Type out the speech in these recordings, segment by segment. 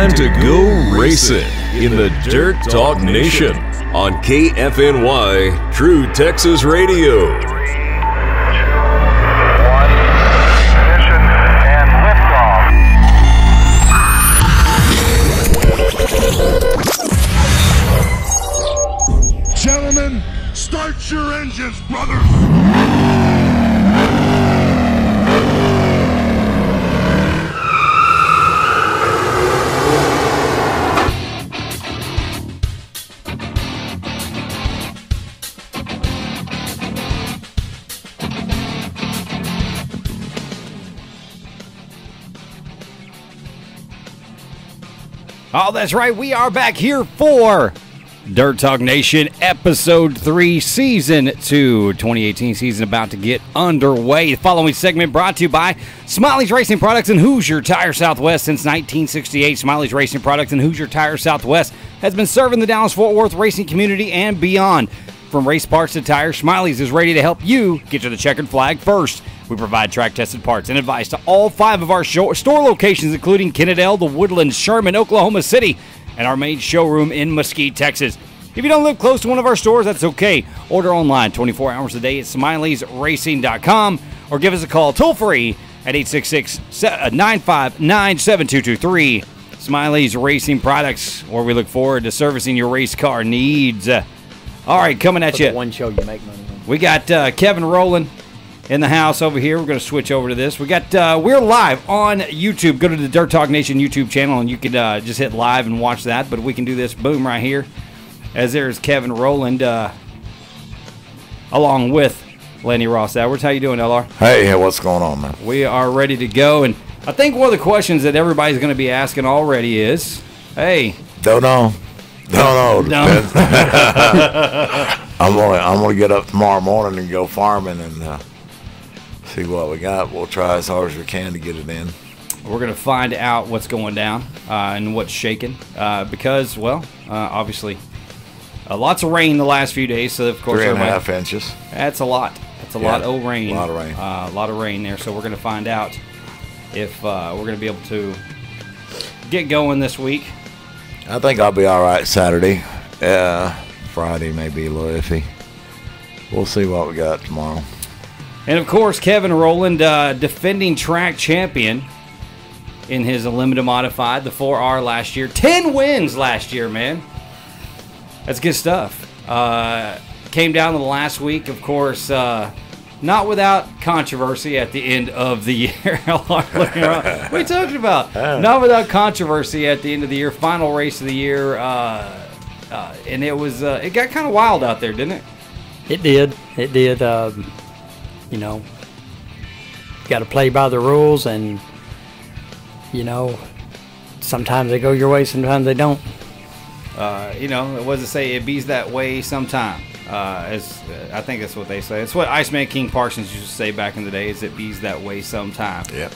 time to go racing in the Dirt Talk Nation on KFNY True Texas Radio. 3, 2, 1, ignition and liftoff. Gentlemen, start your engines, brothers! Oh, that's right. We are back here for Dirt Talk Nation, Episode 3, Season 2, 2018 season about to get underway. The following segment brought to you by Smiley's Racing Products and Hoosier Tire Southwest. Since 1968, Smiley's Racing Products and Hoosier Tire Southwest has been serving the Dallas-Fort Worth racing community and beyond. From race parts to tires, Smiley's is ready to help you get to the checkered flag first. We provide track-tested parts and advice to all 5 of our store locations, including Kennedale, The Woodlands, Sherman, Oklahoma City, and our main showroom in Mesquite, Texas. If you don't live close to one of our stores, that's okay. Order online 24 hours a day at Smiley'sRacing.com or give us a call toll-free at 866-959-7223. Smiley's Racing Products, where we look forward to servicing your race car needs. All right, coming at you. One show you make money on. We got Kevin Rowland in the house over here. We're going to switch over to this. We got we're live on YouTube. Go to the Dirt Talk Nation YouTube channel, and you can just hit live and watch that. But we can do this, boom, right here. As there's Kevin Rowland, along with Lanny Ross Edwards. How you doing, LR? Hey, what's going on, man? We are ready to go, and I think one of the questions that everybody's going to be asking already is, hey, Don't know. I'm gonna get up tomorrow morning and go farming and see what we got. We'll try as hard as we can to get it in. We're going to find out what's going down and what's shaking because, well, obviously, lots of rain the last few days. So, of course, 3.5 inches. That's a lot. That's a lot of rain. A lot of rain. A lot of rain there. So we're going to find out if we're going to be able to get going this week. I think I'll be all right Saturday. Friday may be a little iffy. We'll see what we got tomorrow. And, of course, Kevin Rowland, defending track champion in his Limited Modified, the 4R last year. 10 wins last year, man. That's good stuff. Came down to the last week, of course, not without controversy at the end of the year. Looking around. What are you talking about? Not without controversy at the end of the year. Final race of the year. And it was it got kind of wild out there, didn't it? It did. It did. You know, got to play by the rules, and you know, sometimes they go your way, sometimes they don't. You know, it was to say it bees that way sometime. As I think that's what they say. It's what Iceman King Parsons used to say back in the day. Is it bees that way sometime? Yep.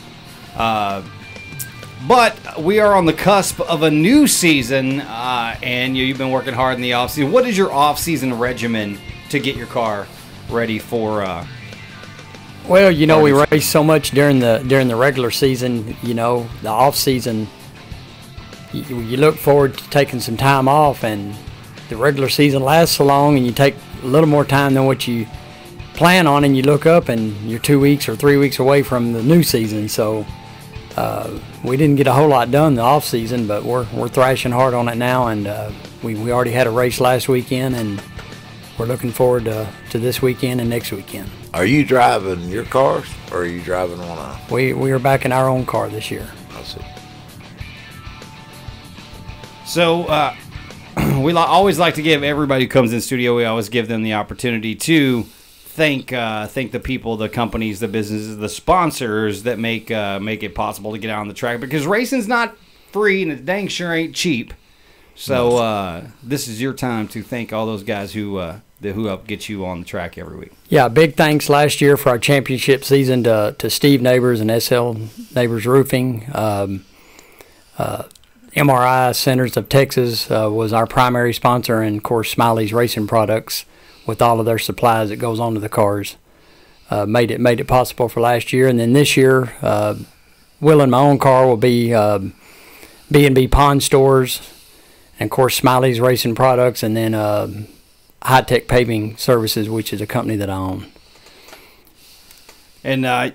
But we are on the cusp of a new season, and you've been working hard in the off season. What is your off season regimen to get your car ready for? Well, you know, we race so much during the regular season. You know, the off season, you look forward to taking some time off, and the regular season lasts so long, and you take a little more time than what you plan on, and you look up and you're 2 weeks or 3 weeks away from the new season. So we didn't get a whole lot done the off season, but we're thrashing hard on it now, and we already had a race last weekend, and we're looking forward to this weekend and next weekend. Are you driving your cars, or are you driving one of? We are back in our own car this year. I see. So we always like to give everybody who comes in studio. We always give them the opportunity to thank the people, the companies, the businesses, the sponsors that make it possible to get out on the track, because racing's not free and it dang sure ain't cheap. So this is your time to thank all those guys who help get you on the track every week. Yeah, big thanks last year for our championship season to Steve Neighbors and SL Neighbors Roofing. MRI Centers of Texas was our primary sponsor, and of course Smiley's Racing Products with all of their supplies that goes onto the cars made it possible for last year. And then this year, Will and my own car will be B&B Pawn Stores, and of course Smiley's Racing Products, and then High Tech Paving Services, which is a company that I own. And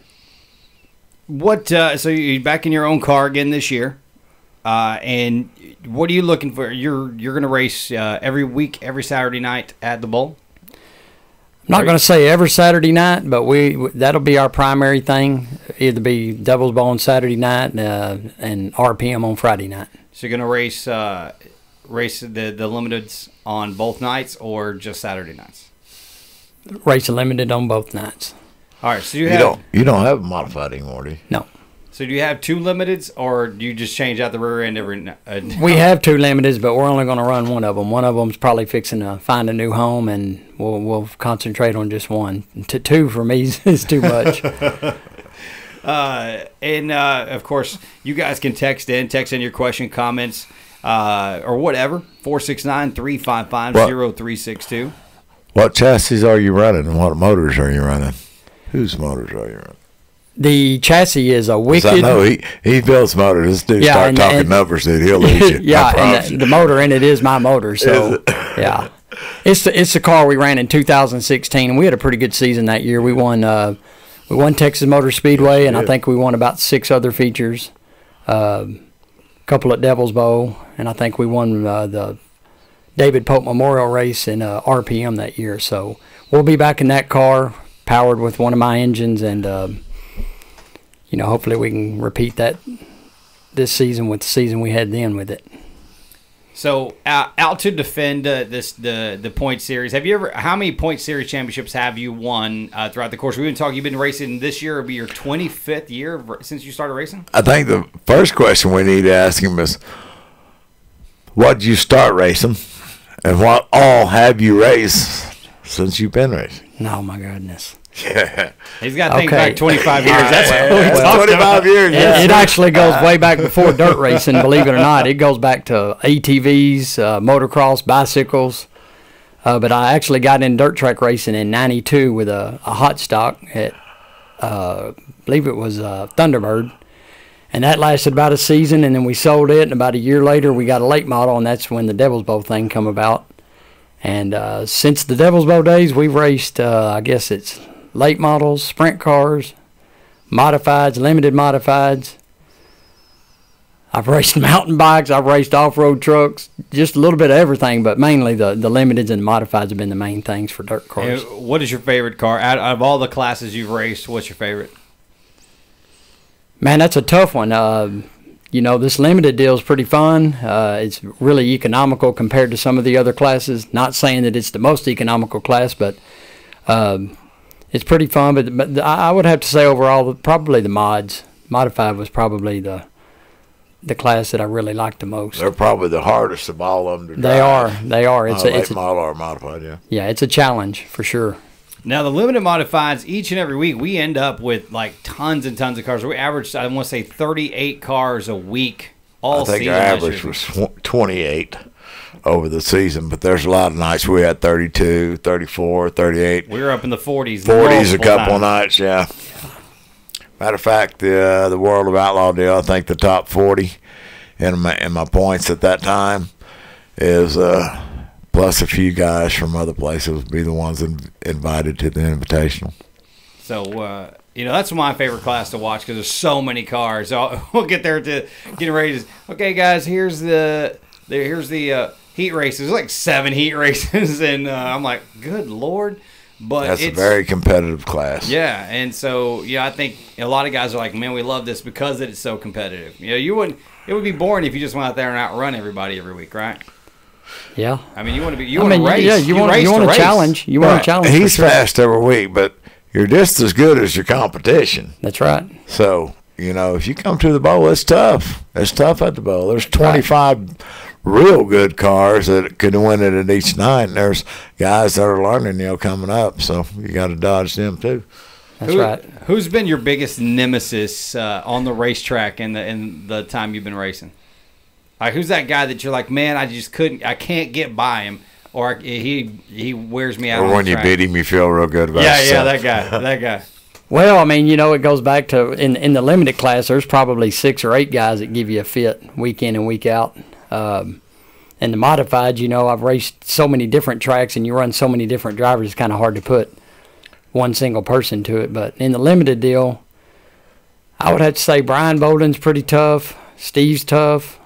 so you're back in your own car again this year, and what are you looking for? You're going to race every week, every Saturday night at the Bowl? I'm not going to say every Saturday night, but that'll be our primary thing. Either be Devil's Bowl on Saturday night and RPM on Friday night. So you're going to race the limiteds on both nights or just Saturday nights? Race the limited on both nights. All right. So you don't have a modified anymore, do you? No. So do you have two limiteds, or do you just change out the rear end every night? We have two limiteds, but we're only going to run one of them. One of them's probably fixing to find a new home, and we'll concentrate on just one. Two for me is too much. Of course, you guys can text in your question, comments, or whatever. 469-355-0362. What chassis are you running, and what motors are you running? Whose motors are you running? The chassis is a Wicked. I know he builds motors. This dude start talking numbers, dude, he'll lose you. Yeah, and the motor in it is my motor. So yeah, it's the car we ran in 2016, and we had a pretty good season that year. We won Texas Motor Speedway, and I think we won about 6 other features, a couple at Devil's Bowl, and I think we won the David Pope Memorial Race in RPM that year. So we'll be back in that car, powered with one of my engines, and hopefully we can repeat that this season with the season we had then with it. So out to defend the point series. How many point series championships have you won throughout the course? We've been talking. You've been racing this year. It'll be your 25th year since you started racing. I think the first question we need to ask him is, what did you start racing, and what all have you raced since you've been racing? Oh my goodness. Yeah. He's got to think back 25 years. That's what we talked 25 about. years. It actually goes way back before dirt racing, believe it or not. It goes back to ATVs, motocross, bicycles. But I actually got in dirt track racing in '92 with a hot stock at, I believe it was Thunderbird. And that lasted about a season, and then we sold it. And about a year later, we got a late model, and that's when the Devil's Bowl thing come about. And since the Devil's Bowl days, we've raced, I guess it's late models, sprint cars, modifieds, limited modifieds. I've raced mountain bikes. I've raced off-road trucks, just a little bit of everything, but mainly the limiteds and the modifieds have been the main things for dirt cars. And what is your favorite car? Out of all the classes you've raced, what's your favorite? Man, that's a tough one. This limited deal is pretty fun. It's really economical compared to some of the other classes. Not saying that it's the most economical class, but it's pretty fun. But I would have to say overall, probably the mods. Modified was probably the class that I really liked the most. They're probably the hardest of all of them to They drive. are. It's a model or modified, yeah. Yeah, it's a challenge for sure. Now, the limited modifieds, each and every week, we end up with like tons and tons of cars. We average, I want to say, 38 cars a week all season. I think our average was 28 over the season, but there's a lot of nights we had 32, 34, 38. We were up in the 40s. 40s a couple of nights, yeah. Matter of fact, the World of Outlaw deal, I think the top 40 in my points at that time is plus a few guys from other places would be the ones invited to the Invitational. So, that's my favorite class to watch because there's so many cars. So we'll get there to getting ready to, okay, guys, here's the heat races. There's like 7 heat races, and I'm like, good Lord. But that's a very competitive class. Yeah, and so, I think a lot of guys are like, man, we love this because it's so competitive. It would be boring if you just went out there and outrun everybody every week, right? Yeah. I mean, you want to race. Yeah, you want to challenge. You want to challenge. He's fast every week, but you're just as good as your competition. That's right. So, if you come to the bowl, it's tough. It's tough at the bowl. There's 25 real good cars that could win it at each night, and there's guys that are learning, coming up. So you got to dodge them too. That's right. Who's been your biggest nemesis on the racetrack in the time you've been racing? Like, who's that guy that you're like, man, I can't get by him, or he wears me out. Or when you beat him, you feel real good about yourself. Yeah, that guy. Well, I mean, it goes back to in the limited class, there's probably 6 or 8 guys that give you a fit week in and week out. And the modified, I've raced so many different tracks and you run so many different drivers, it's kind of hard to put one single person to it. But in the limited deal, I would have to say Brian Bolden's pretty tough. Steve's tough.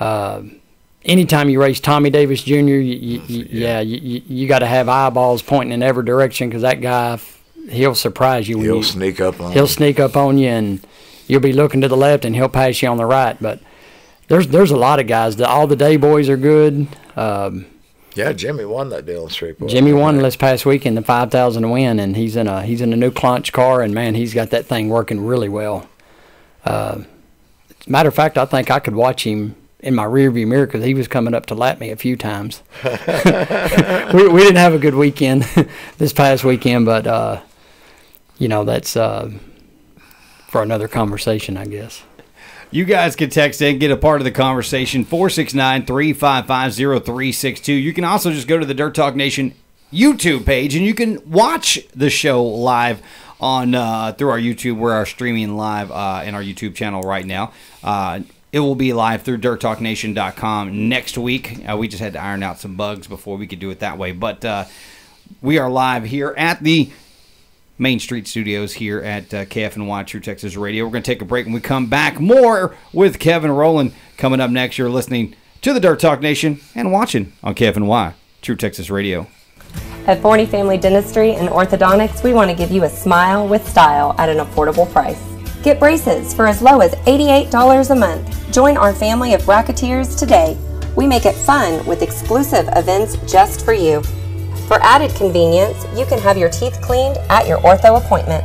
Anytime you race Tommy Davis Jr., you got to have eyeballs pointing in every direction because that guy, he'll surprise you. He'll sneak up on you. He'll sneak up on you, and you'll be looking to the left, and he'll pass you on the right. But there's a lot of guys. All the day boys are good. Yeah, Jimmy won that deal in Shreveport. Jimmy won this past weekend, the 5,000 to win, and he's in a new clunch car, and man, he's got that thing working really well. Matter of fact, I think I could watch him in my rearview mirror because he was coming up to lap me a few times. we didn't have a good weekend this past weekend, but that's for another conversation, I guess. You guys can text in, get a part of the conversation, 469-355-0362. You can also just go to the Dirt Talk Nation YouTube page, and you can watch the show live on through our YouTube. We're streaming live in our YouTube channel right now. It will be live through DirtTalkNation.com next week. We just had to iron out some bugs before we could do it that way. But we are live here at the Main Street Studios here at KFNY True Texas Radio. We're going to take a break. When we come back, more with Kevin Rowland coming up next. You're listening to the Dirt Talk Nation and watching on KFNY True Texas Radio. At Forney Family Dentistry and Orthodontics, we want to give you a smile with style at an affordable price. Get braces for as low as $88 a month. Join our family of bracketeers today. We make it fun with exclusive events just for you. For added convenience, you can have your teeth cleaned at your ortho appointment.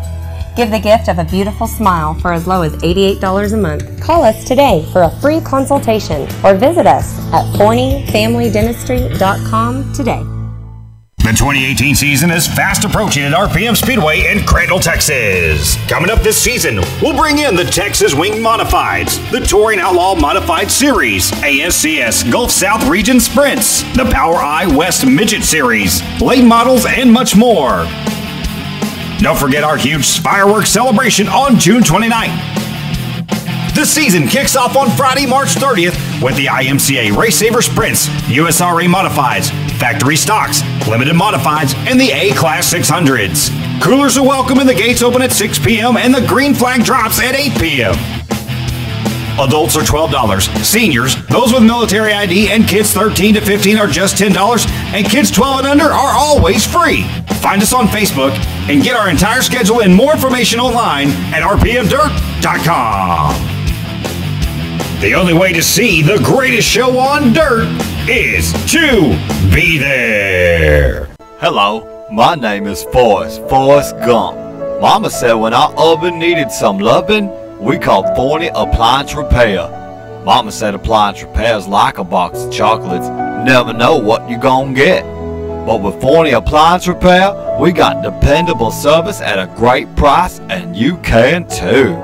Give the gift of a beautiful smile for as low as $88 a month. Call us today for a free consultation or visit us at ForneyFamilyDentistry.com today. The 2018 season is fast approaching at RPM Speedway in Crandall, Texas. Coming up this season, we'll bring in the Texas Wing Modifieds, the Touring Outlaw Modified Series, ASCS Gulf South Region Sprints, the Power Eye West Midget Series, late models, and much more. Don't forget our huge fireworks celebration on June 29th. The season kicks off on Friday, March 30th with the IMCA Race Saver Sprints, USRA Modifieds, Factory Stocks, Limited Modifieds, and the A-Class 600s. Coolers are welcome and the gates open at 6 p.m. and the green flag drops at 8 p.m. Adults are $12. Seniors, those with military ID, and kids 13 to 15 are just $10, and kids 12 and under are always free. Find us on Facebook and get our entire schedule and more information online at rpmdirt.com. The only way to see the greatest show on dirt is to be there. Hello, my name is Forrest Gump. Mama said when our oven needed some loving, we called Forney Appliance Repair. Mama said appliance repair is like a box of chocolates. Never know what you're gonna get. But with Forney Appliance Repair, we got dependable service at a great price, and you can too.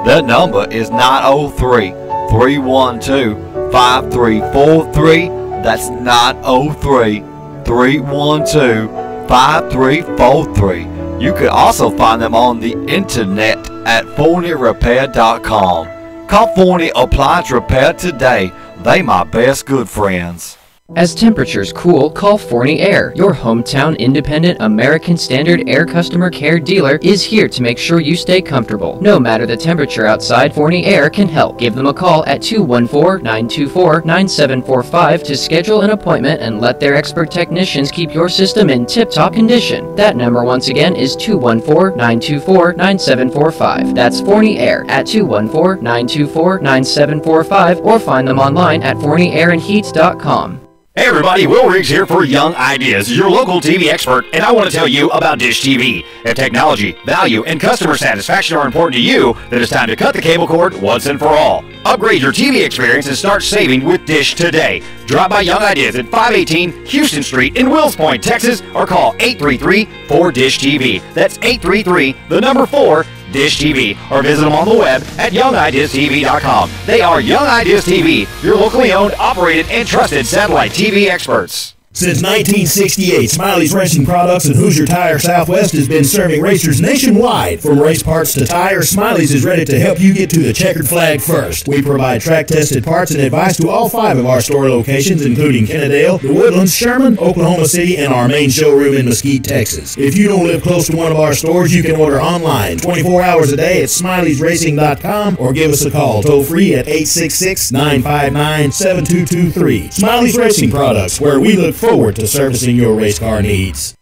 Their number is 903-312-5343. That's 903-312-5343. You can also find them on the internet at ForneyRepair.com. Call Forney Appliance Repair today. They my best good friends. As temperatures cool, call Forney Air. Your hometown independent American Standard Air customer care dealer is here to make sure you stay comfortable. No matter the temperature outside, Forney Air can help. Give them a call at 214-924-9745 to schedule an appointment and let their expert technicians keep your system in tip-top condition. That number once again is 214-924-9745. That's Forney Air at 214-924-9745 or find them online at ForneyAirandHeat.com. Hey everybody, Will Riggs here for Young Ideas, your local TV expert, and I want to tell you about Dish TV. If technology, value, and customer satisfaction are important to you, then it's time to cut the cable cord once and for all. Upgrade your TV experience and start saving with Dish today. Drop by Young Ideas at 518 Houston Street in Wills Point, Texas, or call 833-4DISH-TV. That's 833-4 Dish TV, or visit them on the web at YoungIdeasTV.com. They are Young Ideas TV, your locally owned, operated, and trusted satellite TV experts. Since 1968, Smiley's Racing Products and Hoosier Tire Southwest has been serving racers nationwide. From race parts to tires, Smiley's is ready to help you get to the checkered flag first. We provide track-tested parts and advice to all 5 of our store locations, including Kennedale, The Woodlands, Sherman, Oklahoma City, and our main showroom in Mesquite, Texas. If you don't live close to one of our stores, you can order online 24 hours a day at Smiley'sRacing.com or give us a call toll-free at 866-959-7223. Smiley's Racing Products, where we look forward to servicing your race car needs.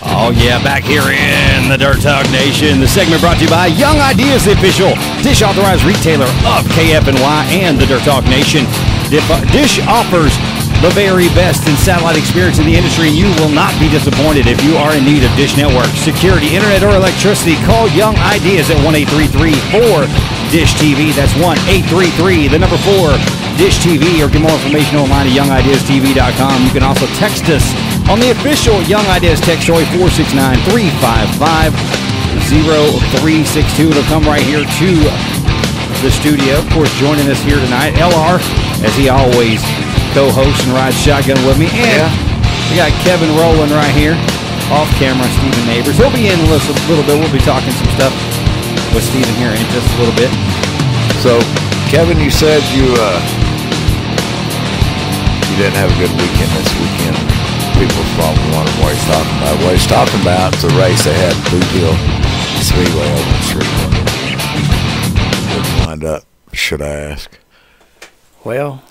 Oh yeah, back here in the Dirt Talk Nation. The segment brought to you by Young Ideas, the official Dish authorized retailer of KFNY and the Dirt Talk Nation. Dish offers the very best in satellite experience in the industry, and you will not be disappointed. If you are in need of Dish Network, security, internet, or electricity, call Young Ideas at 1-833-4-DISH TV. That's 1-833-4-DISH-TV, or get more information online at youngideastv.com. You can also text us on the official Young Ideas text toy, 469-355-0362. It'll come right here to the studio. Of course, joining us here tonight, LR, as he always co-hosts and rides shotgun with me. And we got Kevin Rowland right here, off camera, Stephen Neighbors. He'll be in a little bit. We'll be talking some stuff with Stephen here in just a little bit. So, Kevin, you said you didn't have a good weekend this weekend. People probably wondering what he's talking about. What he's talking about is a race they had at Boot Hill Speedway over in Shreveport. Didn't wind up, should I ask? Well,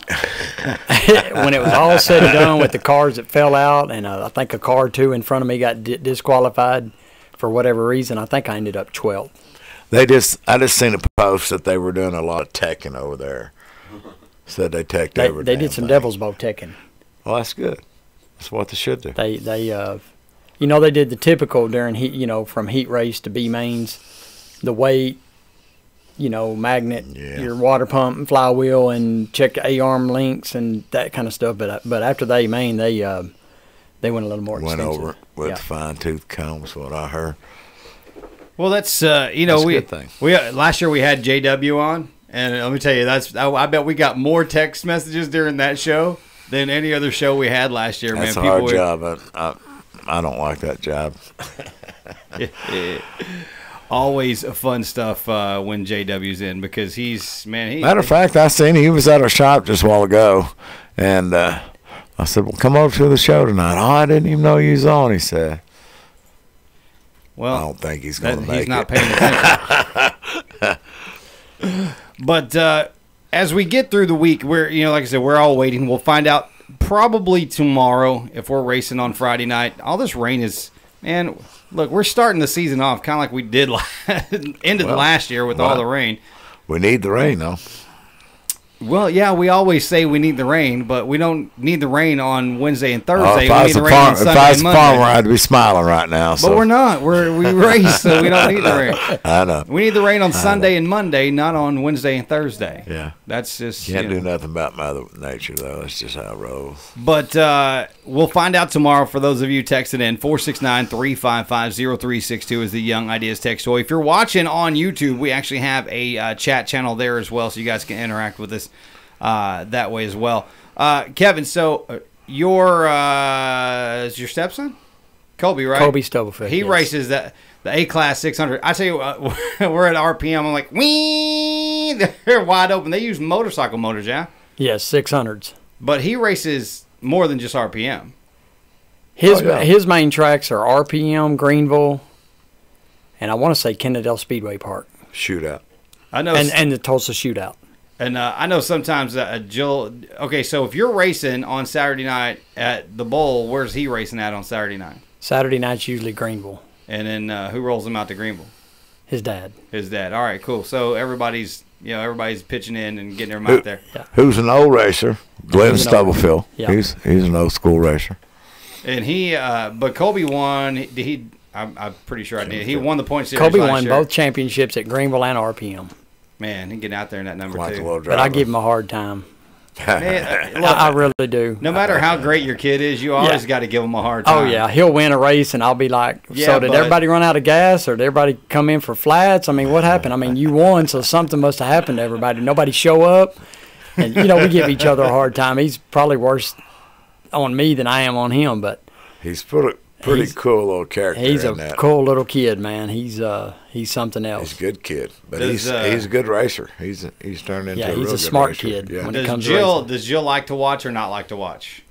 when it was all said and done with the cars that fell out, and I think a car or two in front of me got disqualified for whatever reason, I think I ended up 12th. I just seen a post that they were doing a lot of teching over there. Said they teched over. They did some Devil's Bowl teching. Well, that's good. That's what they should do. They they did the typical during heat, from heat race to B mains, the weight, magnet, your water pump and flywheel, and check A-arm links and that kind of stuff. But after the A-main, they went a little more extensive. Went over it with fine-tooth comb is what I heard. Well, that's that's a good thing. Last year we had JW on, and let me tell you, I bet we got more text messages during that show than any other show we had last year. That's man. a hard job. I don't like that job. Always fun stuff when JW's in, because matter of fact, I seen he was at our shop just a while ago, and I said, well, come over to the show tonight. Oh, I didn't even know you was on, he said. Well, I don't think he's going to make it. He's not paying attention. But as we get through the week, we're like I said, we're all waiting. We'll find out probably tomorrow if we're racing on Friday night. All this rain is, man, look, we're starting the season off kind of like we did last year with all the rain. We need the rain, though. Well, yeah, we always say we need the rain, but we don't need the rain on Wednesday and Thursday. If I was a farmer, I'd be smiling right now. But we're not. We race, so we don't need the rain. I know. We need the rain on Sunday and Monday, not on Wednesday and Thursday. Yeah. That's just... Can't do nothing about Mother Nature, though. That's just how it rolls. But we'll find out tomorrow for those of you texting in. 469-355-0362 is the Young Ideas text toy. If you're watching on YouTube, we actually have a chat channel there as well, so you guys can interact with us that way as well. Kevin, so your stepson? Colby, right? Colby Stubblefield. He races the A-Class 600. I tell you what, we're at RPM. I'm like, wee! They're wide open. They use motorcycle motors, yeah? Yes, 600s. But he races more than just RPM. His main tracks are RPM, Greenville, and I want to say Kennedale Speedway Park. Shootout. I know, and the Tulsa Shootout. And I know sometimes Jill. Okay, so if you're racing on Saturday night at the Bowl, where's he racing at on Saturday night? Saturday night's usually Greenville. And then who rolls him out to Greenville? His dad. His dad. All right, cool. So everybody's pitching in and getting them out there. Yeah. Who's an old racer? Glenn Stubblefield. Yeah. He's an old school racer. And but Colby won. I'm pretty sure I did. He won the point series. Colby won both championships at Greenville and RPM. Man, he getting out there in that number too. But I give him a hard time. Man, look, I really do. no matter how great your kid is, you always got to give him a hard time. Oh, yeah. He'll win a race, and I'll be like, so did everybody run out of gas, or did everybody come in for flats? I mean, what happened? I mean, you won, so something must have happened to everybody. Nobody show up. And, we give each other a hard time. He's probably worse on me than I am on him, but he's pretty cool little character. He's a cool little kid, man. He's something else. He's a good kid, but he's a good racer. He's turned into a real he's a good smart racer. kid. Yeah. When it comes to racing. Does Jill like to watch or not like to watch?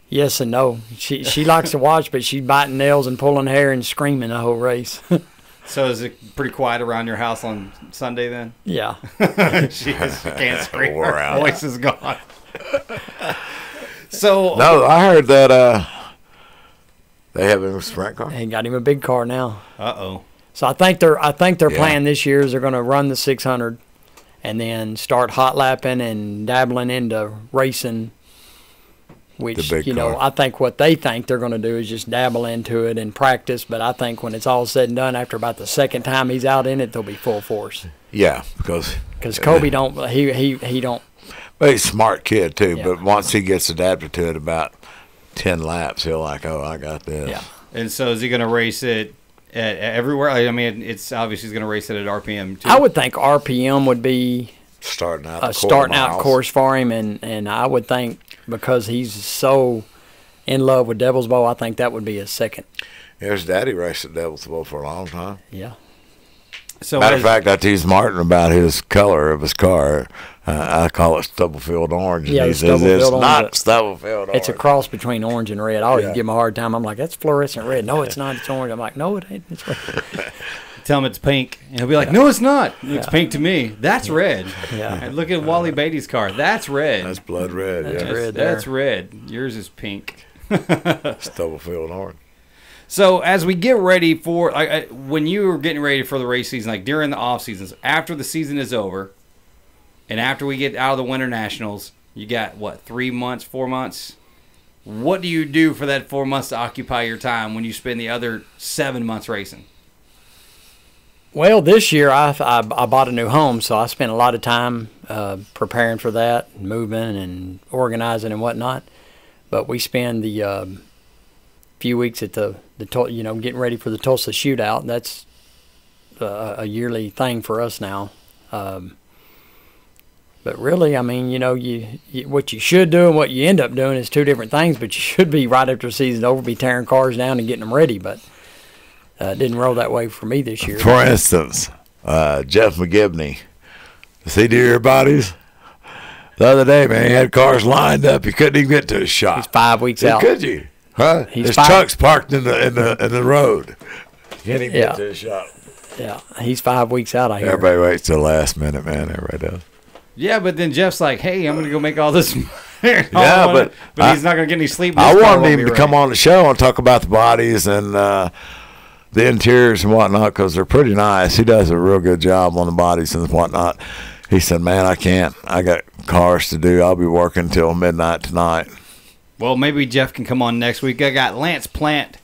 Yes and no. She likes to watch, but she's biting nails and pulling hair and screaming the whole race. So is it pretty quiet around your house on Sunday then? Yeah. She can't scream. Her voice is gone. So no, I heard that they have him a sprint car. They got him a big car now. Uh-oh. So I think their plan this year is they're going to run the 600 and then start hot lapping and dabbling into racing. Which, I think what they think they're going to do is just dabble into it and practice. But I think when it's all said and done, after about the second time he's out in it, they'll be full force. Yeah, because Kobe don't he don't. Well, he's a smart kid too. Yeah. But once he gets adapted to it, about 10 laps, he'll like, oh, I got this. Yeah. And so is he going to race it at everywhere? I mean, it's obviously he's going to race it at RPM too. I would think RPM would be starting out course for him, and I would think because he's so in love with Devil's Bowl, I think that would be his second. Yeah, his daddy raced at Devil's Bowl for a long time. Yeah. So matter of fact, I teased Martin about his color of his car. I call it Stubblefield orange. Yeah, he says it's not Stubblefield orange. It's a cross between orange and red. I always give him a hard time. I'm like, that's fluorescent red. No, it's not. It's orange. I'm like, no, it ain't. It's red. Tell him it's pink, and he'll be like, no, it's not. It's pink to me. That's red. Yeah. And look at Wally Beatty's car. That's red. That's blood red. That's yeah. red. That's red. Yours is pink. Stubblefield orange. So as we get ready for, when you were getting ready for the race season, like during the off seasons, after the season is over, and after we get out of the Winter Nationals, you got what, 3 months, 4 months? What do you do for that 4 months to occupy your time when you spend the other 7 months racing? Well, this year I bought a new home, so I spent a lot of time preparing for that, moving and organizing and whatnot. But we spend the few weeks at the getting ready for the Tulsa shootout. That's a yearly thing for us now. But really, I mean, you what you should do and what you end up doing is two different things. But you should be right after the season's over, be tearing cars down and getting them ready. But it didn't roll that way for me this year. For instance, Jeff McGibney, does he do your bodies? The other day, man, he had cars lined up. He couldn't even get to his shop. He's 5 weeks out. Could you? Huh? His truck's parked in the road. Can't even get to his shop. Yeah, he's 5 weeks out. I hear. Everybody waits till the last minute, man. Everybody does. Yeah, but then Jeff's like, "Hey, I'm gonna go make all this." Yeah, but he's not gonna get any sleep. I wanted him to come on the show and talk about the bodies and the interiors and whatnot because they're pretty nice. He does a real good job on the bodies and whatnot. He said, "Man, I can't. I got cars to do. I'll be working till midnight tonight." Well, maybe Jeff can come on next week. I got Lance Plant,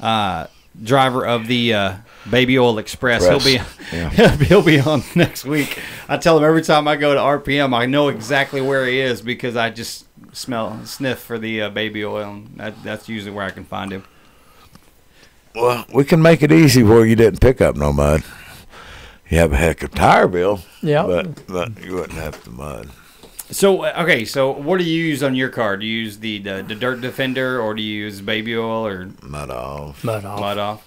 driver of the Baby Oil Express. He'll be on next week. I tell him every time I go to RPM, I know exactly where he is because I just sniff for the baby oil. And that's usually where I can find him. Well, we can make it easy where you didn't pick up no mud. You have a heck of tire bill. Yeah, but you wouldn't have the mud. So okay, so what do you use on your car? Do you use the Dirt Defender or do you use baby oil or mud off? Mud off.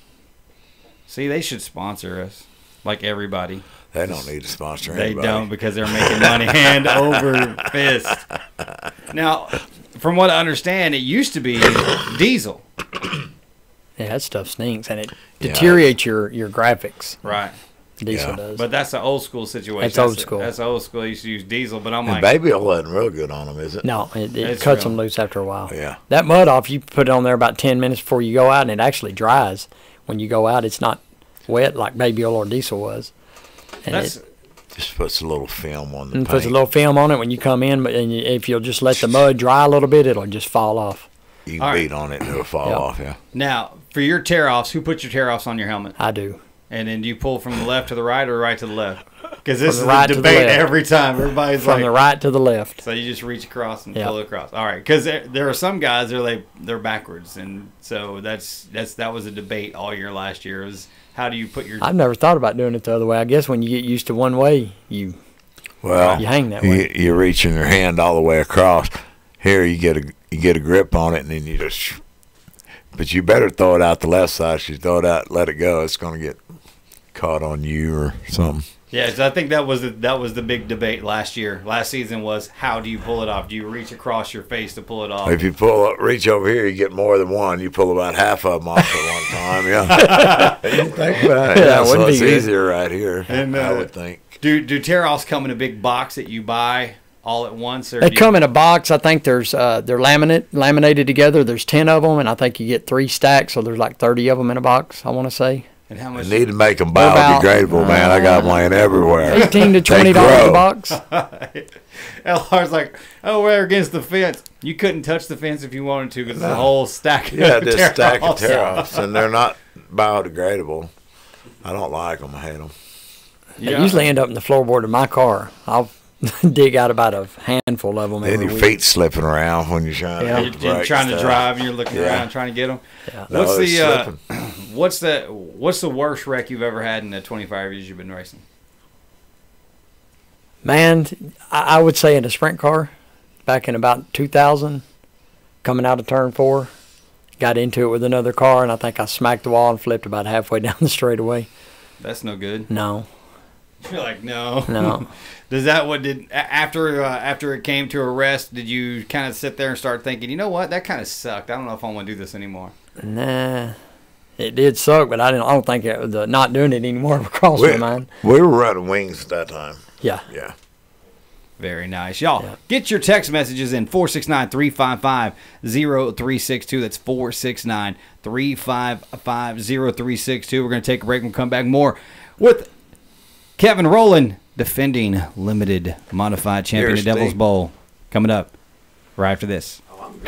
See, they should sponsor us, like everybody. They don't need to sponsor anybody. They don't because they're making money hand over fist. Now, from what I understand, it used to be diesel. Yeah, that stuff stinks and it deteriorates your graphics. Right. Diesel does. But that's an old school situation. That's old school. That's old school. I used to use diesel, but I'm and baby oil isn't real good on them, is it? No, it cuts them loose after a while. Yeah. That mud off, you put it on there about 10 minutes before you go out, and it actually dries. When you go out, it's not wet like baby oil or diesel was. And just puts a little film on the paint. Puts a little film on it when you come in, but if you'll just let the mud dry a little bit, it'll just fall off. You can beat on it and it'll fall off, yeah. Now, for your tear-offs, who puts your tear-offs on your helmet? I do. And then do you pull from the left to the right or right to the left? Because this is right a debate every time. Everybody's from the right to the left. So you just reach across and pull it across. All right, because there are some guys they're backwards, and so that was a debate all year last year. Was how do you put your? I've never thought about doing it the other way. I guess when you get used to one way, you hang that way. You're reaching your hand all the way across. Here you get a grip on it, and then you just. But you better throw it out the left side. If you throw it out, let it go. It's going to get caught on you or something. Yeah, so I think that was the big debate last year. Last season was how do you pull it off? Do you reach across your face to pull it off? If you reach over here, you get more than one. You pull about half of them off at one time. Yeah, you think about it. Yeah, so it's easier right here. And I would think. Do tear-offs come in a big box that you buy all at once? Or they come in a box. I think they're laminated together. There's 10 of them, and I think you get 3 stacks, so there's like 30 of them in a box, I want to say. And how much? I need to make them biodegradable, man. I got them laying everywhere. $18 to $20 in the box. LR's like, we're against the fence. You couldn't touch the fence if you wanted to because it's a whole stack of just stack of tear-offs, and they're not biodegradable. I don't like them. I hate them. They usually end up in the floorboard of my car. I'll dig out about a handful of them. Then your feet slipping around when you're trying you're trying to drive and you're looking around trying to get them. Yeah. What's the worst wreck you've ever had in the 25 years you've been racing? Man, I would say in a sprint car back in about 2000, coming out of turn 4, got into it with another car, and I think I smacked the wall and flipped about halfway down the straightaway. That's no good. No. You're like, no. No. After it came to a rest, did you kind of sit there and start thinking, you know what, that kind of sucked. I don't know if I want to do this anymore. Nah. It did suck, but I don't think the not doing it anymore crossed my mind. We were running wings at that time. Yeah. Yeah. Very nice. Y'all, get your text messages in 469-355-0362. That's 469-355-0362. We're going to take a break and come back more with Kevin Rowland, defending limited modified champion at Devil's Bowl. Coming up right after this.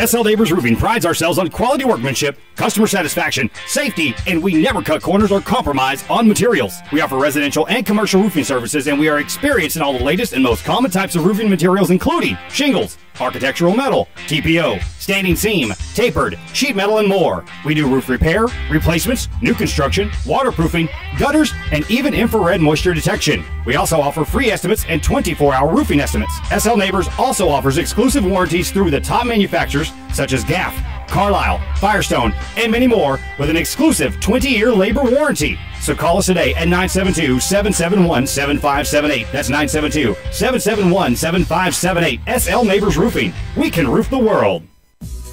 SL Neighbors Roofing prides ourselves on quality workmanship, customer satisfaction, safety, and we never cut corners or compromise on materials. We offer residential and commercial roofing services, and we are experienced in all the latest and most common types of roofing materials, including shingles, architectural metal, TPO, standing seam, tapered, sheet metal, and more. We do roof repair, replacements, new construction, waterproofing, gutters, and even infrared moisture detection. We also offer free estimates and 24-hour roofing estimates. SL Neighbors also offers exclusive warranties through the top manufacturers such as GAF, Carlisle, Firestone, and many more with an exclusive 20-year labor warranty. So call us today at 972-771-7578. That's 972-771-7578. SL Neighbors Roofing. We can roof the world.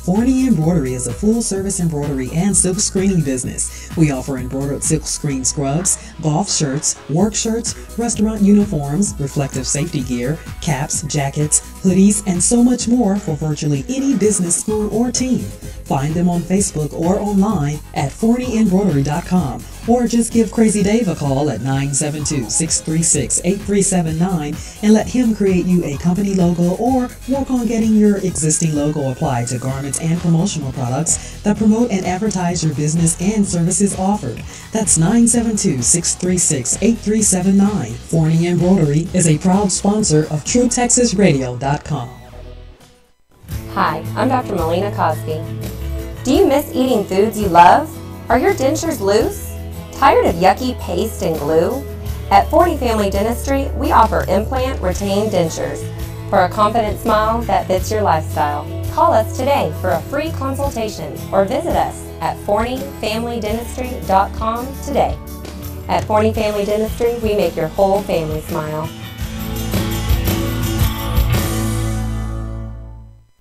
Forney Embroidery is a full-service embroidery and silk screening business. We offer embroidered silk screen scrubs, golf shirts, work shirts, restaurant uniforms, reflective safety gear, caps, jackets, hoodies, and so much more for virtually any business, school, or team. Find them on Facebook or online at forneyembroidery.com, or just give Crazy Dave a call at 972-636-8379 and let him create you a company logo or work on getting your existing logo applied to garments and promotional products that promote and advertise your business and services offered. That's 972-636-8379. Forney Embroidery is a proud sponsor of TrueTexasRadio.com. Hi, I'm Dr. Melina Kosky. Do you miss eating foods you love? Are your dentures loose? Tired of yucky paste and glue? At Forney Family Dentistry, we offer implant retained dentures for a confident smile that fits your lifestyle. Call us today for a free consultation or visit us at ForneyFamilyDentistry.com today. At Forney Family Dentistry, we make your whole family smile.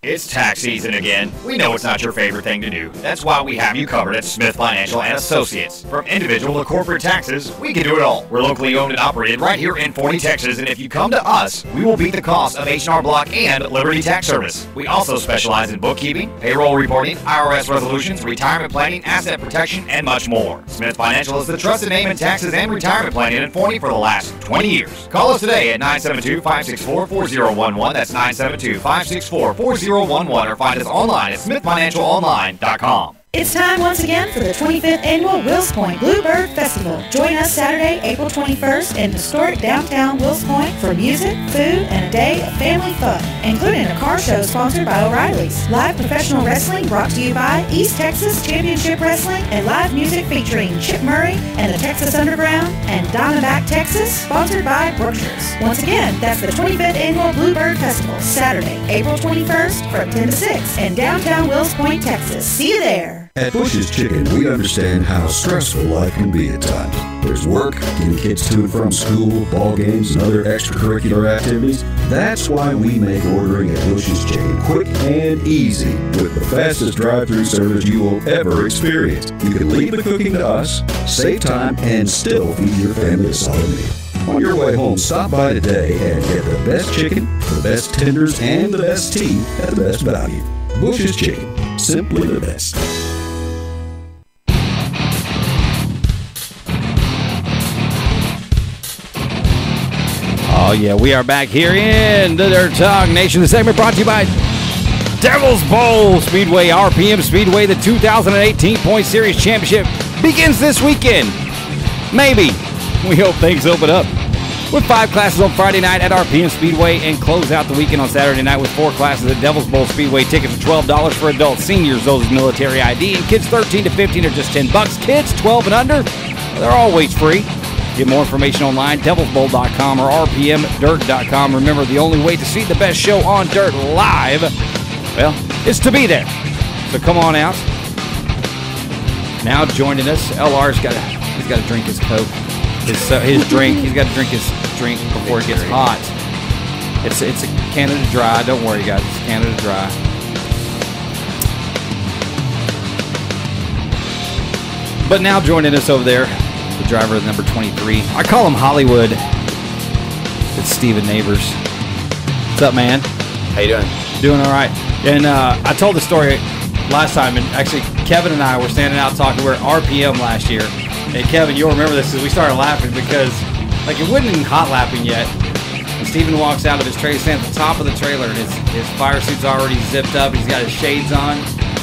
It's tax season again. We know it's not your favorite thing to do. That's why we have you covered at Smith Financial and Associates. From individual to corporate taxes, we can do it all. We're locally owned and operated right here in Forney, Texas, and if you come to us, we will beat the cost of H&R Block and Liberty Tax Service. We also specialize in bookkeeping, payroll reporting, IRS resolutions, retirement planning, asset protection, and much more. Smith Financial is the trusted name in taxes and retirement planning in Forney for the last 20 years. Call us today at 972-564-4011. That's 972-564-4011. Or find us online at smithfinancialonline.com. It's time once again for the 25th Annual Wills Point Bluebird Festival. Join us Saturday, April 21st in historic downtown Wills Point for music, food, and a day of family fun, including a car show sponsored by O'Reilly's, live professional wrestling brought to you by East Texas Championship Wrestling, and live music featuring Chip Murray and the Texas Underground, and Diamondback Texas, sponsored by Brookshire's. Once again, that's the 25th Annual Bluebird Festival, Saturday, April 21st from 10 to 6 in downtown Wills Point, Texas. See you there. At Bush's Chicken, we understand how stressful life can be at times. There's work, getting kids to and from school, ball games, and other extracurricular activities. That's why we make ordering at Bush's Chicken quick and easy with the fastest drive-thru service you will ever experience. You can leave the cooking to us, save time, and still feed your family a solid meal. On your way home, stop by today and get the best chicken, the best tenders, and the best tea at the best value. Bush's Chicken, simply the best. Oh, yeah, we are back here in the Dirt Talk Nation. The segment brought to you by Devil's Bowl Speedway, RPM Speedway. The 2018 Point Series Championship begins this weekend. Maybe. We hope things open up with 5 classes on Friday night at RPM Speedway and close out the weekend on Saturday night with 4 classes at Devil's Bowl Speedway. Tickets are $12 for adults, seniors, those with military ID, and kids 13 to 15 are just $10. Kids 12 and under, they're always free. Get more information online, devilsbowl.com or rpmdirt.com. Remember, the only way to see the best show on dirt live, well, is to be there. So come on out. Now joining us, LR's got to drink his Coke. His drink. He's got to drink his drink before it gets hot. It's a Canada Dry. Don't worry, guys. It's Canada Dry. But now joining us over there, the driver of number 23. I call him Hollywood. It's Steven Neighbors. What's up, man? How you doing? Doing all right. And I told the story last time, and actually Kevin and I were standing out talking. We were at RPM last year. And Kevin, you'll remember this, is we started laughing because, like, it wasn't even hot lapping yet. And Steven walks out of his trailer, stands at the top of the trailer, and his fire suit's already zipped up. He's got his shades on.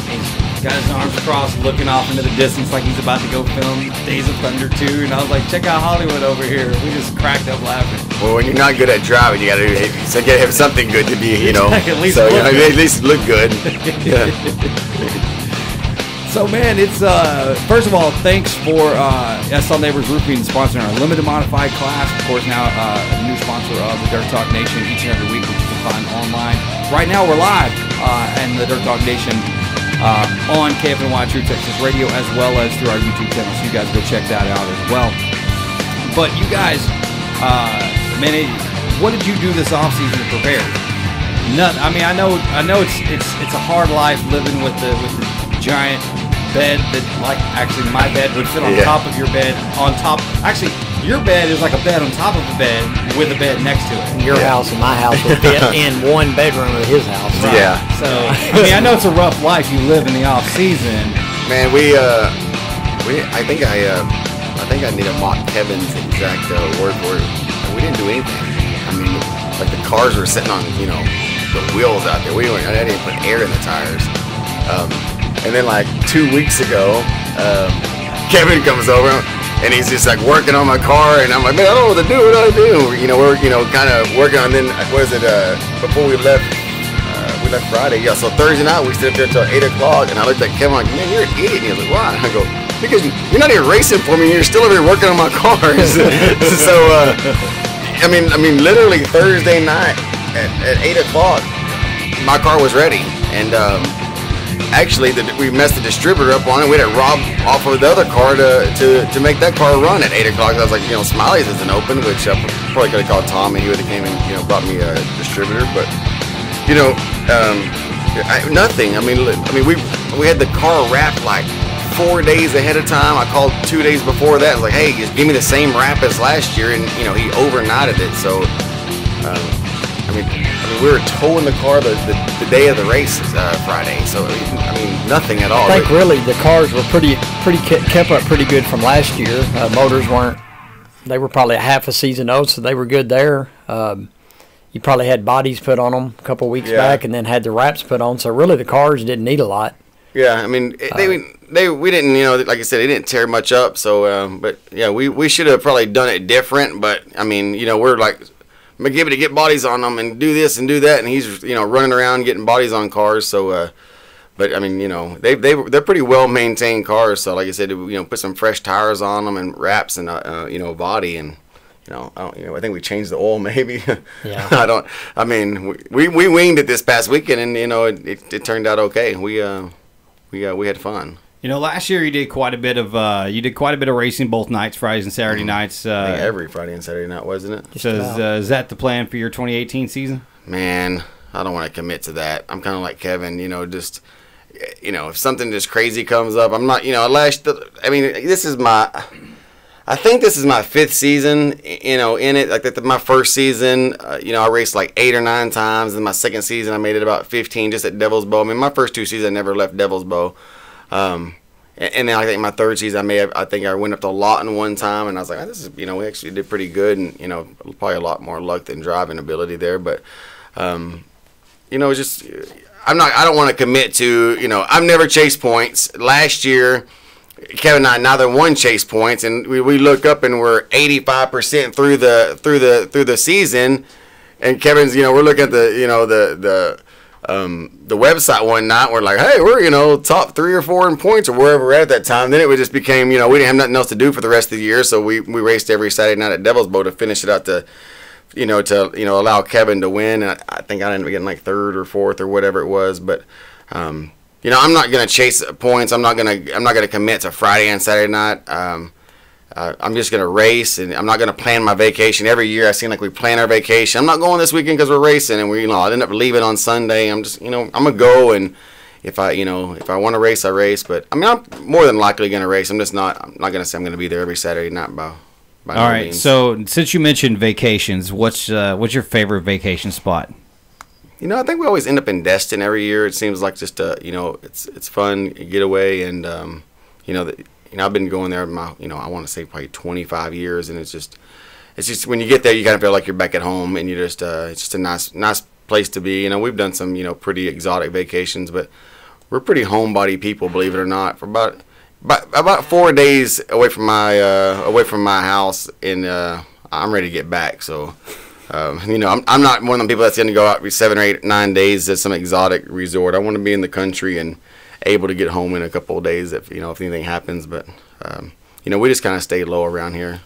He's got his arms crossed, looking off into the distance like he's about to go film Days of Thunder 2. And I was like, check out Hollywood over here. We just cracked up laughing. Well, when you're not good at driving, you gotta have something good to be, you know. at least so, look at least look good. Yeah. So, man, it's, first of all, thanks for SL Neighbors Roofing sponsoring our limited modified class. Of course, now a new sponsor of the Dirt Talk Nation each and every week, which you can find online. Right now, we're live in the Dirt Talk Nation on KFNY True Texas Radio, as well as through our YouTube channel. So you guys go check that out as well. But you guys, man, what did you do this offseason to prepare? Nothing. I mean, I know it's a hard life living with the giant bed that, like, actually my bed would fit on top of your bed. Actually, your bed is like a bed on top of a bed with a bed next to it. Your house and my house would fit in one bedroom of his house. Right. Yeah. So, I mean, I know it's a rough life you live in the off season. Man, I think I need to mock Kevin's exact word for it. We didn't do anything. I mean, like, the cars were sitting on, you know, the wheels out there. I didn't put air in the tires. And then, like, 2 weeks ago, Kevin comes over and he's just like working on my car, and I'm like, man, I don't know what to do. What do I do? You know, we're kind of working on. Then before we left Friday. Yeah, so Thursday night we stayed up there till 8 o'clock, and I looked at Kevin like, man, you're an idiot. And he was like, why? And I go, because you're not even racing for me. You're still over here working on my cars. So I mean, literally Thursday night at 8 o'clock, my car was ready, and actually we messed the distributor up on it. We had to rob off of the other car to make that car run at 8 o'clock. I was like, you know, Smiley's isn't open, which I probably could have called Tom, and he would have came and, you know, brought me a distributor. But, you know, nothing. I mean, we had the car wrapped like 4 days ahead of time. I called 2 days before that. I was like, hey, just give me the same wrap as last year, and, you know, he overnighted it. So, I mean, we were towing the car the day of the race Friday, so I mean, nothing at all. I think really the cars were pretty kept up pretty good from last year. Motors weren't; they were probably a half a season old, so they were good there. You probably had bodies put on them a couple weeks back, and then had the wraps put on. So really, the cars didn't need a lot. Yeah, I mean, we didn't, you know, like I said, they didn't tear much up. So, but yeah, we should have probably done it different. But I mean, you know, we're like McGibby to get bodies on them and do this and do that, and he's, you know, running around getting bodies on cars. So, but I mean, you know, they're pretty well maintained cars. So, like I said, you know, put some fresh tires on them and wraps and you know, body and. You know, I think we changed the oil maybe. Yeah. I mean, we winged it this past weekend, and you know, it turned out okay. We had fun. You know, last year you did quite a bit of racing both nights, Fridays and Saturday nights. I think every Friday and Saturday night, wasn't it? So is that the plan for your 2018 season? Man, I don't want to commit to that. I'm kind of like Kevin. You know, just if something just crazy comes up, I'm not. You know, I think this is my 5th season, you know, in it. Like my first season, you know, I raced like 8 or 9 times. And my second season, I made it about 15 just at Devil's Bow. I mean, my first 2 seasons, I never left Devil's Bow. And then I think my 3rd season, I think I went up to Lawton one time, and I was like, this is, you know, we actually did pretty good, and you know, probably a lot more luck than driving ability there. But, you know, it's just I don't want to commit to, you know, I've never chased points. Last year, Kevin and I neither one chase points, and we look up and we're 85% through the season, and Kevin's, you know, we're looking at the website one night, we're like, hey, we're, you know, top 3 or 4 in points or wherever we're at that time. Then it just became, you know, we didn't have nothing else to do for the rest of the year, so we raced every Saturday night at Devil's Bow to finish it out to allow Kevin to win. And I think I ended up getting like 3rd or 4th or whatever it was, but you know, I'm not gonna chase points. I'm not gonna commit to Friday and Saturday night. I'm just gonna race, and I'm not gonna plan my vacation every year. I seem like we plan our vacation. I'm not going this weekend because we're racing, and I end up leaving on Sunday. I'm just, you know, I'm gonna go, and if I want to race, I race. But I mean, I'm more than likely gonna race. I'm not gonna say I'm gonna be there every Saturday night by All no right. means. So since you mentioned vacations, what's your favorite vacation spot? You know, I think we always end up in Destin every year. It seems like just you know, it's fun, get away, and you know, I've been going there I want to say probably 25 years, and it's just when you get there, you kind of feel like you're back at home, and it's just a nice place to be. You know, we've done some, you know, pretty exotic vacations, but we're pretty homebody people, believe it or not. For about 4 days away from my house, and I'm ready to get back. So. You know, I'm not one of them people that's going to go out 7 or 8, 9 days to some exotic resort. I want to be in the country and able to get home in a couple of days if anything happens. But you know, we just kind of stay low around here.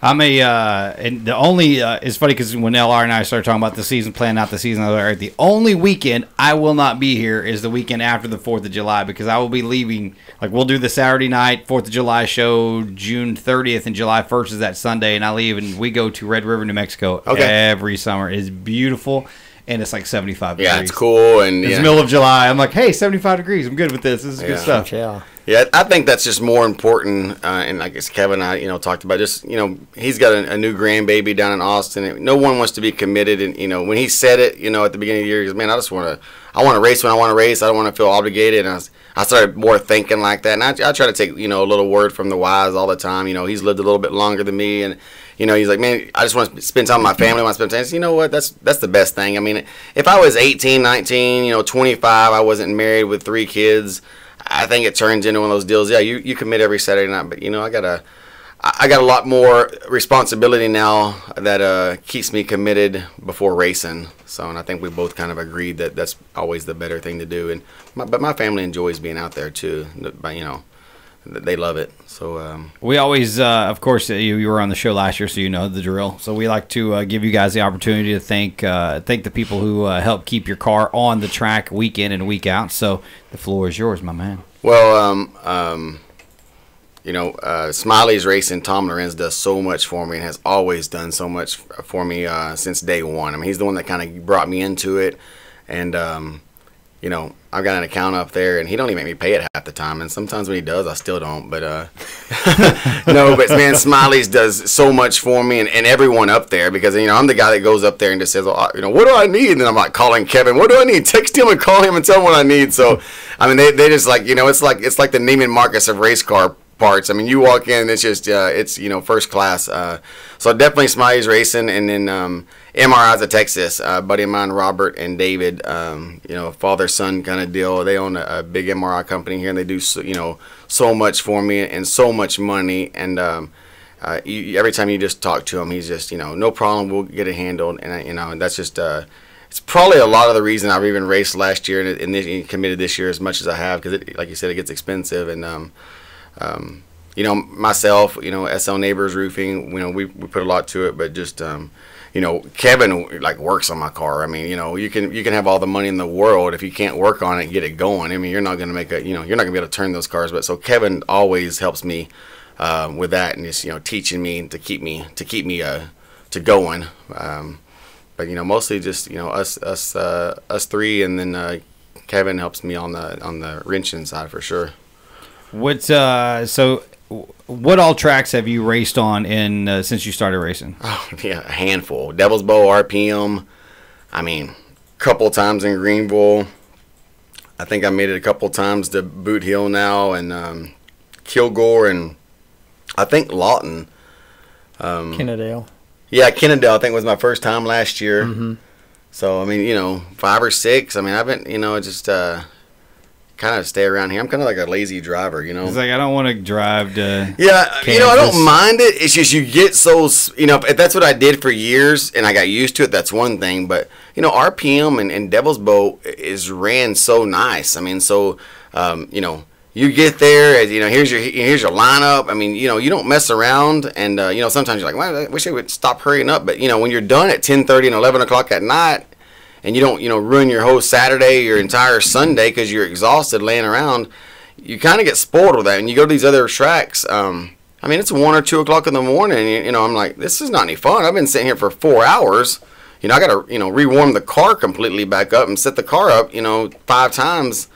I'm and the only, it's funny because when LR and I started talking about the season, planning out the season, I was like, the only weekend I will not be here is the weekend after the 4th of July, because I will be leaving. Like, we'll do the Saturday night 4th of July show June 30th, and July 1st is that Sunday, and I leave, and we go to Red River, New Mexico every summer. It's beautiful. And it's like 75 degrees. Yeah, it's cool. And it's the middle of July. I'm like, hey, 75 degrees. I'm good with this. This is good stuff. Yeah, I think that's just more important. And I guess Kevin and I, you know, talked about just, you know, he's got a new grandbaby down in Austin. No one wants to be committed. And, you know, when he said it, you know, at the beginning of the year, he goes, man, I want to race when I want to race. I don't want to feel obligated. And I started more thinking like that. And I try to take, you know, a little word from the wise all the time. You know, he's lived a little bit longer than me. And, you know, he's like, man, I just want to spend time with my family. I want to spend time. You know what? That's the best thing. I mean, if I was 18, 19, you know, 25, I wasn't married with 3 kids, I think it turns into one of those deals. Yeah, you commit every Saturday night, but you know, I got a lot more responsibility now that keeps me committed before racing. So, and I think we both kind of agreed that that's always the better thing to do. But my family enjoys being out there too. But you know, they love it. So we always, of course, you were on the show last year, so you know the drill. So we like to give you guys the opportunity to thank the people who help keep your car on the track week in and week out. So the floor is yours, my man. Well, you know, Smiley's Racing, Tom Lorenz does so much for me and has always done so much for me since day one. I mean, he's the one that kind of brought me into it, and you know, I've got an account up there, and he don't even make me pay it half the time. And sometimes when he does, I still don't. But no, but man, Smiley's does so much for me and everyone up there, because you know, I'm the guy that goes up there and just says, well, you know, what do I need? And then I'm like calling Kevin, what do I need? Text him and call him and tell him what I need. So I mean, they just like, you know, it's like the Neiman Marcus of race car parts. I mean, you walk in, it's just it's first class. So definitely Smiley's Racing, and then MRI's of Texas. Buddy of mine, Robert and David, father son kind of deal. They own a big MRI company here, and they do so much for me and so much money. And every time you just talk to him, he's just no problem, we'll get it handled. And that's just it's probably a lot of the reason I've even raced last year and committed this year as much as I have, because like you said, it gets expensive. And myself, SL Neighbors Roofing, we put a lot to it, but just Kevin like works on my car. I mean, you can have all the money in the world if you can't work on it and get it going. I mean, you're not gonna make you're not gonna be able to turn those cars. But so Kevin always helps me with that, and just teaching me to keep me to going. But mostly just us three, and then Kevin helps me on the wrenching side for sure. What what all tracks have you raced on since you started racing? Oh yeah, a handful. Devil's Bow, RPM. I mean, a couple times in Greenville. I think I made it a couple times to Boot Hill now, and Kilgore, and I think Lawton. Kennedale. Yeah, Kennedale, I think was my first time last year. Mm-hmm. So, I mean, 5 or 6. I mean, I've been, just kind of stay around here. I'm kind of like a lazy driver, It's like I don't want to drive to Yeah, Kansas. I don't mind it. It's just you get so, if that's what I did for years and I got used to it, that's one thing. But, RPM and Devil's Bow is ran so nice. I mean, so, you get there, here's your lineup. I mean, you don't mess around, and sometimes you're like, well, I wish I would stop hurrying up. But when you're done at 10:30 and 11 o'clock at night, and you don't ruin your whole Saturday, your entire Sunday because you're exhausted laying around, you kind of get spoiled with that. And you go to these other tracks. I mean, it's 1 or 2 o'clock in the morning, and I'm like, this is not any fun. I've been sitting here for 4 hours. I got to rewarm the car completely back up and set the car up 5 times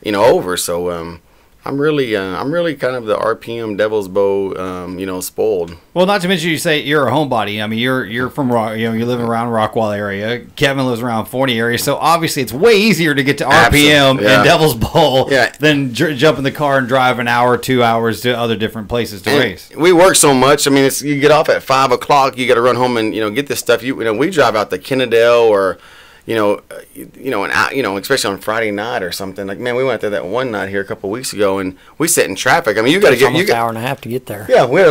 over. So I'm really kind of the RPM Devil's Bow, spoiled. Well, not to mention you say you're a homebody. I mean, you're from you live around Rockwall area. Kevin lives around Forney area, so obviously it's way easier to get to RPM and Devil's Bowl than jump in the car and drive an hour, 2 hours to other different places to race. We work so much. I mean, you get off at 5 o'clock. You got to run home and get this stuff. We drive out to Kennedale or. Especially on Friday night or something. Like, man, we went there that one night here a couple of weeks ago, and we sit in traffic. I mean, you got to get almost an hour and a half to get there. Yeah, we had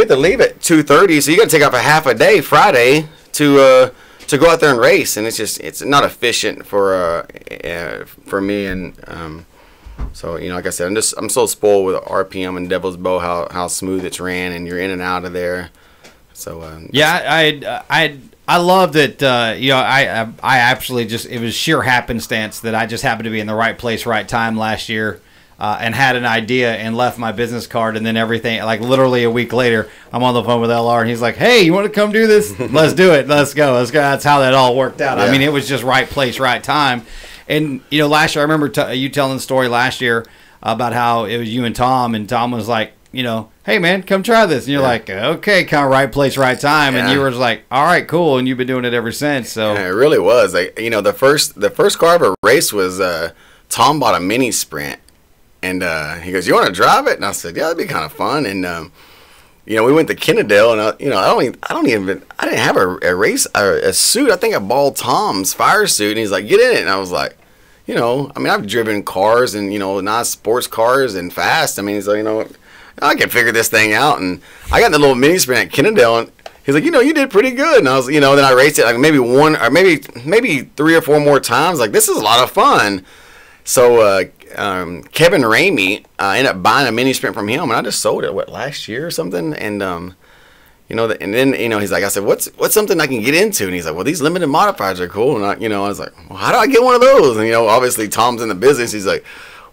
to leave at 2:30, so you got to take off a half a day Friday to go out there and race, and it's not efficient for me, and so like I said, I'm so spoiled with RPM and Devil's Bow how smooth it's ran, and you're in and out of there. So I love that, I actually it was sheer happenstance that I just happened to be in the right place, right time last year and had an idea and left my business card, and then everything, like literally a week later, I'm on the phone with LR and he's like, hey, you want to come do this? Let's do it. Let's go. That's how that all worked out. Yeah. I mean, it was just right place, right time. And, last year, I remember you telling the story last year about how it was you and Tom was like, hey man, come try this, and you're like, okay, kind of right place, right time, and you were just like, all right, cool, and you've been doing it ever since. So it really was like, the first car I ever raced was Tom bought a mini Sprint, and he goes, you want to drive it? And I said, yeah, that'd be kind of fun. And we went to Kennedale, and I didn't have a suit. I think I bought Tom's fire suit, and he's like, get in it, and I was like, I've driven cars and nice sports cars and fast. I mean, so I can figure this thing out, and I got the little mini Sprint at Kennedale, and he's like, you did pretty good. And I was, then I raced it like maybe 1 or maybe 3 or 4 more times. Like, this is a lot of fun. So Kevin Ramey ended up buying a mini Sprint from him, and I just sold it last year or something. And and then he's like, I said, what's something I can get into? And he's like, well, these limited modifiers are cool. And I was like, well, how do I get one of those? And obviously Tom's in the business. He's like,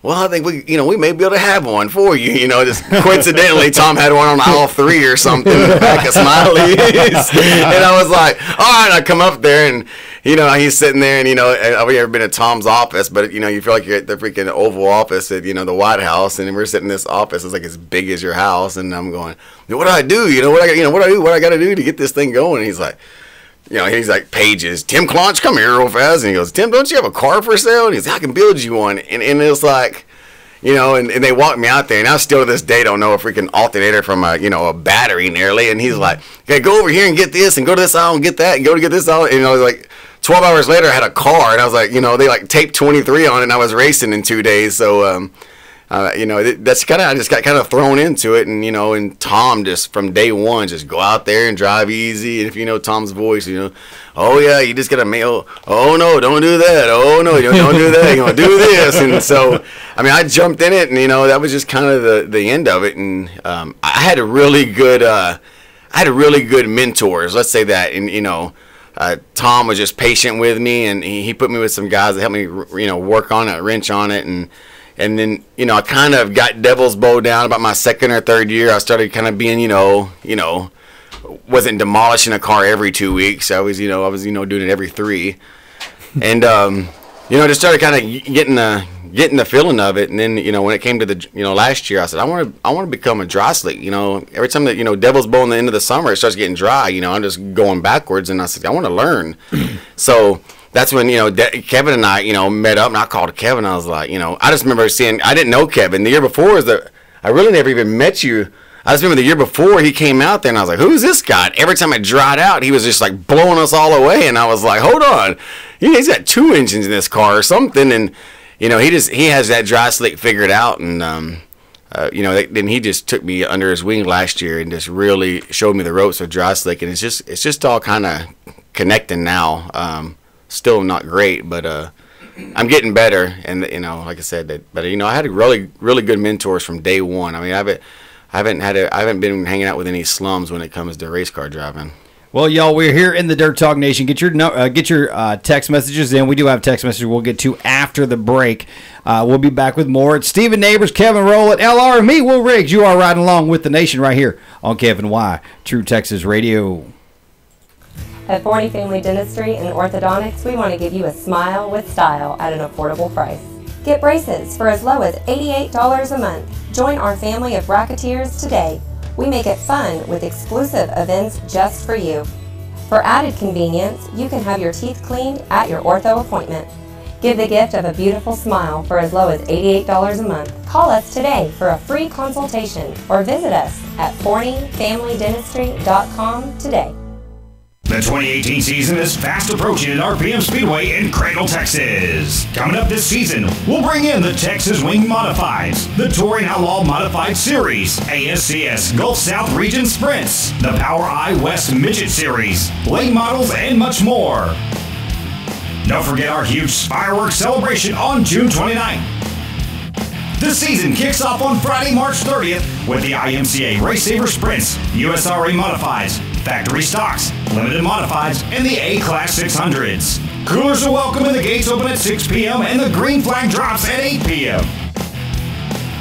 well, I think we may be able to have one for you. Just coincidentally, Tom had one on aisle 3 or something in the back of Smiley's. And I was like, all right, I come up there, and, he's sitting there, and, I've never been to Tom's office, but, you feel like you're at the freaking Oval Office at, the White House, and we're sitting in this office. It's like as big as your house, and I'm going, what do I do? What I got to do to get this thing going? And he's like, he's like, Pages, Tim Clonch, come here real fast. And he goes, Tim, don't you have a car for sale? And he's like, I can build you one. And it's like, and they walked me out there, and I still to this day don't know a freaking alternator from a battery nearly. And he's like, okay, go over here and get this, and go to this aisle and get that, and go to get this aisle. And I was like, 12 hours later, I had a car, and I was like, they like taped 23 on it, and I was racing in 2 days. So, that's I just got kind of thrown into it, and Tom just from day one just go out there and drive easy. And if you know Tom's voice, oh yeah, you just gotta mail. Oh no, don't do that. Oh no, don't do that. You're gonna do this. And so, I jumped in it, and that was just kind of the end of it. And I had a really good mentors. Let's say that, and Tom was just patient with me, and he put me with some guys that helped me, work on it, wrench on it, and then, I kind of got devil's bow down about my second or third year. I started kind of being, wasn't demolishing a car every 2 weeks. I was doing it every 3, and just started kind of getting the feeling of it. And then, when it came to the, last year, I said I want to become a dry slick. Every time that devil's bow in the end of the summer, it starts getting dry. I'm just going backwards, and I said I want to learn. So that's when, Kevin and I, met up, and I called Kevin. I was like, I just remember I didn't know Kevin. The year before I really never even met you. I just remember the year before he came out there, and I was like, who's this guy? And every time it dried out, he was just like blowing us all away. And I was like, hold on. He's got 2 engines in this car or something. And, he has that dry slick figured out. And, then he just took me under his wing last year and just really showed me the ropes of dry slick. And it's just all kind of connecting now. Still not great, but I'm getting better, and like I said, I had a really good mentors from day one. I haven't been hanging out with any slums when it comes to race car driving. Well, y'all, we're here in the Dirt Talk Nation. Get your text messages in. We do have text messages we'll get to after the break. We'll be back with more. It's Steven Neighbors, Kevin Rowland, LR, and me, Will Riggs. You are riding along with the nation right here on KFNY, True Texas Radio. At Forney Family Dentistry and Orthodontics, we want to give you a smile with style at an affordable price. Get braces for as low as $88 a month. Join our family of racketeers today. We make it fun with exclusive events just for you. For added convenience, you can have your teeth cleaned at your ortho appointment. Give the gift of a beautiful smile for as low as $88 a month. Call us today for a free consultation or visit us at ForneyFamilyDentistry.com today. The 2018 season is fast approaching at RPM Speedway in Crandall, Texas. Coming up this season, we'll bring in the Texas Wing Modifieds, the Touring Outlaw Modified Series, ASCS Gulf South Region Sprints, the Power Eye West Midget Series, late models, and much more. Don't forget our huge fireworks celebration on June 29th. The season kicks off on Friday, March 30th with the IMCA Race Saver Sprints, USRA Modifieds, Factory Stocks, Limited Modifieds, and the A-Class 600s. Coolers are welcome and the gates open at 6 p.m. and the green flag drops at 8 p.m.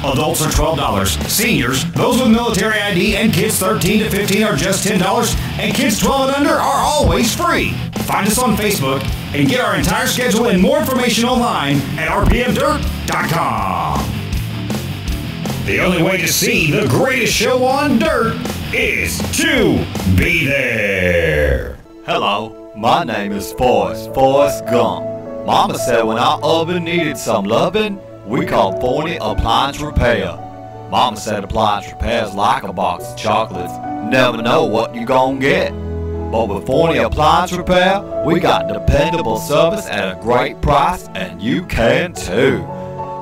Adults are $12. Seniors, those with military ID, and kids 13 to 15 are just $10, and kids 12 and under are always free. Find us on Facebook and get our entire schedule and more information online at rpmdirt.com. The only way to see the greatest show on dirt is to be there. Hello, my name is Forrest Gump. Mama said when our oven needed some loving, we called Forney Appliance Repair. Mama said appliance repair is like a box of chocolates. Never know what you gon' get. But with Forney Appliance Repair, we got dependable service at a great price, and you can too.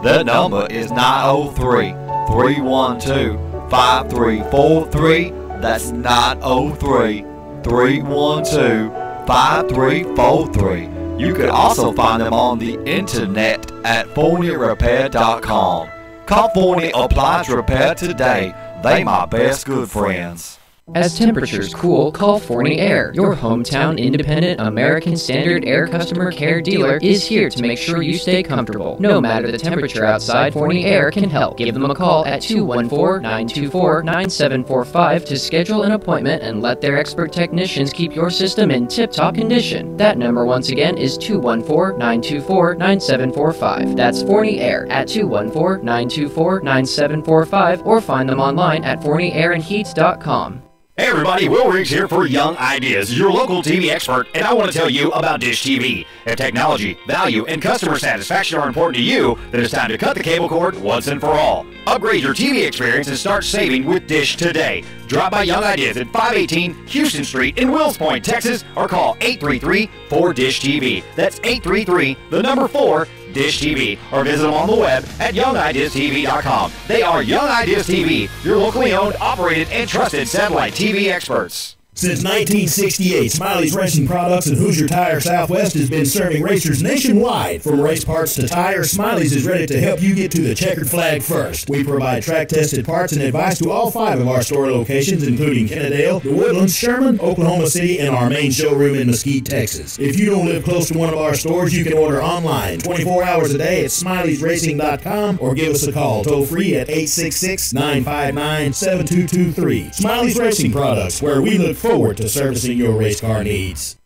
Their number is 903-312-5343. That's 903-312-5343. You can also find them on the internet at ForneyRepair.com. Call Forney Appliance Repair today. They my best good friends. As temperatures cool, call Forney Air. Your hometown independent American Standard Air customer care dealer is here to make sure you stay comfortable. No matter the temperature outside, Forney Air can help. Give them a call at 214-924-9745 to schedule an appointment and let their expert technicians keep your system in tip-top condition. That number once again is 214-924-9745. That's Forney Air at 214-924-9745 or find them online at ForneyAirandHeats.com. Hey everybody, Will Riggs here for Young Ideas, your local TV expert, and I want to tell you about Dish TV. If technology, value, and customer satisfaction are important to you, then it's time to cut the cable cord once and for all. Upgrade your TV experience and start saving with Dish today. Drop by Young Ideas at 518 Houston Street in Wills Point, Texas, or call 833-4DISH-TV. That's 833-4 Dish TV, or visit them on the web at youngideastv.com. They are Young Ideas TV, your locally owned, operated, and trusted satellite TV experts. Since 1968, Smiley's Racing Products and Hoosier Tire Southwest has been serving racers nationwide. From race parts to tires, Smiley's is ready to help you get to the checkered flag first. We provide track-tested parts and advice to all 5 of our store locations, including Kennedale, The Woodlands, Sherman, Oklahoma City, and our main showroom in Mesquite, Texas. If you don't live close to one of our stores, you can order online 24 hours a day at Smiley'sRacing.com or give us a call toll-free at 866-959-7223. Smiley's Racing Products, where we look forward to servicing your race car needs.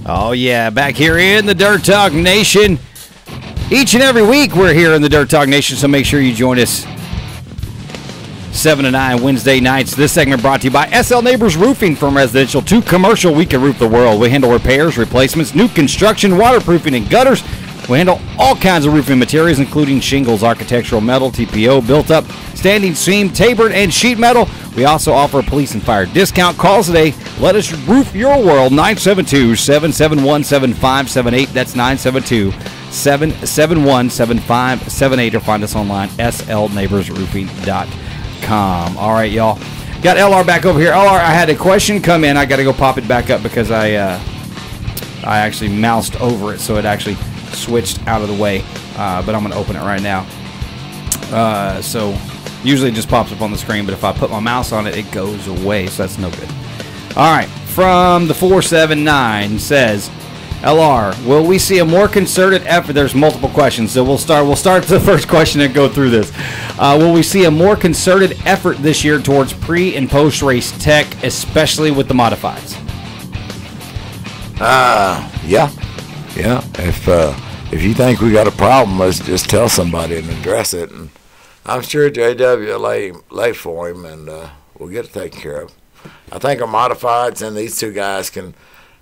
Oh yeah, back here in the Dirt Talk Nation. Each and every week we're here in the Dirt Talk Nation, so make sure you join us 7 to 9 Wednesday nights. This segment brought to you by SL Neighbors Roofing. From residential to commercial, we can roof the world. We handle repairs, replacements, new construction, waterproofing, and gutters. We handle all kinds of roofing materials, including shingles, architectural metal, TPO, built-up, standing seam, tapered, and sheet metal. We also offer a police and fire discount. Call us today. Let us roof your world. 972-771-7578. That's 972-771-7578. Or find us online, slneighborsroofing.com. All right, y'all. Got LR back over here. LR, I had a question come in. I got to go pop it back up because I actually moused over it, so it actually switched out of the way, but I'm going to open it right now. So usually it just pops up on the screen, but if I put my mouse on it, it goes away, so that's no good. All right, from the 479 says, LR, will we see a more concerted effort? There's multiple questions, so we'll start the first question and go through this. Will we see a more concerted effort this year towards pre and post race tech, especially with the modifieds? Yeah. If you think we got a problem, let's just tell somebody and address it. And I'm sure JW lay for him, and we'll get it taken care of. I think our modifieds and these 2 guys can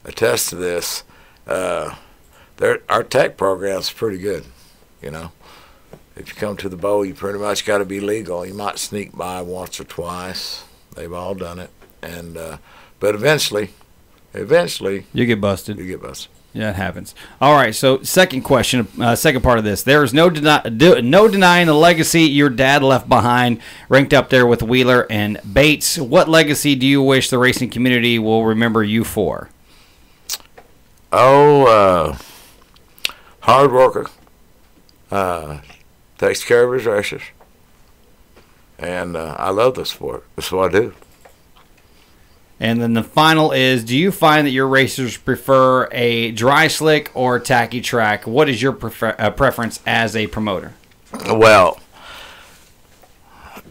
attest to this. Our tech program's pretty good. You know, if you come to the bowl, you pretty much got to be legal. You might sneak by once or twice. They've all done it, and but eventually, you get busted. Yeah, it happens. All right, so second question, second part of this. There is no denying the legacy your dad left behind, ranked up there with Wheeler and Bates. What legacy do you wish the racing community will remember you for? Hard worker, takes care of his racers, and I love the sport. That's what I do. And then the final is, do you find that your racers prefer a dry slick or a tacky track? What is your preference as a promoter? Well,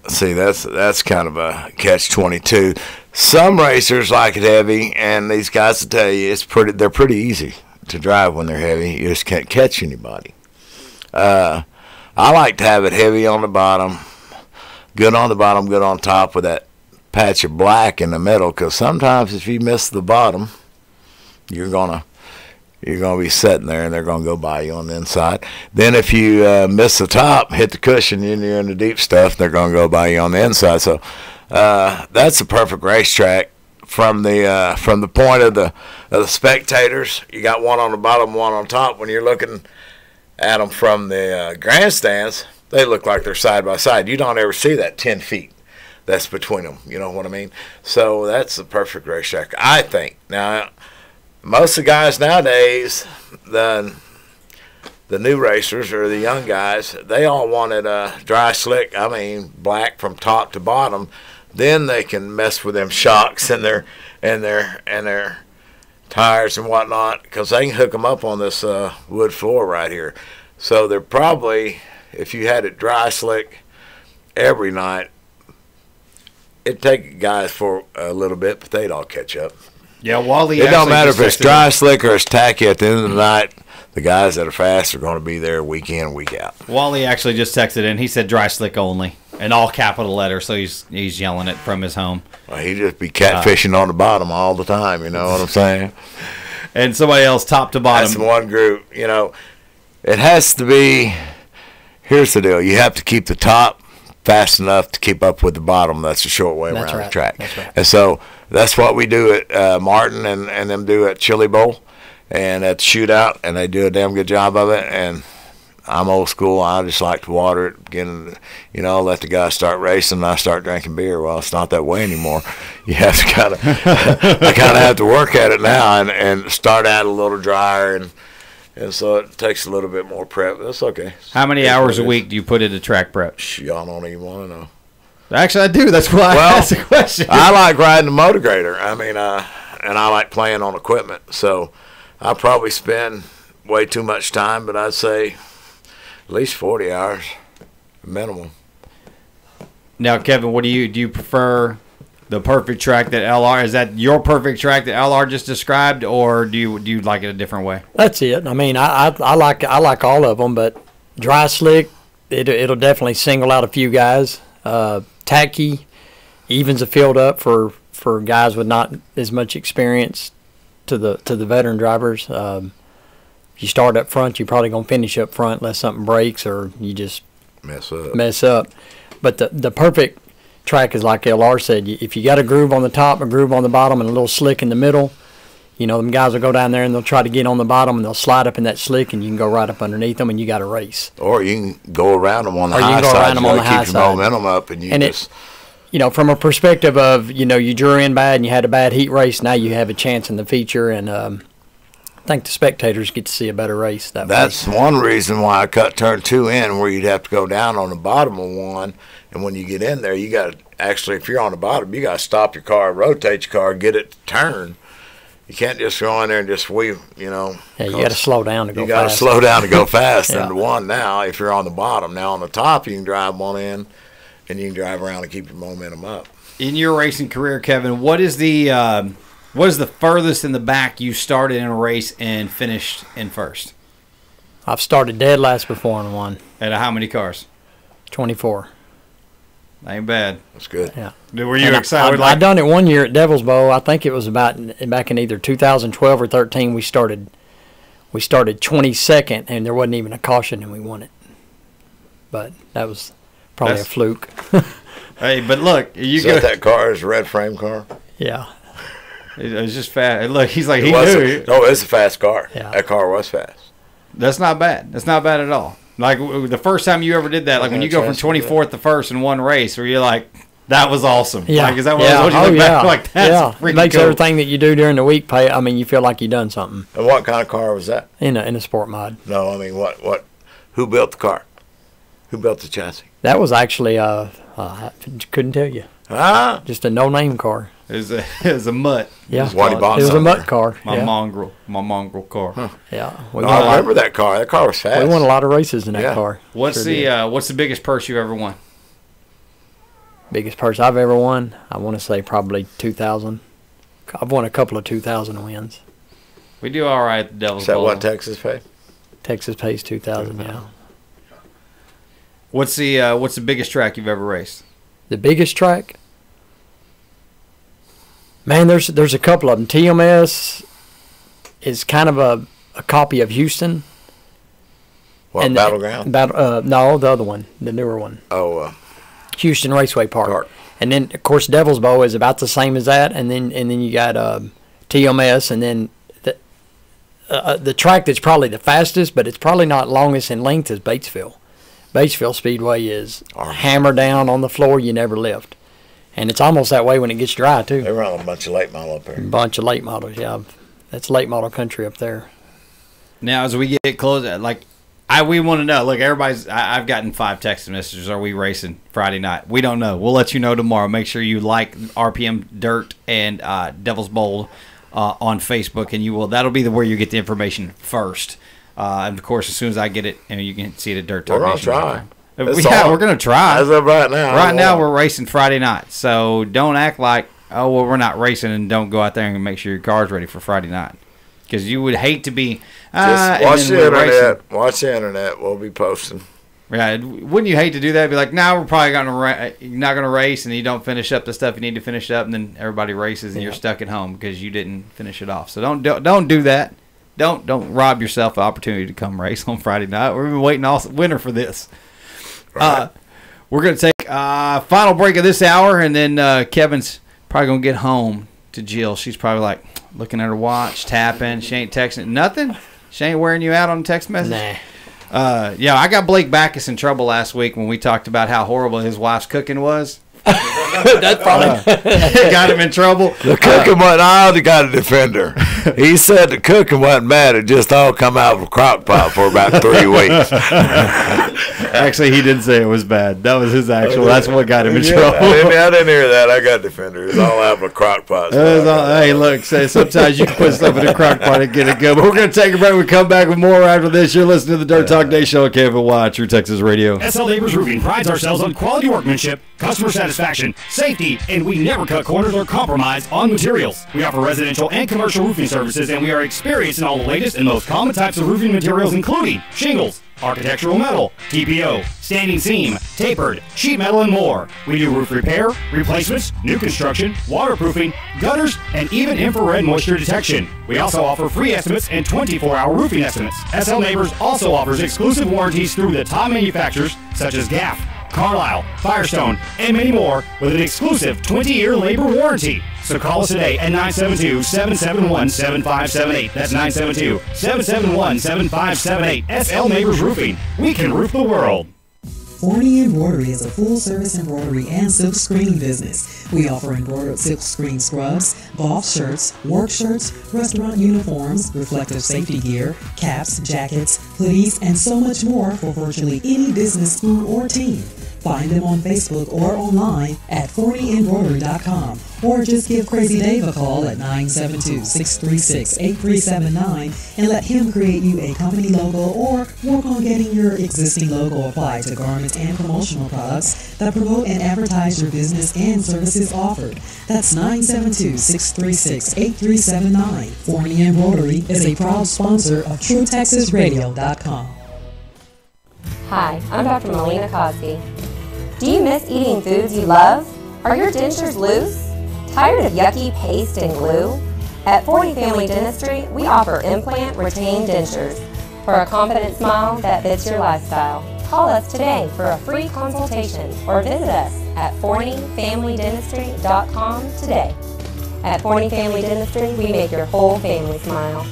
see, that's kind of a catch-22. Some racers like it heavy, and these guys will tell you they're pretty easy to drive when they're heavy. You just can't catch anybody. I like to have it heavy on the bottom, good on the bottom, good on top with that patch of black in the middle, because sometimes if you miss the bottom, you're gonna be sitting there and they're gonna go by you on the inside. Then if you miss the top, hit the cushion, and you're in the deep stuff, they're gonna go by you on the inside. So that's a perfect racetrack from the point of the spectators. You got one on the bottom, one on top. When you're looking at them from the grandstands, they look like they're side by side. You don't ever see that 10 feet that's between them, you know what I mean? So that's the perfect racetrack, I think. Now, most of the guys nowadays, the new racers or the young guys, they all wanted a dry slick, black from top to bottom. Then they can mess with them shocks and their tires and whatnot, because they can hook them up on this wood floor right here. So they're probably, if you had it dry slick every night, it'd take guys for a little bit, but they'd all catch up. Yeah, Wally. It don't matter if it's dry slick or it's tacky. At the end of the night, the guys that are fast are going to be there week in, week out. Wally actually just texted in. He said dry slick only. in all capital letters, so he's yelling it from his home. Well, he just be catfishing on the bottom all the time, you know what I'm saying? And somebody else top to bottom. That's one group, you know. It has to be, here's the deal. You have to keep the top fast enough to keep up with the bottom. That's the short way around the track. That's right. And so that's what we do at Martin and them do at Chili Bowl and at the shootout, and they do a damn good job of it. And I'm old school. I just like to water it, let the guys start racing, and I start drinking beer. Well, it's not that way anymore. You have to I kind of have to work at it now and start out a little drier, and so it takes a little bit more prep. That's okay. How many hours a week do you put into track prep? Y'all don't even want to know. Actually, I do. That's why I asked the question. I like riding the motor grader. I mean, and I like playing on equipment. So I probably spend way too much time, but I'd say at least 40 hours minimum. Now, Kevin, what do you prefer? The perfect track that LR, is that your perfect track that LR just described, or do you like it a different way? That's it. I mean, I like all of them, but dry slick, it'll definitely single out a few guys. Tacky evens the field up for guys with not as much experience to the veteran drivers. If you start up front, you're probably gonna finish up front unless something breaks or you just mess up. But the perfect track is like LR said. If you got a groove on the top, a groove on the bottom, and a little slick in the middle, them guys will go down there and they'll try to get on the bottom and they'll slide up in that slick, and you can go right up underneath them and you got a race. Or you can go around them on the high side. Keep your momentum up, and from a perspective of you drew in bad and you had a bad heat race, now you have a chance in the feature, and I think the spectators get to see a better race that way. That's one reason why I cut turn 2 in, where you'd have to go down on the bottom of one. And when you get in there, you got to actually, if you're on the bottom, you got to stop your car, rotate your car, get it to turn. You can't just go in there and just weave, Yeah, you got to slow down to go fast. You got to slow down to go fast. And the one now, if you're on the bottom, now on the top, you can drive one in, and you can drive around and keep your momentum up. In your racing career, Kevin, what is the furthest in the back you started in a race and finished in first? I've started dead last before and won. At how many cars? 24. Ain't bad. That's good. Yeah. Were you excited? I done it one year at Devil's Bowl. I think it was back in either 2012 or 13. We started 22nd, and there wasn't even a caution, and we won it. But that was probably a fluke. Hey, but look, that car is a red frame car. Yeah. It was just fast. Look, he's like, No, it's a fast car. Yeah. That car was fast. That's not bad. That's not bad at all. Like the first time you ever did that, like when you go from 24th to first in one race, where you're like, that was awesome. Yeah. Like, is that what you look back like? That's freaking it makes cool. everything that you do during the week pay. I mean, you feel like you done something. And what kind of car was that? In a sport mod. No, I mean, what? Who built the car? Who built the chassis? That was actually I couldn't tell you. Just a no-name car. It was a mutt. Yeah, it was a mutt car. My mongrel car. Huh. Yeah, I remember that car. That car was fast. We won a lot of races in that car. What's the biggest purse you've ever won? Biggest purse I've ever won, I want to say probably 2,000. I've won a couple of 2,000 wins. We do all right at the Devil's Bowl. Is that what Texas pays? Texas pays 2,000. Yeah. What's the biggest track you've ever raced? The biggest track? Man, there's a couple of them. TMS is kind of a copy of Houston. What, and Battleground? No, the other one, the newer one. Oh, Houston Raceway Park. And then, of course, Devil's Bowl is about the same as that. And then you got TMS, and then the track that's probably the fastest, but it's probably not longest in length, is Batesville. Batesville Speedway is hammer down on the floor, you never lift. And it's almost that way when it gets dry, too. They run a bunch of late model up there. A bunch of late models, yeah. That's late model country up there. Now, as we get close, we want to know. Look, I've gotten 5 text messages. Are we racing Friday night? We don't know. We'll let you know tomorrow. Make sure you like RPM Dirt and Devil's Bowl on Facebook, and that'll be where you get the information first. And, of course, as soon as I get it, you can see it at Dirt Talk Nation. We're going to try. We're going to try. As of right now. Right now, we're racing Friday night. So don't act like, we're not racing, and don't go out there and make sure your car's ready for Friday night. Because you would hate to be... Just watch the internet. Watch the internet. We'll be posting. Yeah, wouldn't you hate to do that? Be like, we're probably not going to race, and you don't finish up the stuff you need to finish up, and then everybody races, and you're stuck at home because you didn't finish it off. So don't do that. Don't rob yourself the opportunity to come race on Friday night. We've been waiting all winter for this. Right. We're going to take a final break of this hour, and then Kevin's probably going to get home to Jill. She's probably like looking at her watch, tapping. She ain't texting. Nothing? She ain't wearing you out on text message? Nah. I got Blake Backus in trouble last week when we talked about how horrible his wife's cooking was. That's probably got him in trouble. The cooking wasn't all the got a defender. He said the cooking wasn't bad. It just all come out of a crock pot for about 3 weeks. Actually, he didn't say it was bad. That was his actual. That's what got him in trouble. I didn't hear that. I got defender. It's all out of a crock pot. Hey, look, sometimes you can put stuff in a crock pot and get it good. But we're going to take a break. We come back with more after this. You're listening to the Dirt Talk Nation on KFNY, True Texas Radio. SL Neighbors Roofing prides ourselves on quality workmanship, customer satisfaction, safety, and we never cut corners or compromise on materials. We offer residential and commercial roofing services, and we are experienced in all the latest and most common types of roofing materials, including shingles, architectural metal, TPO, standing seam, tapered, sheet metal, and more. We do roof repair, replacements, new construction, waterproofing, gutters, and even infrared moisture detection. We also offer free estimates and 24-hour roofing estimates. SL Neighbors also offers exclusive warranties through the top manufacturers such as GAF, Carlisle, Firestone, and many more with an exclusive 20-year labor warranty. So call us today at 972-771-7578. That's 972-771-7578. SL Neighbors Roofing. We can roof the world. Forney Embroidery is a full-service embroidery and silk screening business. We offer embroidered silk screen scrubs, golf shirts, work shirts, restaurant uniforms, reflective safety gear, caps, jackets, hoodies, and so much more for virtually any business, school, or team. Find them on Facebook or online at ForneyEmbroidery.com, or just give Crazy Dave a call at 972-636-8379 and let him create you a company logo or work on getting your existing logo applied to garments and promotional products that promote and advertise your business and services offered. That's 972-636-8379. Forney Embroidery is a proud sponsor of TrueTexasRadio.com. Hi, I'm Dr. Melina Cosby. Do you miss eating foods you love? Are your dentures loose? Tired of yucky paste and glue? At Forney Family Dentistry, we offer implant retained dentures for a confident smile that fits your lifestyle. Call us today for a free consultation or visit us at ForneyFamilyDentistry.com today. At Forney Family Dentistry, we make your whole family smile.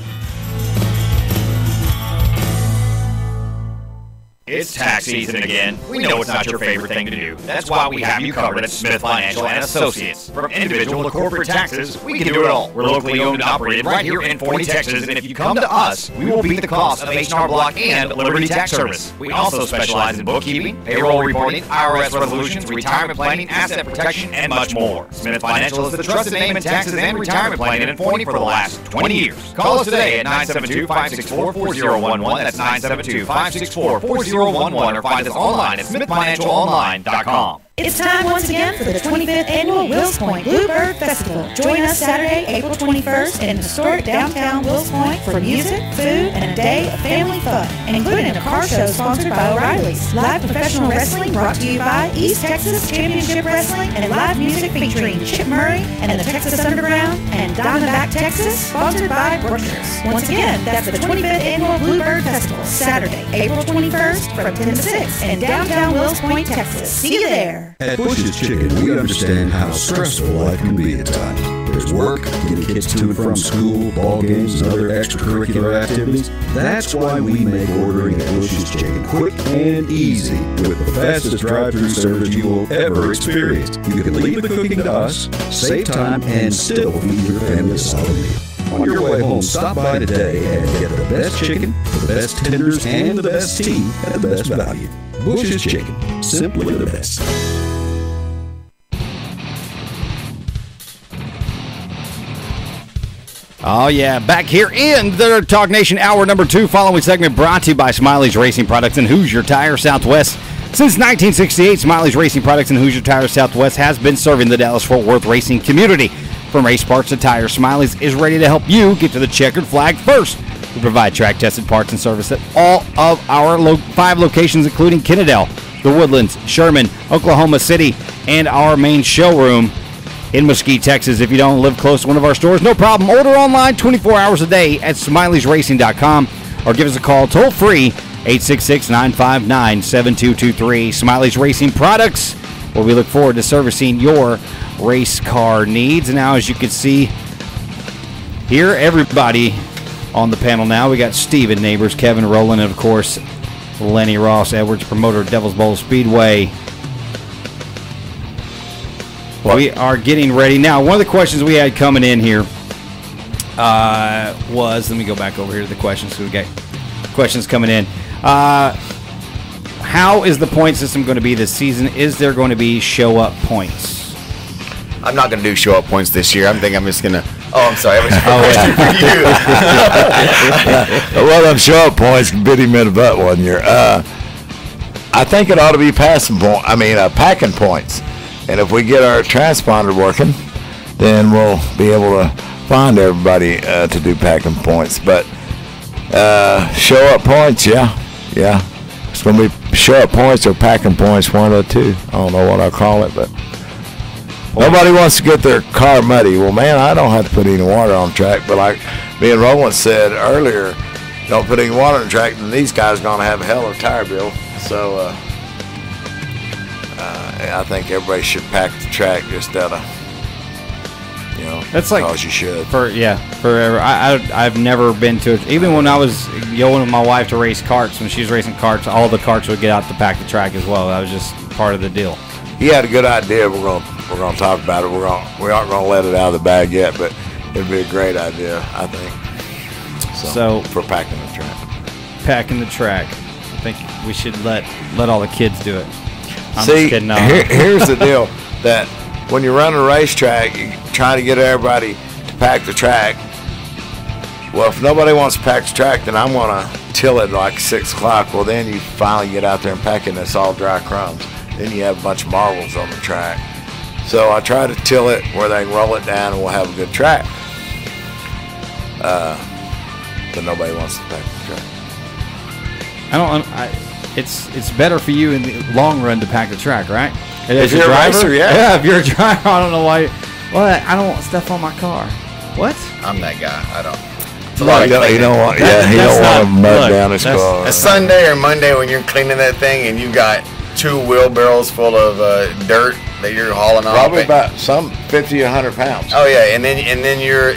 It's tax season again. We know it's not your favorite thing to do. That's why we have you covered at Smith Financial and Associates. From individual to corporate taxes, we can do it all. We're locally owned and operated right here in Forney, Texas, and if you come to us, we will beat the cost of H&R Block and Liberty Tax Service. We also specialize in bookkeeping, payroll reporting, IRS resolutions, retirement planning, asset protection, and much more. Smith Financial is the trusted name in taxes and retirement planning in Forney for the last 20 years. Call us today at 972-564-4011. That's 972-564-4011. Or find us online at smithfinancialonline.com. It's time once again for the 25th Annual Wills Point Bluebird Festival. Join us Saturday, April 21st in historic downtown Wills Point for music, food, and a day of family fun, including a car show sponsored by O'Reilly's, live professional wrestling brought to you by East Texas Championship Wrestling, and live music featuring Chip Murray and the Texas Underground, and Diamondback Texas, sponsored by Brookers. Once again, that's the 25th Annual Bluebird Festival, Saturday, April 21st from 10 to 6 in downtown Wills Point, Texas. See you there. At Bush's Chicken, we understand how stressful life can be at times. There's work, getting kids to and from school, ball games, and other extracurricular activities. That's why we make ordering at Bush's Chicken quick and easy with the fastest drive-thru service you will ever experience. You can leave the cooking to us, save time, and still feed your family a solid meal. On your way home, stop by today and get the best chicken, the best tenders, and the best tea at the best value. Bush's Chicken, simply the best. Oh, yeah. Back here in the Talk Nation Hour number 2, following segment brought to you by Smiley's Racing Products and Hoosier Tire Southwest. Since 1968, Smiley's Racing Products and Hoosier Tire Southwest has been serving the Dallas-Fort Worth racing community. From race parts to tires, Smiley's is ready to help you get to the checkered flag first. We provide track-tested parts and service at all of our 5 locations, including Kennedale, The Woodlands, Sherman, Oklahoma City, and our main showroom in Mesquite, Texas. If you don't live close to one of our stores, no problem. Order online 24 hours a day at Smiley'sRacing.com or give us a call toll-free 866-959-7223. Smiley's Racing Products, where we look forward to servicing your race car needs. And now, as you can see here, everybody on the panel now. We got Steven Neighbors, Kevin Rowland, and of course, Lenny Ross Edwards, promoter of Devil's Bowl Speedway. We are getting ready. Now, one of the questions we had coming in here was, let me go back over here to the questions. So we got questions coming in. How is the point system going to be this season? Is there going to be show-up points? I'm not going to do show-up points this year. I'm just going to... Oh, I'm sorry. I was for you. Well, them show-up points bit him in the butt one year. I think it ought to be packing points. And if we get our transponder working, then we'll be able to find everybody to do packing points. But show-up points, yeah. It's going to be show-up points or packing points, one of the two. I don't know what I'll call it, but nobody wants to get their car muddy. Well, man, I don't have to put any water on the track. But like me and Roland said earlier, don't put any water on the track, and these guys are going to have a hell of a tire bill. So I think everybody should pack the track just out of, that's like, because you should. Forever. I've never been to it. Even when I was going with my wife to race karts, when she was racing karts, all the karts would get out to pack the track as well. That was just part of the deal. He had a good idea. We're going to talk about it. We aren't going to let it out of the bag yet, but it'd be a great idea, I think. So for packing the track. Packing the track. I think we should let all the kids do it. I'm See, just kidding. No. Here's the deal, that when you run a racetrack, you try to get everybody to pack the track. Well, if nobody wants to pack the track, then I'm going to till it like 6 o'clock. Well, then you finally get out there and pack it, and it's all dry crumbs. Then you have a bunch of marbles on the track. So I try to till it where they can roll it down, and we'll have a good track. But nobody wants to pack the track. It's better for you in the long run to pack the track, right? If you're a racer, yeah. If you're a driver, I don't know why. What? I don't want stuff on my car. What? I'm that guy. I don't. He don't want to mud down his car. A Sunday or Monday when you're cleaning that thing and you got 2 wheelbarrows full of dirt that you're hauling off. Probably about some 50 or 100 pounds. Oh yeah, and then you're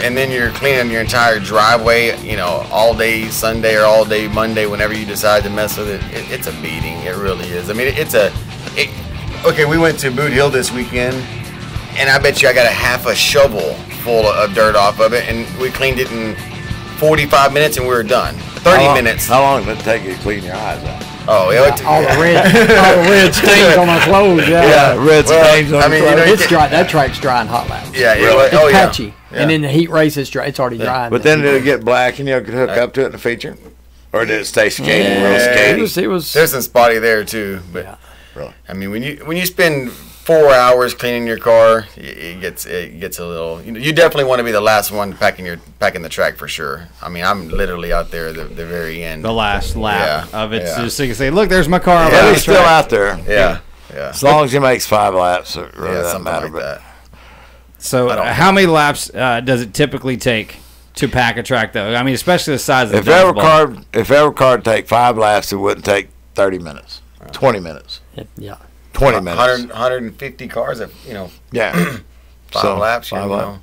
cleaning your entire driveway, all day Sunday or all day Monday, whenever you decide to mess with it. It's a beating. It really is. I mean, okay, we went to Boot Hill this weekend, and I bet you I got a half a shovel full of dirt off of it, and we cleaned it in 45 minutes, and we were done. 30 minutes. How long did it take you to clean your eyes out? Oh, yeah, all the red stains on our clothes. Yeah, red stains on clothes. It's dry. That track's dry in hot laps. Yeah, really? It's patchy, and in the heat race, it's dry. It's already dry. But then did it get black, and you could hook up to it in the feature, or did it stay skating real skaty? It was. There's some spotty there too, but really, I mean, when you spend 4 hours cleaning your car, it gets a little. You definitely want to be the last one packing the track for sure. I mean, I'm literally out there at the very end, the last lap of it, so you can say, "Look, there's my car." Yeah, he's still out there. Yeah. As long as he makes 5 laps, it really doesn't matter. Like that. So, how many laps does it typically take to pack a track, though? I mean, especially the size of the If Evercard take 5 laps, it wouldn't take 30 minutes, 20 minutes. Yeah. 20 minutes. 150 cars, Yeah. 5 laps. 5 laps.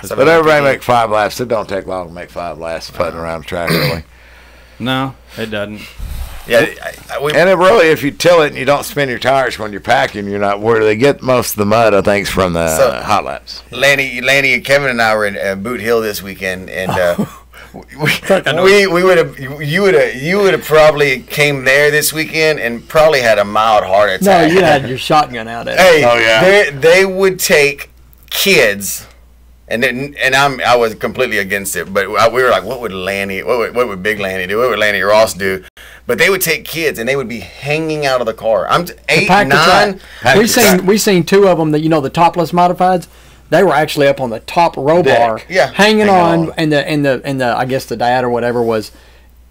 But everybody make 5 laps. It don't take long to make 5 laps putting around the track, really. No, it doesn't. Yeah. And it really, if you till it and you don't spin your tires when you're packing, you're not where they get most of the mud, I think, is from the hot laps. Lanny, Kevin, and I were in Boot Hill this weekend, and you would have probably came there this weekend and probably had a mild heart attack. No, you had your shotgun out at it. Hey, they would take kids, and I was completely against it, but we were like, what would Big Lanny do? What would Lanny Ross do? But they would take kids, and they would be hanging out of the car. I'm 8, 9. We've seen 2 of them that the topless modifieds. They were actually up on the top row bar, hanging on, and the I guess the dad or whatever was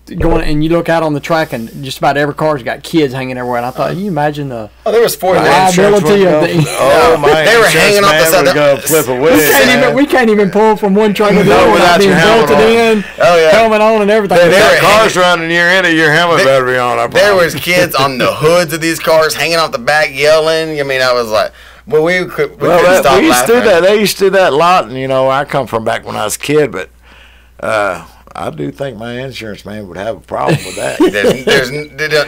going, and you look out on the track, and just about every car's got kids hanging everywhere. And I thought, you imagine the there was 4 liability of the. They were hanging off the side. Go flip a wig. We can't even pull from one trailer to the other without being belted in, helmet on, and everything. There cars running, you're in it. Your helmet better be on. There was kids on the hoods of these cars hanging off the back yelling. I mean, I was like, well, we couldn't stop we used laughing. to do that. They used to do that a lot, and I come from back when I was a kid, but I do think my insurance man would have a problem with that. There's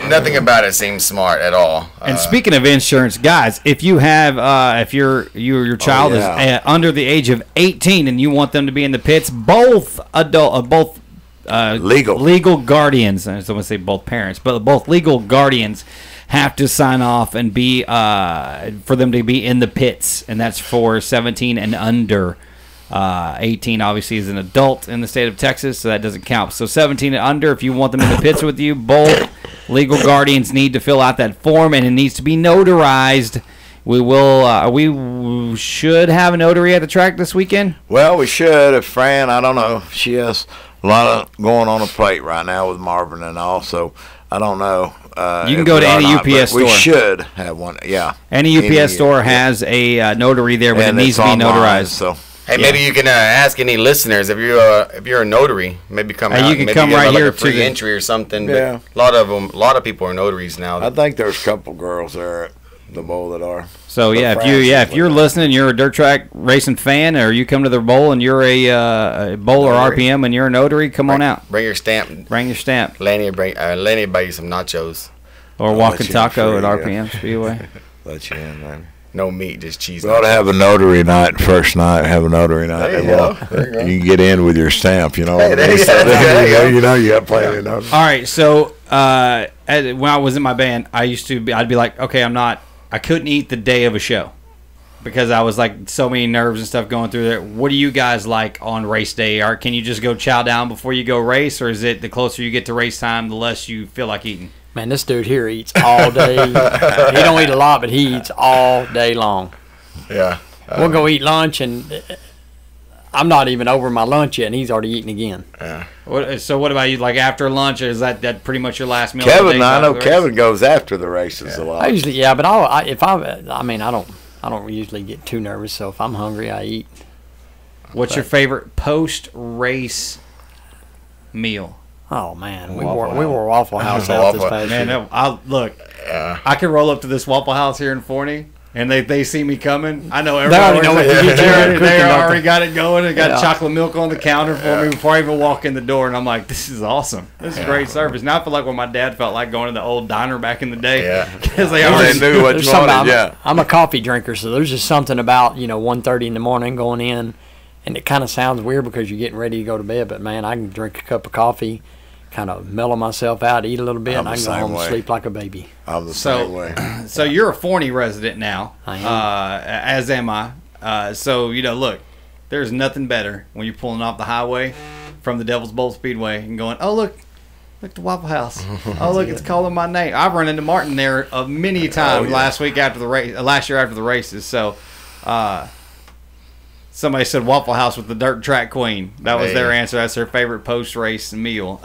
nothing about it seems smart at all. And speaking of insurance, guys, if you have, if your child is under the age of 18 and you want them to be in the pits, both legal guardians. I don't want to say both parents, but both legal guardians have to sign off and be for them to be in the pits, and that's for 17 and under. 18 obviously is an adult in the state of Texas, so that doesn't count. So 17 and under, if you want them in the pits with you, both legal guardians need to fill out that form, and it needs to be notarized. We should have a notary at the track this weekend. Well, we should. If Fran, I don't know, she has a lot of going on a plate right now with Marvin and all, so I don't know. You can go to any UPS store. We should have one, yeah. Any UPS store has a notary there, but it needs to be notarized. So. Hey, maybe you can ask any listeners if you're a notary, maybe come out. You and can maybe come give right them here a free to the entry or something. Yeah. But a lot of people are notaries now. I think there's a couple girls there at the bowl that are. So if you're listening, you're a dirt track racing fan, or you come to the bowl and you're a bowl or RPM and you're a notary, come on out. Bring your stamp. Bring your stamp. Lanny will buy you some nachos. Or walk and taco at RPM Speedway. Let you in, man. No meat, just cheese. We ought to have a notary night first night. Have a notary night. There you go. There you go. You can get in with your stamp. You know. Hey, there you go. You got plenty of notaries. All right. So when I was in my band, I'd be like, okay, I couldn't eat the day of a show because I was like so many nerves and stuff going through there. What do you guys like on race day? Or can you just go chow down before you go race, or is it the closer you get to race time, the less you feel like eating? Man, this dude here eats all day. He don't eat a lot, but he eats all day long. Yeah. We'll go eat lunch, and I'm not even over my lunch yet, and he's already eating again. Yeah. So what about you? Like after lunch, is that pretty much your last meal? Kevin, I know Kevin goes after the races a lot. I usually, but I don't usually get too nervous. So if I'm hungry, I eat. What's your favorite post-race meal? Oh man, we were Waffle House out this past year. Man, I can roll up to this Waffle House here in Forney, and they see me coming. I know everybody. They already got it going. They got chocolate milk on the counter for me before I even walk in the door, and I'm like, this is awesome. This is great service. Now I feel like when my dad felt like going to the old diner back in the day, because they already knew what you wanted. I'm a coffee drinker, so there's just something about 1:30 in the morning going in, and it kind of sounds weird because you're getting ready to go to bed. But man, I can drink a cup of coffee, kind of mellow myself out, eat a little bit, and I can go home and sleep like a baby. I'm the same way. So you're a Forney resident now, I am. as am I. So look, there's nothing better when you're pulling off the highway from the Devil's Bowl Speedway and going, oh look the Waffle House. Oh look, it's calling my name. I've run into Martin there many times last year after the races. So. Somebody said Waffle House with the dirt track queen. That was their answer. That's their favorite post-race meal.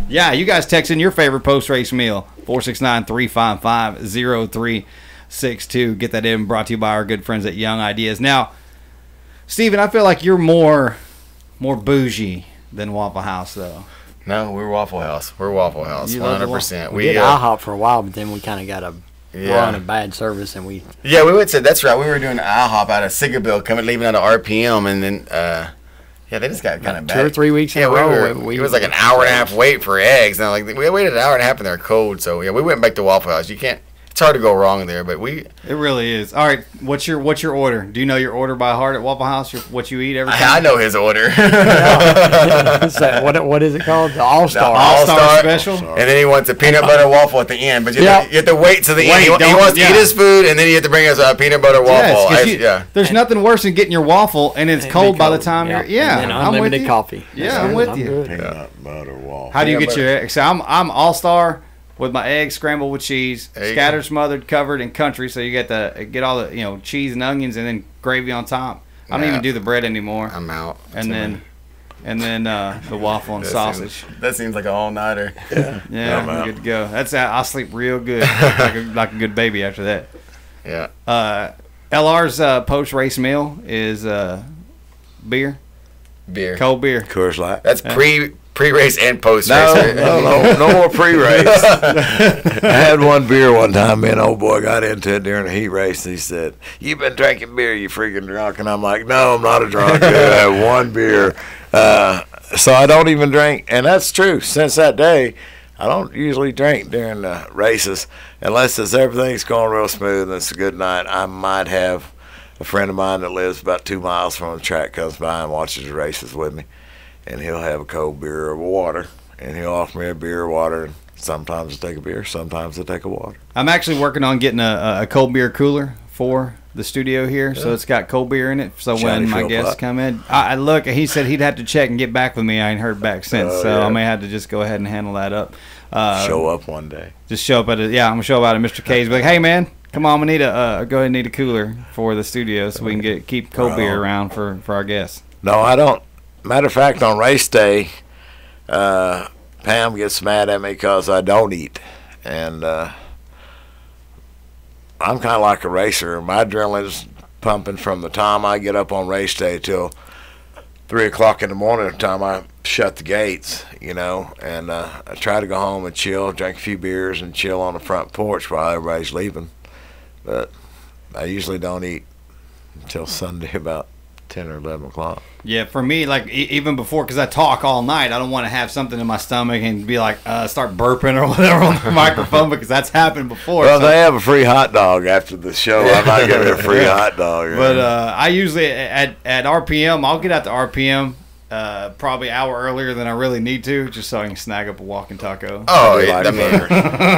You guys text in your favorite post-race meal. 469-355-0362. Get that in. Brought to you by our good friends at Young Ideas. Now, Steven, I feel like you're more more than Waffle House, though. No, we're Waffle House. We're Waffle House, 100%. We did IHOP for a while, but then we kind of got a run of bad service, and we... Yeah, we went to... That's right. We were doing IHOP out of Sigaville, leaving out of RPM, and then... yeah, they just got kind of bad. 2 or 3 weeks in a row. It was like an hour and a half wait for eggs. And we waited an hour and a half and they're cold. So, yeah, we went back to Waffle House. You can't... It's hard to go wrong there, but we... It really is. All right, what's your order? Do you know your order by heart at Waffle House? What you eat every time? I know his order. What is it called? The All-Star. The All-Star Special? And then he wants a peanut butter waffle at the end. But you have to wait till the end. He wants to eat his food, and then you have to bring us a peanut butter waffle. There's nothing worse than getting your waffle, and it's cold by the time you're... Yeah, and unlimited coffee. Yeah, I'm with you. Peanut butter waffle. How do you get your eggs? So I'm All-Star with my eggs scrambled with cheese, scattered, smothered, covered in country, so you get all the cheese and onions, and then gravy on top. I don't even do the bread anymore. I'm out. And then and then the waffle and sausage. That seems like an all-nighter. Yeah, I'm good to go. I'll sleep real good, like a good baby after that. Yeah. LR's post-race meal is beer. Cold beer. Coors Light. That's pre-race and post-race. No more pre-race. I had one beer one time. Me and old boy got into it during a heat race. And he said, "You've been drinking beer, you freaking drunk." And I'm like, "No, I'm not a drunk. I had one beer." So I don't even drink. And that's true. Since that day, I don't usually drink during the races unless everything's going real smooth and it's a good night. I might have a friend of mine that lives about 2 miles from the track comes by and watches the races with me, and he'll have a cold beer or water, and he'll offer me a beer or water. And sometimes I take a beer, sometimes I take a water. I'm actually working on getting a cold beer cooler for the studio here, so it's got cold beer in it. So when my guests come in, I look. He said he'd have to check and get back with me. I ain't heard back since, so I may have to just go ahead and handle that up. Show up one day. Just show up at I'm gonna show up at Mr. K's. Be like, "Hey man, come on, we need go ahead and need a cooler for the studio so we can keep cold beer around for our guests." No, I don't. Matter of fact, on race day, Pam gets mad at me because I don't eat, and I'm kind of like a racer. My adrenaline's pumping from the time I get up on race day till 3 o'clock in the morning. The time I shut the gates, and I try to go home and chill, drink a few beers, and chill on the front porch while everybody's leaving. But I usually don't eat until Sunday about 10 or 11 o'clock. Yeah, for me, like even before, because I talk all night, I don't want to have something in my stomach and be like, start burping or whatever on the microphone, because that's happened before. Well, they have a free hot dog after the show. I might get a free hot dog. But I usually, at RPM, I'll get out to RPM probably an hour earlier than I really need to, just so I can snag up a walking taco. Oh, yeah,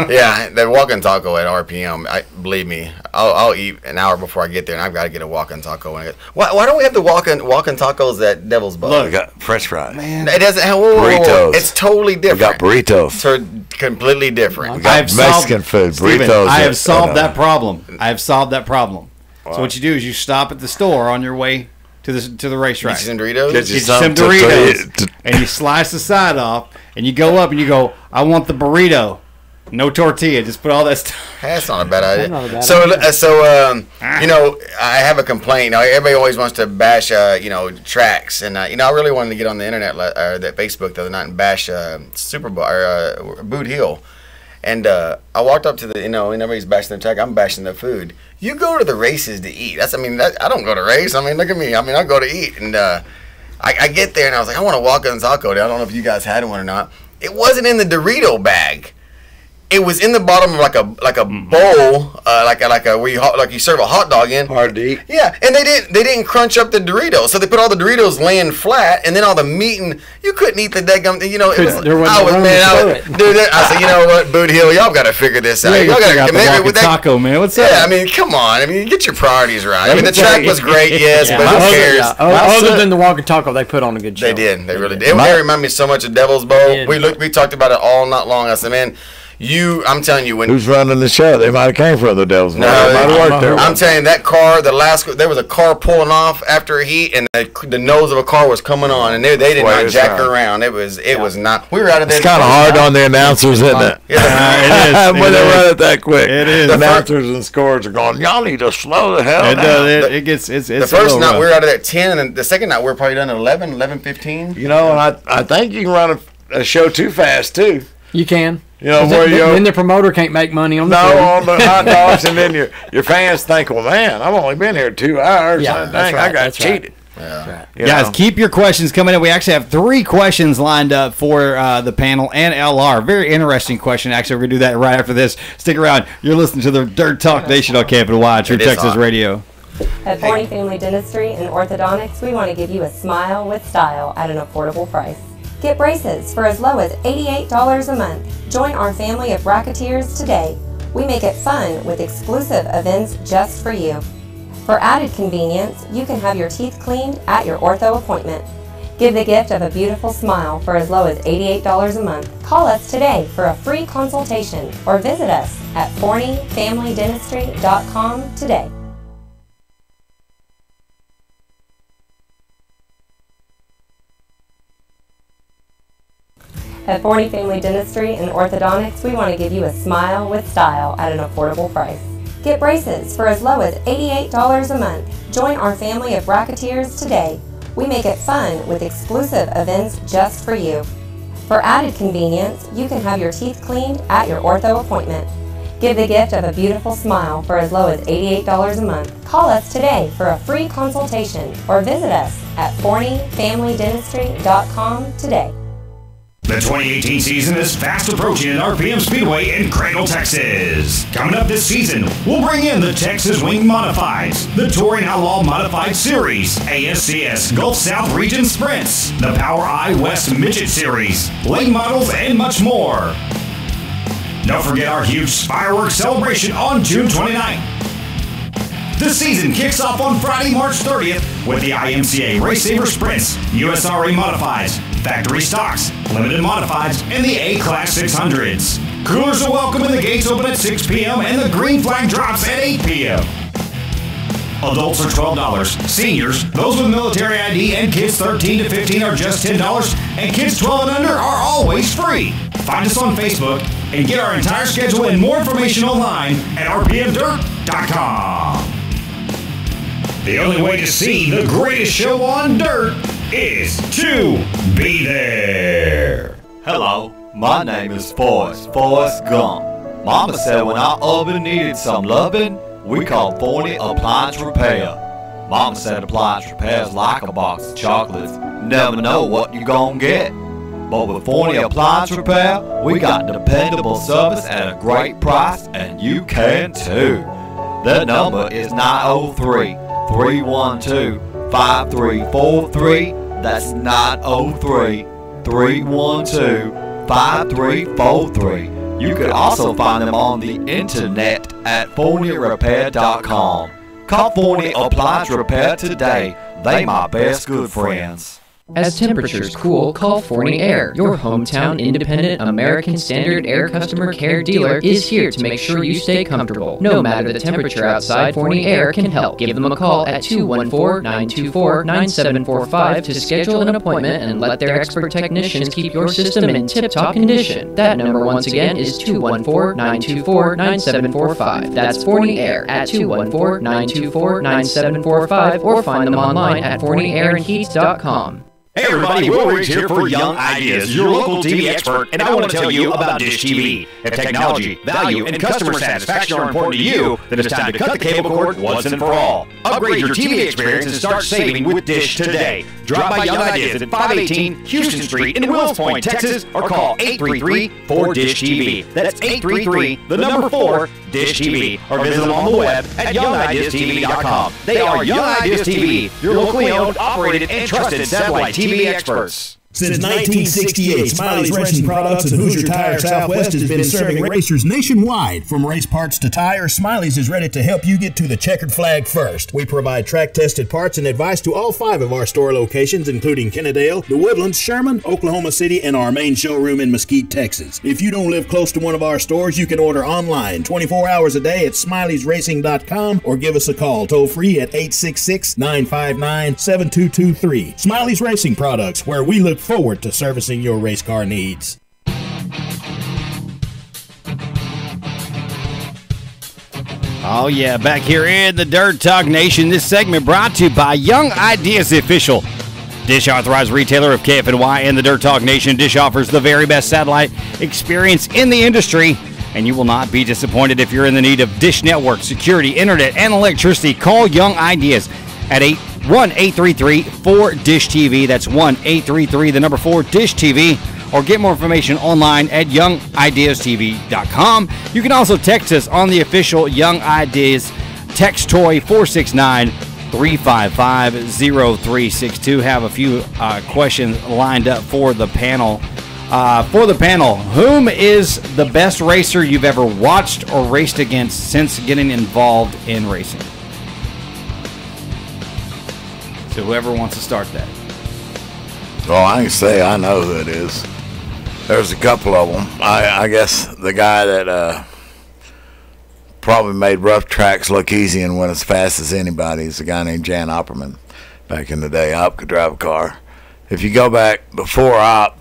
yeah, the walking taco at RPM, believe me, I'll eat an hour before I get there, and I've got to get a walking taco. Why don't we have the walking tacos at Devil's Bowl? Look, we got French fries. Man, it doesn't have burritos. It's totally different. We got burritos. It's completely different. We got Mexican food, burritos. Steven, I have solved that problem. Wow. So what you do is you stop at the store on your way to the racetrack. Get you some Doritos? Get you some Doritos. And you slice the side off, and you go up and you go, "I want the burrito. No tortilla. Just put all that stuff." That's not a bad idea. So, I have a complaint. Everybody always wants to bash, tracks. And, I really wanted to get on the internet, that Facebook the other night and bash Super Bowl, or Boot Hill. And I walked up to and everybody's bashing the track. I'm bashing the food. You go to the races to eat. I don't go to race. Look at me. I go to eat. And I get there, and I was like, I want to walk in taco. I don't know if you guys had one or not. It wasn't in the Dorito bag. It was in the bottom of like a bowl, where you serve a hot dog in. Hard to eat. Yeah, and they didn't crunch up the Doritos, so they put all the Doritos laying flat, and then all the meat, and you couldn't eat the daggum. I said, you know what, Boot Hill, y'all got to figure this out. Yeah, y'all got to maybe with that taco, man. What's up? Yeah, come on. Get your priorities right. The track was great, yes, but who cares? Other than the walking taco, they put on a good show. They did. They really did. It reminded me so much of Devil's Bowl. We talked about it all night long. I said, man. I'm telling you, who's running the show? They might have came from the Devil's Bowl. No, I'm telling you, that car, there was a car pulling off after a heat, and the nose of a car was coming on, and they did not jack around. It was not. We were out of there. It's kind of hard on the announcers, isn't it? Yeah, it is. When they run it that quick, it is. The announcers and scores are going. Y'all need to slow the hell down. It gets. It's the first night we were out of there at 10, and the second night we were probably done at 11:15. And I think you can run a show too fast too. You can. Then the promoter can't make money on the on the hot dogs, and then your fans think, well, man, I've only been here 2 hours. Yeah, Dang, I got cheated. Right. Yeah. Guys, keep your questions coming in. We actually have 3 questions lined up for the panel and LR. Very interesting question. Actually, we're going to do that right after this. Stick around. You're listening to the Dirt Talk Nation on Capital Y, True Texas Radio. At Forney Family Dentistry and Orthodontics, we want to give you a smile with style at an affordable price. Get braces for as low as $88 a month. Join our family of racketeers today. We make it fun with exclusive events just for you. For added convenience, you can have your teeth cleaned at your ortho appointment. Give the gift of a beautiful smile for as low as $88 a month. Call us today for a free consultation or visit us at ForneyFamilyDentistry.com today. At Forney Family Dentistry and Orthodontics, we want to give you a smile with style at an affordable price. Get braces for as low as $88 a month. Join our family of racketeers today. We make it fun with exclusive events just for you. For added convenience, you can have your teeth cleaned at your ortho appointment. Give the gift of a beautiful smile for as low as $88 a month. Call us today for a free consultation or visit us at ForneyFamilyDentistry.com today. The 2018 season is fast approaching at RPM Speedway in Crandall, Texas. Coming up this season, we'll bring in the Texas Wing Modifieds, the Touring Outlaw Modified Series, ASCS Gulf South Region Sprints, the Power Eye West Midget Series, late models, and much more. Don't forget our huge fireworks celebration on June 29th. The season kicks off on Friday, March 30th with the IMCA Race Saver Sprints, USRA Modifieds, Factory Stocks, Limited Modifieds, and the A-Class 600s. Coolers are welcome and the gates open at 6 p.m. and the green flag drops at 8 p.m. Adults are $12. Seniors, those with military ID, and kids 13 to 15 are just $10, and kids 12 and under are always free. Find us on Facebook and get our entire schedule and more information online at rpmdirt.com. The only way to see the greatest show on dirt is to be there. Hello, my name is Forrest Gump. Mama said when our oven needed some loving, we called Forney Appliance Repair. Mama said appliance repair is like a box of chocolates. Never know what you're gonna get. But with Forney Appliance Repair, we got dependable service at a great price, and you can too. Their number is 903-312-5343. That's 903-312-5343. You could also find them on the internet at ForneyRepair.com. Call Forney Appliance Repair today. They my best good friends. As temperatures cool, call Forney Air. Your hometown independent American Standard Air customer care dealer is here to make sure you stay comfortable. No matter the temperature outside, Forney Air can help. Give them a call at 214-924-9745 to schedule an appointment and let their expert technicians keep your system in tip-top condition. That number once again is 214-924-9745. That's Forney Air at 214-924-9745 or find them online at ForneyAirandHeat.com. Hey everybody, Will Riggs here for Young Ideas, your local TV expert, and I want to tell you about Dish TV. If technology, value, and customer satisfaction are important to you, then it's time to cut the cable cord once and for all. Upgrade your TV experience and start saving with Dish today. Drop by Young Ideas at 518 Houston Street in Wills Point, Texas, or call 833-4DISH-TV. That's 833-4-DISH-TV, or visit them on the web at YoungIdeasTV.com. They are Young Ideas TV, your locally owned, operated, and trusted satellite TV experts. Since 1968, Smiley's Racing Products and Hoosier Tire Southwest has been serving racers nationwide. From race parts to tires, Smiley's is ready to help you get to the checkered flag first. We provide track-tested parts and advice to all 5 of our store locations, including Kennedale, The Woodlands, Sherman, Oklahoma City, and our main showroom in Mesquite, Texas. If you don't live close to one of our stores, you can order online 24 hours a day at Smiley'sRacing.com or give us a call toll-free at 866-959-7223. Smiley's Racing Products, where we look forward to servicing your race car needs. Oh yeah, back here in the Dirt Talk Nation, this segment brought to you by Young Ideas, the official Dish authorized retailer of KFNY and the Dirt Talk Nation. Dish offers the very best satellite experience in the industry, and you will not be disappointed. If you're in the need of Dish network, security, internet, and electricity, call Young Ideas at 1-833-4DISH-TV. That's 1-833-4-DISH-TV. Or get more information online at YoungIdeasTV.com. You can also text us on the official Young Ideas text toy 469-355-0362. Have a few questions lined up for the panel. Whom is the best racer you've ever watched or raced against since getting involved in racing? So whoever wants to start that. Well, I can say I know who it is. There's a couple of them. I guess the guy that probably made rough tracks look easy and went as fast as anybody is a guy named Jan Opperman. Back in the day, Opp could drive a car. If you go back before Opp,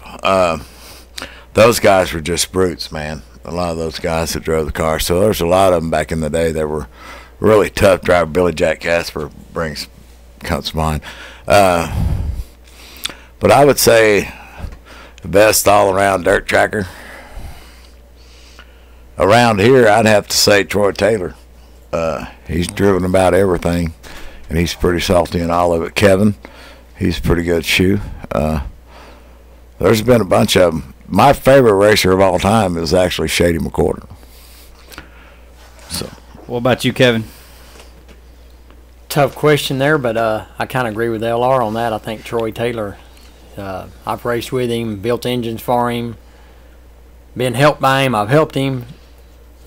those guys were just brutes, man. A lot of those guys that drove the car. So there's a lot of them back in the day that were really tough driver. Billy Jack Casper comes to mind. But I would say the best all-around dirt tracker around here, I'd have to say Troy Taylor. He's driven about everything, and he's pretty salty in all of it. Kevin, he's a pretty good shoe. There's been a bunch of them. My favorite racer of all time is actually Shady McCorder. So, what about you, Kevin? Tough question there, but I kind of agree with LR on that. I think Troy Taylor, I've raced with him, built engines for him, been helped by him. I've helped him,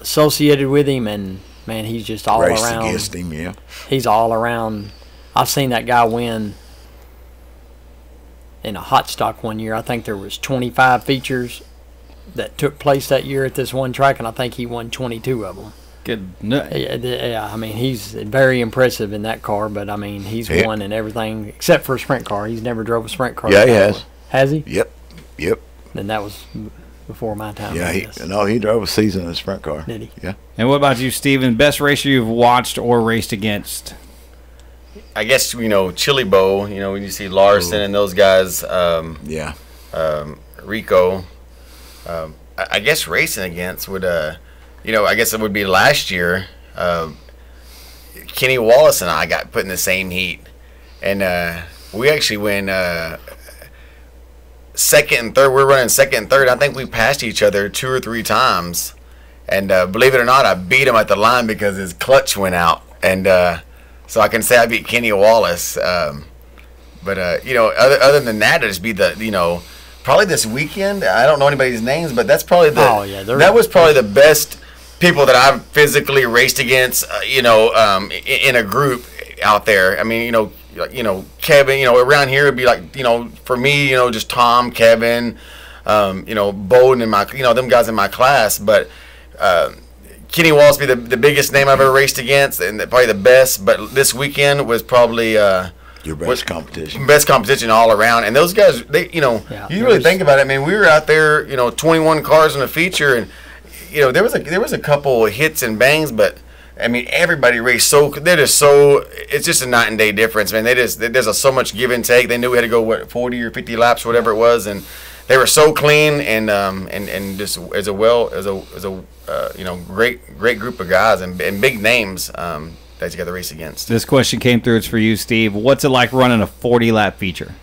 associated with him, and man, he's just all raced around. Against him, yeah. He's all around. I've seen that guy win in a hot stock one year. I think there was 25 features that took place that year at this one track, and I think he won 22 of them. Good. Yeah, I mean, he's very impressive in that car, but I mean, he's won in everything except for a sprint car. He's never drove a sprint car. Yeah, he has. Has he? Yep. Then that was before my time. Yeah, he drove a season in a sprint car. Did he? Yeah. And what about you, Steven? Best racer you've watched or raced against? I guess, Chili Bowl, when you see Larson and those guys, Rico, I guess racing against would, I guess it would be last year. Kenny Wallace and I got put in the same heat, and we actually went second and third. We're running second and third. I think we passed each other 2 or 3 times, and believe it or not, I beat him at the line because his clutch went out, and so I can say I beat Kenny Wallace. But other than that, it'd just be the probably this weekend. I don't know anybody's names, but that's probably that was probably the best people that I've physically raced against. In a group out there. I mean, Kevin. Around here it'd be like for me, just Tom, Kevin, Bowden and my them guys in my class, but. Kenny Wallace be the biggest name I've ever raced against, and probably the best. But this weekend was probably your best competition. Best competition all around. And those guys, you really think about it. I mean, we were out there, 21 cars in a feature, and there was a couple of hits and bangs, but I mean, everybody raced it's just a night and day difference, man. There's so much give and take. They knew we had to go 40 or 50 laps, whatever it was, and they were so clean and just as a great group of guys and big names that you got to race against. This question came through. It's for you, Steve. What's it like running a 40-lap feature?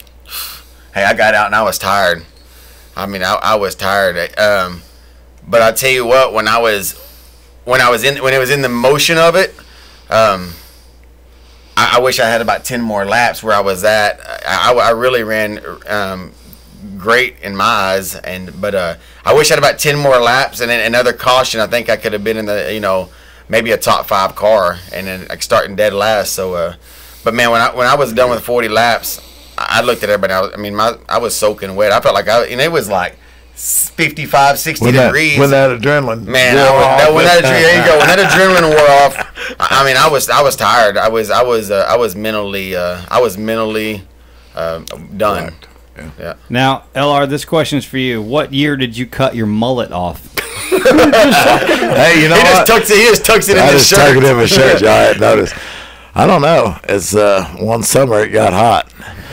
Hey, I got out and I was tired. I mean, I was tired. But I tell you what, when it was in the motion of it, I wish I had about 10 more laps where I was at. I really ran great in my eyes, but I wish I had about 10 more laps and another caution. I think I could have been in the maybe a top 5 car and then like starting dead last. So but man, when I was done with 40 laps, I looked at everybody. I was soaking wet. I felt like it was like 55, 60 degrees. When that adrenaline, man, when that adrenaline wore off, I was tired. I was mentally done. Yeah. Now, LR, this question is for you. What year did you cut your mullet off? Hey, he just tucks it in his shirt. I just tuck it in my shirt. Y'all hadn't noticed. I don't know. It's one summer it got hot.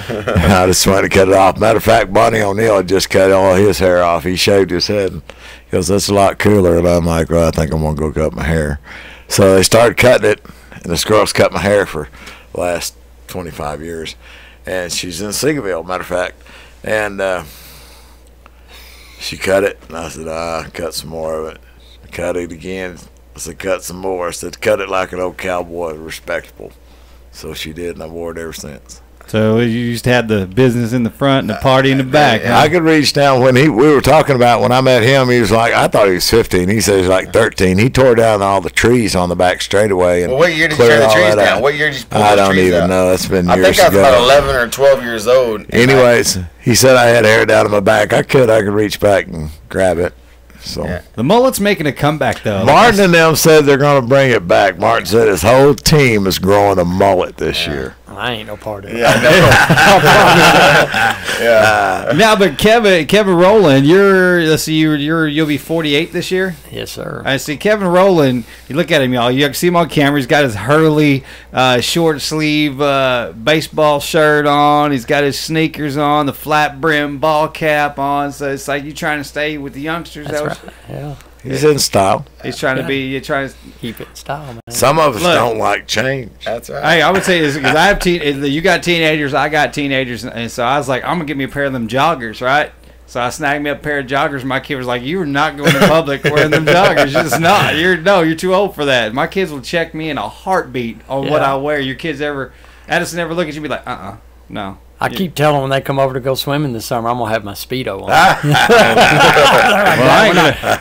I just went to cut it off. Matter of fact, Bonnie O'Neill had just cut all his hair off. He shaved his head. He goes, "That's a lot cooler." And I'm like, "Well, I think I'm gonna go cut my hair." So they started cutting it, and this girl's cut my hair for the last 25 years, and she's in Seagoville, matter of fact. And she cut it, and I said, cut some more of it. I cut it again. I said, cut some more. I said, cut it like an old cowboy, respectable. So she did, and I wore it ever since. So you used to have the business in the front and the party in the back. Huh? I could reach down when we were talking about when I met him. He was like, I thought he was 15. He said he was like 13. He tore down all the trees on the back straightaway. And what year did you tear the trees down? What year did you pull I the don't trees even out? know. That's been years ago. I think I was about 11 or 12 years old. Anyways, he said I had hair down in my back. I could reach back and grab it. So the mullet's making a comeback, though. Martin and them said they're going to bring it back. Martin said his whole team is growing a mullet this year. I ain't no part of it. Yeah. Yeah. Now, but Kevin Rowland, you'll be 48 this year. Yes, sir. I see Kevin Rowland. You look at him, y'all. You can see him on camera. He's got his Hurley short sleeve baseball shirt on. He's got his sneakers on, the flat brim ball cap on. So it's like you trying to stay with the youngsters. That's right. Yeah. He's in style. He's trying to be. You're trying to keep it in style, man. Some of us don't like change. That's right. Hey, I would say is because I have you got teenagers, I got teenagers, and so I was like, I'm gonna get me a pair of them joggers, right? So I snagged me a pair of joggers. My kid was like, "You are not going to public wearing them joggers. You're just not. You're too old for that." My kids will check me in a heartbeat on what I wear. Your kids Addison ever look at you and be like, no. I keep telling them when they come over to go swimming this summer, I'm going to have my Speedo on.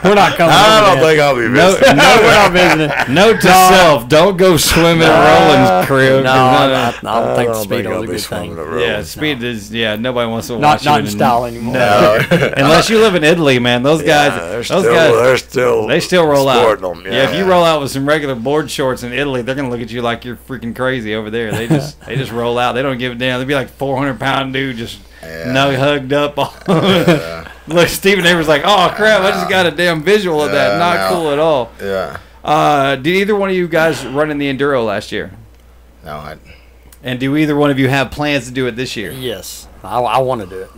We're not coming I don't think I'll be visiting. No, we're not visiting. Note to self, don't go swimming at Roland's crib. I don't think the Speedo is a good thing. Yeah, speed is, nobody wants to watch Not in style anymore. No. Unless you live in Italy, man. Those guys, they still roll out. Them. Yeah, if you roll out with some regular board shorts in Italy, they're going to look at you like you're freaking crazy over there. They just roll out. They don't give a damn. They'd be like 400-pound dude just hugged up. Look, Stephen Avery's like, oh crap, I just got a damn visual of that. Not cool at all. Yeah. Did either one of you guys run in the Enduro last year? No, And do either one of you have plans to do it this year? Yes, I want to do it.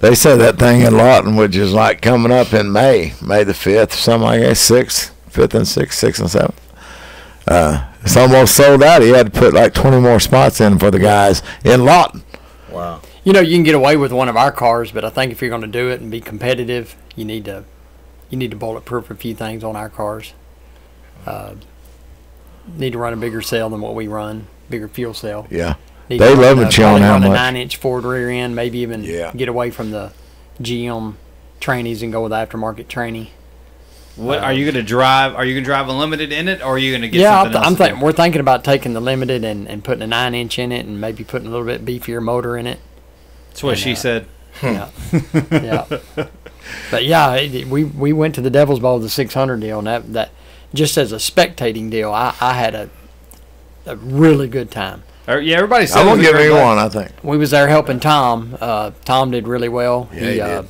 They said that thing in Lawton, which is like coming up in May the 5th, something like that, 5th and 6th and 7th. It's almost sold out. He had to put like 20 more spots in for the guys in Lawton. Wow. You know, you can get away with one of our cars, but I think if you're going to do it and be competitive, you need to bulletproof a few things on our cars. Need to run a bigger cell than what we run, bigger fuel cell. Yeah. Need they to love it showing how much. a 9-inch Ford rear end, maybe even get away from the GM trannies and go with aftermarket tranny. What are you going to drive? Are you going to drive a limited in it, or are you going to get something else? We're thinking about taking the limited and putting a 9-inch in it, and maybe putting a little bit beefier motor in it. That's what she said. Yeah, yeah. But yeah, we went to the Devil's Bowl, the 600 deal, and that just as a spectating deal, I had a really good time. Yeah, everybody said I'm gonna give me one. I think we was there helping Tom. Tom did really well. Yeah, he did.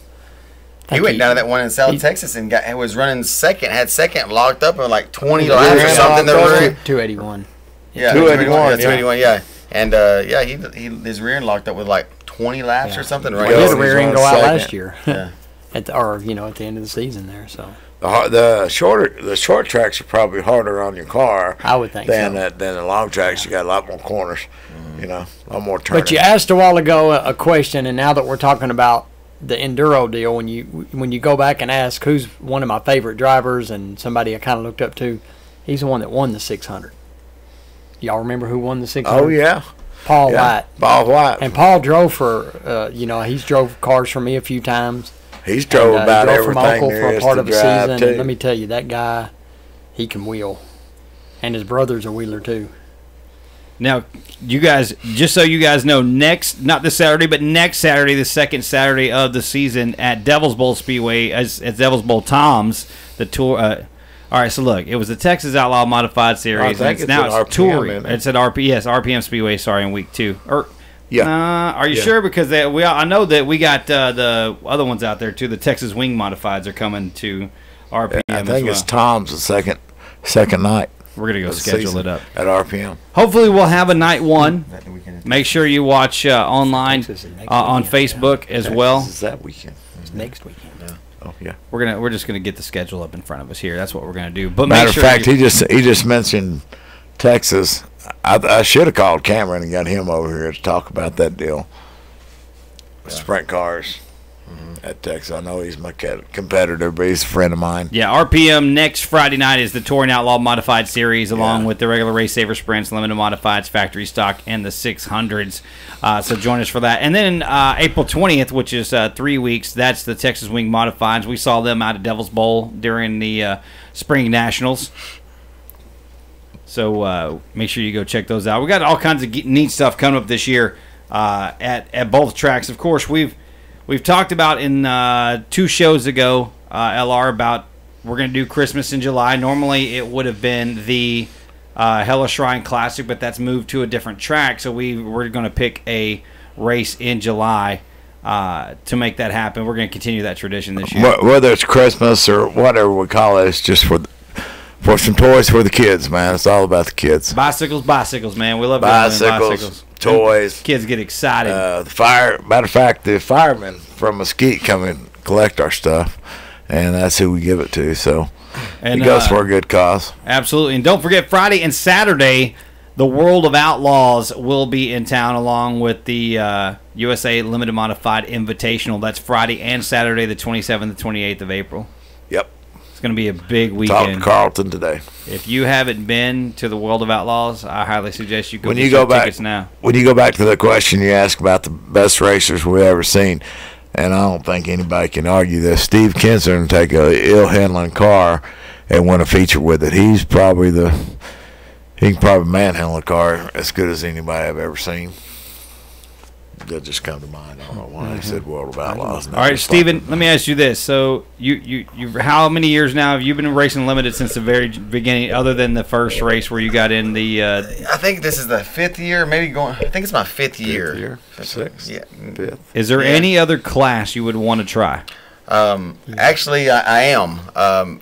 He went down to that one in South Texas and was running second, had second locked up in like 20 laps or something. 281. Yeah, 281. 281. Yeah, and his rear end locked up with like 20 laps or something. Right. He had a rear end go out last year. Yeah. at the end of the season there. So the short tracks are probably harder on your car. I would think than the long tracks. You got a lot more corners. You know, a lot more turning. But you asked a while ago a question, and now that we're talking about the enduro deal, when you go back and ask who's one of my favorite drivers and somebody I kind of looked up to, he's the one that won the 600. Y'all remember who won the 600? Oh yeah, Paul White. Paul White. And Paul drove for he's drove cars for me a few times. He's drove about everything from Uncle for a part of the season. Too. And let me tell you, that guy, he can wheel, and his brother's a wheeler too. Now, you guys, just so you guys know, not this Saturday, but next Saturday, the second Saturday of the season at Devil's Bowl Speedway, as Devil's Bowl Tom's, the tour. All right, so look, it was the Texas Outlaw Modified Series. Now it's touring. It's at RPM Speedway. Sorry, in week 2. Are you sure? Because I know that we got the other ones out there too. The Texas Wing Modifieds are coming to RPM. Yeah, I think it's Tom's the second night. We're going to go schedule it up. At RPM. Hopefully we'll have a night one. Make sure you watch online on Facebook as well. Is that weekend? It's next weekend. Yeah. Oh, yeah. We're just going to get the schedule up in front of us here. That's what we're going to do. But matter of fact, he just mentioned Texas. I should have called Cameron and got him over here to talk about that deal. Sprint cars. At Texas. I know he's my competitor, but he's a friend of mine. Yeah, RPM next Friday night is the Touring Outlaw Modified Series, along with the regular Race Saver Sprints, Limited Modifieds, Factory Stock, and the 600s. So join us for that. And then April 20th, which is 3 weeks, that's the Texas Wing Modifieds. We saw them out at Devil's Bowl during the Spring Nationals. So make sure you go check those out. We got all kinds of neat stuff coming up this year at both tracks. Of course, We've talked about in 2 shows ago, LR, about we're going to do Christmas in July. Normally it would have been the Hella Shrine Classic, but that's moved to a different track. So we're going to pick a race in July to make that happen. We're going to continue that tradition this year. Whether it's Christmas or whatever we call it, it's just for some toys for the kids, man. It's all about the kids. Bicycles, man. We love bicycles. Toys. Kids get excited. Matter of fact, the firemen from Mesquite come and collect our stuff, and that's who we give it to. So it goes for a good cause. Absolutely. And don't forget, Friday and Saturday, the World of Outlaws will be in town along with the USA Limited Modified Invitational. That's Friday and Saturday, the 27th and 28th of April. Yep. It's going to be a big weekend. Talked to Carlton today. If you haven't been to the World of Outlaws, I highly suggest you go get your tickets now. When you go back to the question you asked about the best racers we've ever seen, and I don't think anybody can argue this, Steve Kinsler take a ill-handling car and win a feature with it. He can probably manhandle a car as good as anybody I've ever seen. That just come to mind. I don't know why I said World of Outlaws. All right, Steven, let me ask you this. So you how many years now have you been racing limited since the very beginning, other than the first race where you got in the I think this is the 5th year, maybe going. I think it's my 5th year. 6th. Yeah. 5th. Is there any other class you would want to try? Actually, I am. I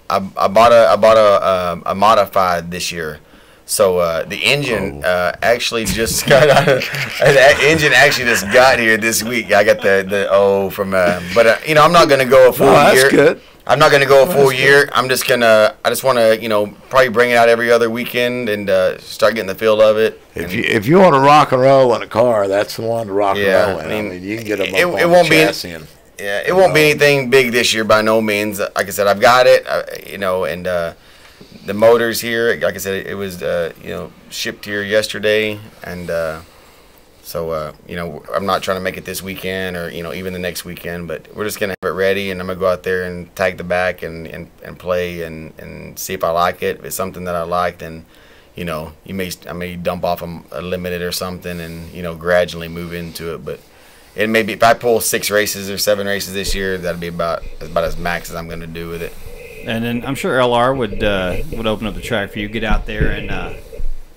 bought a modified this year. So the engine actually just got the engine actually just got here this week. I got the from but you know, I'm not going to go a full year. That's good. I'm not going to go a full year. I just want to, probably bring it out every other weekend and start getting the feel of it. If you want to rock and roll in a car, that's the one to rock and roll in. I mean, you can get them up on the chassis. It won't be anything big this year by no means. Like I said, I've got it, and the motor's here. Like I said, it was shipped here yesterday, and so I'm not trying to make it this weekend or even the next weekend, but we're just gonna have it ready, and I'm gonna go out there and tag the back and play and see if I like it. If it's something that I like, then I may dump off a limited or something and gradually move into it. But it may be, if I pull 6 races or 7 races this year, that'll be about as max as I'm gonna do with it. And then I'm sure LR would open up the track for you. Get out there and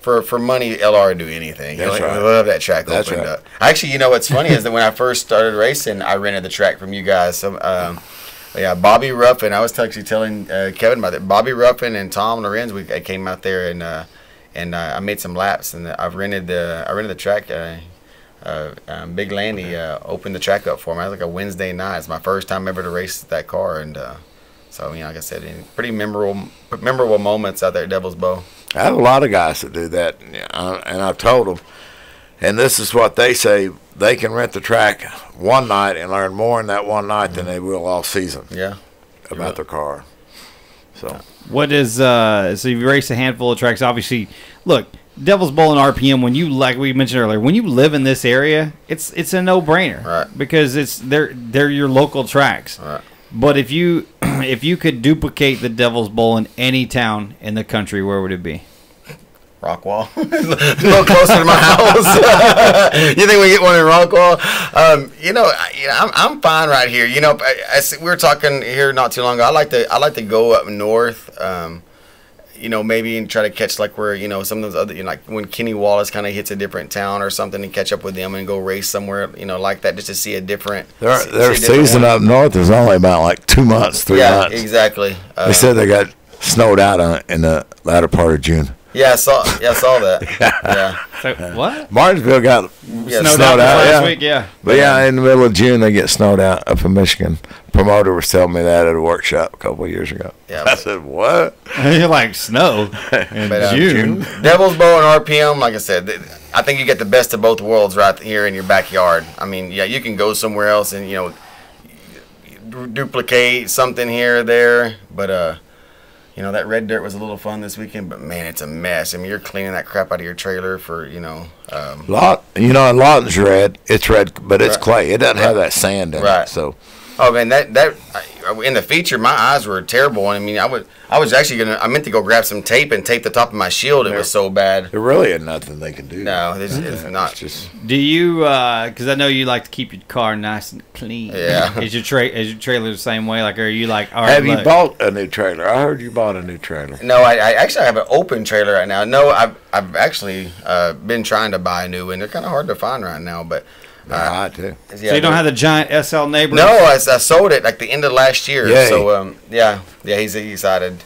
for money, LR would do anything. That's right. I love that track That's opened right. up. Actually, what's funny is that when I first started racing, I rented the track from you guys. So, Bobby Ruffin. I was actually telling Kevin about that. Bobby Ruffin and Tom Lorenz. I came out there and I made some laps, and I rented the track. Big Lanny opened the track up for me. It was like a Wednesday night. It's my first time ever to race that car, and so like I said, pretty memorable moments out there at Devil's Bow. I have a lot of guys that do that, and I've told them, and this is what they say: they can rent the track one night and learn more in that one night than they will all season. Yeah, about their car. So what is so you race a handful of tracks? Obviously, look, Devil's Bowl and RPM. When you, like we mentioned earlier, when you live in this area, it's a no-brainer, right? Because they're your local tracks. Right. But if you could duplicate the Devil's Bowl in any town in the country, where would it be? Rockwall. A little closer to my house. You think we get one in Rockwall? I'm fine right here. We were talking here not too long ago. I like to go up north. Maybe and try to catch like where some of those other like when Kenny Wallace kind of hits a different town or something and catch up with them and go race somewhere like that just to see a different. Their season up north is only about like 2 months, 3 months. Yeah, exactly. They said they got snowed out in the latter part of June. Yeah, I saw that. Yeah. So, what? Martinsville got snowed out last week. Yeah. But in the middle of June they get snowed out up in Michigan. Promoter was telling me that at a workshop a couple of years ago. Yeah, I said, "What?" You're like snow in June. Devil's Bowl and RPM, like I said, I think you get the best of both worlds right here in your backyard. I mean, you can go somewhere else and duplicate something here or there, but that red dirt was a little fun this weekend. But man, it's a mess. I mean, you're cleaning that crap out of your trailer for Lawton's red. It's red, but it's clay. It doesn't have that sand in it. So. Oh man, in the feature, my eyes were terrible. I mean, I was actually I meant to go grab some tape and tape the top of my shield. It was so bad. There really is nothing they can do. No, it's not. It's just. Do you? Because I know you like to keep your car nice and clean. Yeah. Is your trailer the same way? Like, are you like? All right, Have you bought a new trailer? I heard you bought a new trailer. No, I actually have an open trailer right now. No, I've actually been trying to buy a new one. They're kind of hard to find right now, but. I too. So you don't have the giant SL neighbor? No, I sold it like the end of last year. Yay. So he's excited.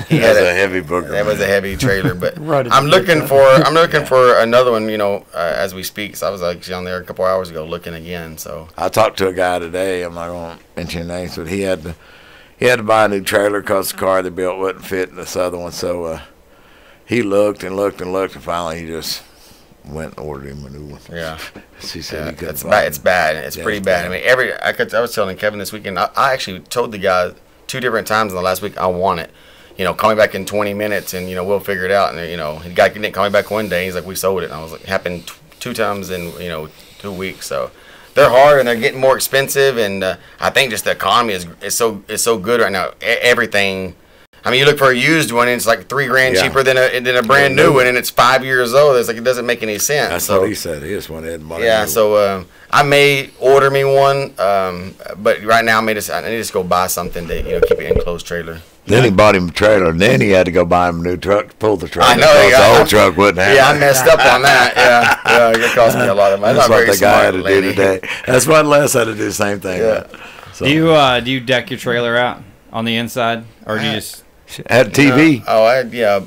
He has a heavy booger. That was a heavy trailer, but Right at I'm the looking big for another one. As we speak. So I was actually on there a couple hours ago looking again. So I talked to a guy today. I'm not going to mention names, but he had to buy a new trailer because the car they built wouldn't fit in this other one. So he looked and looked and looked, and finally he just went and ordered him a new one. Yeah. He said he couldn't it's find bad. it. It's bad. It's pretty bad. I mean, I was telling Kevin this weekend. I actually told the guy 2 different times in the last week I want it. Call me back in 20 minutes and we'll figure it out. And the guy didn't call me back one day. He's like, we sold it. And I was like, happened 2 times in 2 weeks. So they're hard and they're getting more expensive. And I think just the economy is so good right now. Everything. I mean, you look for a used one, and it's like $3,000 cheaper than a brand new one, and it's 5 years old. It's like it doesn't make any sense. That's what he said. He just wanted money. Yeah, so I may order me one, but right now I need to just go buy something to keep an enclosed trailer. Then he bought him a trailer, and then he had to go buy him a new truck to pull the trailer. I know. The old truck wouldn't have. Yeah, I messed up on that. Yeah, it cost me a lot of money. That's what the guy had to Lanny. do today. That's what Les had to do the same thing. Yeah. So. Do you deck your trailer out on the inside, or do you just had a TV?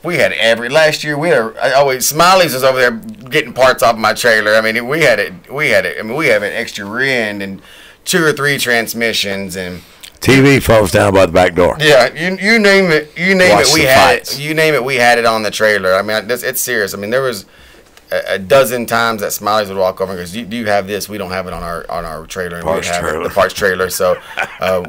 We had last year. Smiley's was over there getting parts off my trailer. I mean, we had it. I mean, we have an extra rear end and 2 or 3 transmissions and. TV falls down by the back door. Yeah, you name it. Watch We the had fights. it. You name it. We had it on the trailer. I mean, it's serious. I mean, there was a dozen times that Smiley's would walk over and goes, "Do you have this? We don't have it on our trailer." And Parts we have trailer. the parts trailer. So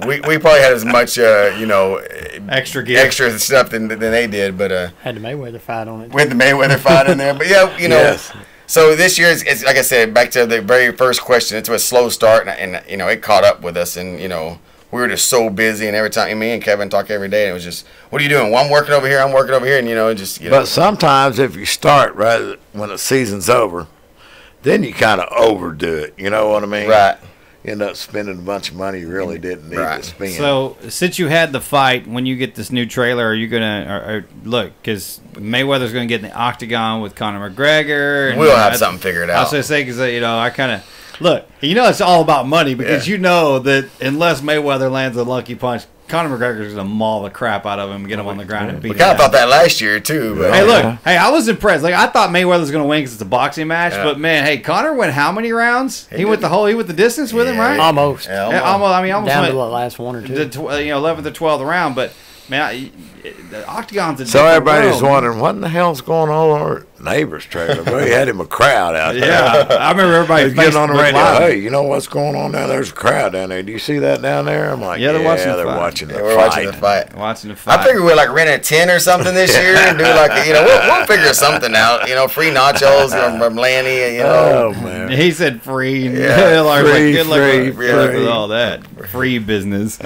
we probably had as much extra gear, extra stuff than they did. But had the Mayweather fight on it. with the Mayweather fight in there. But yeah, Yes. So this year it's like I said, back to the very first question. It's a slow start, and it caught up with us, and we were just so busy, and every time me and Kevin talk every day, and it was just, what are you doing? Well, I'm working over here, and But sometimes if you start right when the season's over, then you kind of overdo it. You know what I mean? Right. You end up spending a bunch of money you really didn't need to spend. So, since you had the fight, when you get this new trailer, are you gonna look? Because Mayweather's gonna get in the octagon with Conor McGregor. And, we'll have something figured out. I was gonna say because I kind of. Look, it's all about money because you know that unless Mayweather lands a lucky punch, Conor McGregor's going to maul the crap out of him and get him on the ground and beat him. We kind of thought that last year, too. But hey, look. Hey, I was impressed. Like, I thought Mayweather was going to win because it's a boxing match. Yeah. But, man, hey, Conor went how many rounds? He went the distance with him, right? Almost. Yeah, almost. I mean, almost down went to the last 1 or 2. The 11th or 12th round. But, man, the octagon's a So different everybody's world. wondering, what in the hell's going on our neighbor's trailer? Well, he had him a crowd out there. Yeah, I remember everybody He's getting on the Facebook radio. Live. Hey, you know what's going on down there? There's a crowd down there. Do you see that down there? I'm like, Yeah, they're watching the they're fight. watching the we're fight. watching the fight. Watching the fight. I figured we'd rent a tent or something this year and do we'll figure something out. Free nachos from Lanny. Oh, man. He said free. And Yeah, like, good luck free, with all that free business.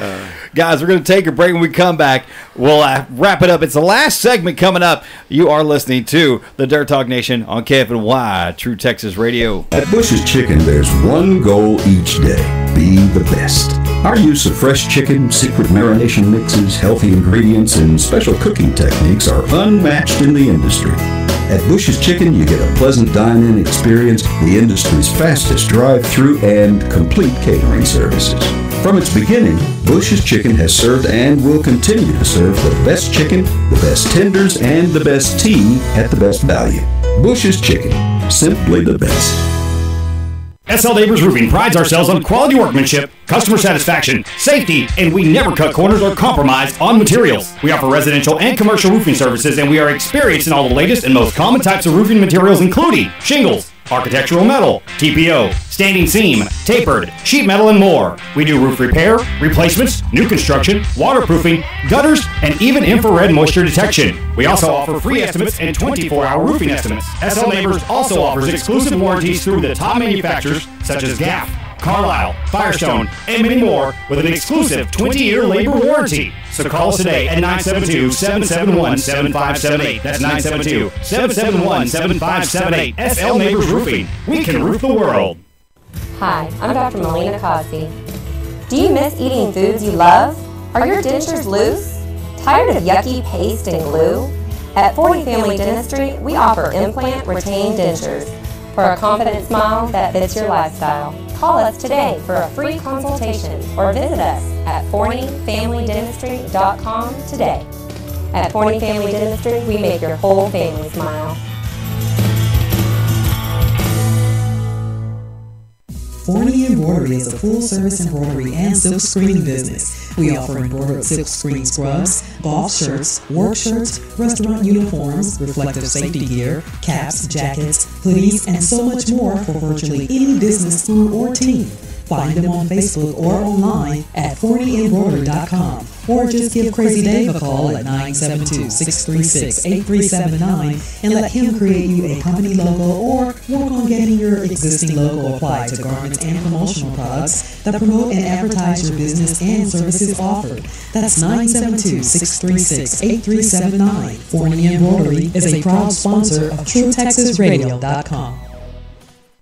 Guys, we're going to take a break. When we come back, we'll wrap it up. It's the last segment coming up. You are listening to the Dirt Talk Nation on KFNY, True Texas Radio. At Bush's Chicken, there's one goal each day: be the best. Our use of fresh chicken, secret marination mixes, healthy ingredients, and special cooking techniques are unmatched in the industry. At Bush's Chicken, you get a pleasant dine-in experience, the industry's fastest drive-through, and complete catering services. From its beginning, Bush's Chicken has served and will continue to serve the best chicken, the best tenders, and the best tea at the best value. Bush's Chicken, simply the best. SL Neighbors Roofing prides ourselves on quality workmanship, customer satisfaction, safety, and we never cut corners or compromise on materials. We offer residential and commercial roofing services, and we are experienced in all the latest and most common types of roofing materials, including shingles, architectural metal, TPO, standing seam, tapered, sheet metal, and more. We do roof repair, replacements, new construction, waterproofing, gutters, and even infrared moisture detection. We also offer free estimates and 24-hour roofing estimates. SL Neighbors also offers exclusive warranties through the top manufacturers such as GAF, Carlisle, Firestone, and many more with an exclusive 20-year labor warranty. So call us today at 972-771-7578. That's 972-771-7578. SL Neighbors Roofing. We can roof the world. Hi, I'm Dr. Melina Cosby. Do you miss eating foods you love? Are your dentures loose? Tired of yucky paste and glue? At 40 Family Dentistry, we offer implant retained dentures for a confident smile that fits your lifestyle. Call us today for a free consultation or visit us at ForneyFamilyDentistry.com today. At Forney Family Dentistry, we make your whole family smile. Forney Embroidery is a full-service embroidery and silk screening business. We offer embroidered silk screen scrubs, golf shirts, work shirts, restaurant uniforms, reflective safety gear, caps, jackets, hoodies, and so much more for virtually any business, school, or team. Find them on Facebook or online at ForneyEmbroidery.com, or just give Crazy Dave a call at 972-636-8379 and let him create you a company logo or work on getting your existing logo applied to garments and promotional products that promote and advertise your business and services offered. That's 972-636-8379. Forney Embroidery is a proud sponsor of TrueTexasRadio.com.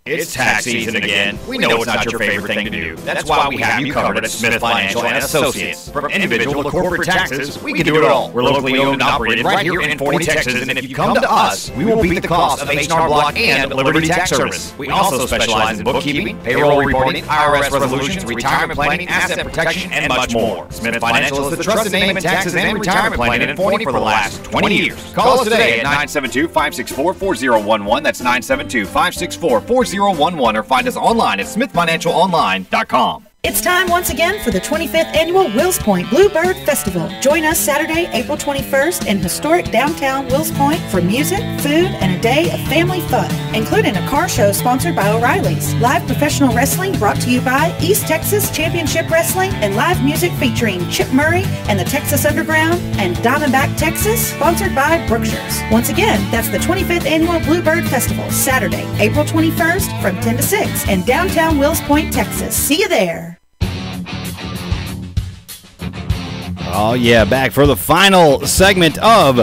It's tax season again. We know it's not your favorite thing to do. That's why we have you covered at Smith Financial and Associates. From individual to corporate taxes, we can do it all. We're locally owned and operated right here in Forney, Texas, and if you come to us, we will beat the cost of H&R Block and Liberty Tax Service. We also specialize in bookkeeping, payroll reporting, IRS resolutions, retirement planning, asset protection, and much more. Smith Financial is the trusted name in taxes and retirement planning in Forney for the last 20 years. Call us today at 972-564-4011. That's 972-564-4011. or find us online at smithfinancialonline.com. It's time once again for the 25th Annual Wills Point Bluebird Festival. Join us Saturday, April 21st in historic downtown Wills Point for music, food, and a day of family fun, including a car show sponsored by O'Reilly's, live professional wrestling brought to you by East Texas Championship Wrestling, and live music featuring Chip Murray and the Texas Underground, and Diamondback Texas, sponsored by Brookshire's. Once again, that's the 25th Annual Bluebird Festival, Saturday, April 21st from 10 to 6 in downtown Wills Point, Texas. See you there. Oh, yeah, back for the final segment of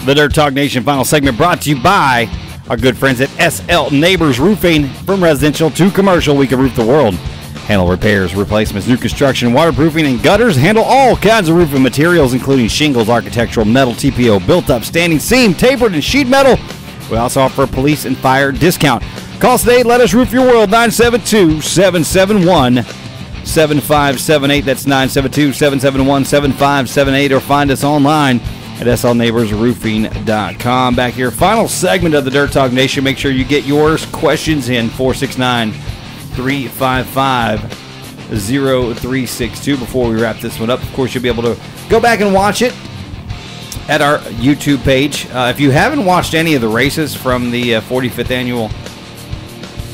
the Dirt Talk Nation. Final segment brought to you by our good friends at SL Neighbors Roofing. From residential to commercial, we can roof the world. Handle repairs, replacements, new construction, waterproofing, and gutters. Handle all kinds of roofing materials, including shingles, architectural, metal, TPO, built-up, standing seam, tapered, and sheet metal. We also offer a police and fire discount. Call us today. Let us roof your world. 972-771-7578. That's 972-771-7578, or find us online at slneighborsroofing.com. Back here, final segment of the Dirt Talk Nation. Make sure you get yours questions in 469-355-0362 before we wrap this one up. Of course, you'll be able to go back and watch it at our YouTube page. If you haven't watched any of the races from the 45th annual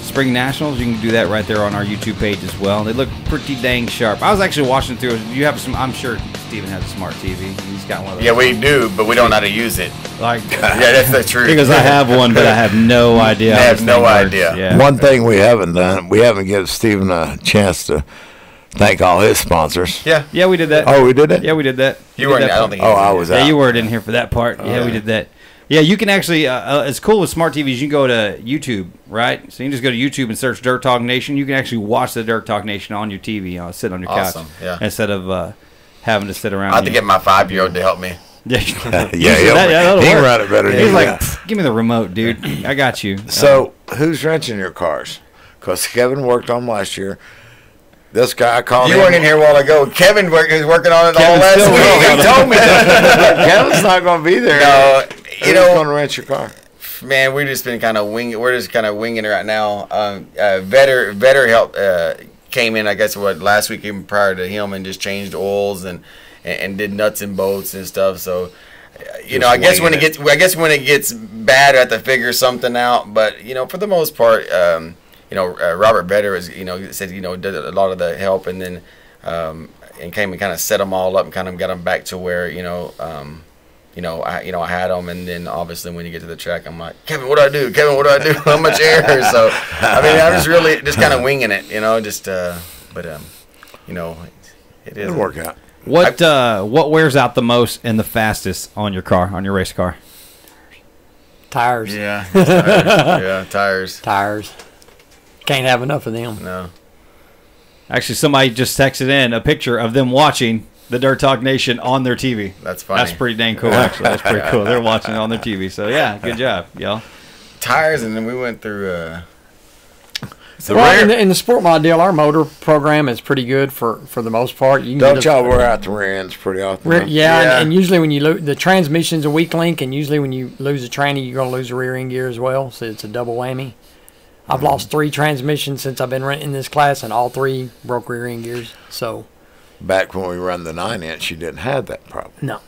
Spring Nationals, you can do that right there on our YouTube page as well. They look pretty dang sharp. I was actually watching through. You have some. I'm sure Steven has a smart TV. He's got one of those. Yeah, we do, but we don't know how to use it. Like, yeah, that's the truth. Because I have one, but I have no idea. I have no idea. Yeah. One thing we haven't done, we haven't given Steven a chance to thank all his sponsors. Yeah, we did that. Oh, we did it? Yeah, we did that. You weren't. I don't think. I was out. Yeah, you weren't in here for that part. Yeah, we did that. Yeah, you can actually, it's cool with smart TVs, you can go to YouTube, right? So you can just go to YouTube and search Dirt Talk Nation. You can actually watch the Dirt Talk Nation on your TV, sitting on your couch. Yeah. Instead of having to sit around. I have to get my 5-year-old to help me. Yeah, that'll he can work. run it better than He's you. like, give me the remote, dude. I got you. So, who's wrenching your cars? Because Kevin worked on them last year. This guy I called. You weren't in here a while ago. Kevin was working on it all last week. He told me. Kevin's not going to be there. No, Who's going to wrench your car? Man, we're just kind of winging it right now. Vetter helped came in, I guess, last week even prior to him, and just changed oils and did nuts and bolts and stuff. So, I guess when it gets bad, I have to figure something out. But for the most part, Robert Vetter is said did a lot of the help, and then and came and kind of set them all up and kind of got them back to where I had them, and then obviously when you get to the track, I'm like, Kevin, what do I do? Kevin, what do I do? How much air? So, I mean, I'm just really just kind of winging it, it is. It'll work out. What wears out the most and the fastest on your race car? Tires. Yeah. Tires. Tires. Tires. Can't have enough of them. No. Actually, somebody just texted in a picture of them watching the Dirt Talk Nation on their TV. That's funny. That's pretty dang cool, actually. That's pretty cool. They're watching it on their TV. So, yeah, good job, y'all. Tires, and then we went through... in the Sport Mod deal, our motor program is pretty good for the most part. You can Don't y'all wear out the rear ends pretty often? And usually when you lose, the transmission's a weak link, and usually when you lose a tranny, you're going to lose a rear end gear as well, so it's a double whammy. I've lost 3 transmissions since I've been renting this class, and all 3 broke rear end gears. So back when we run the 9-inch, you didn't have that problem. No,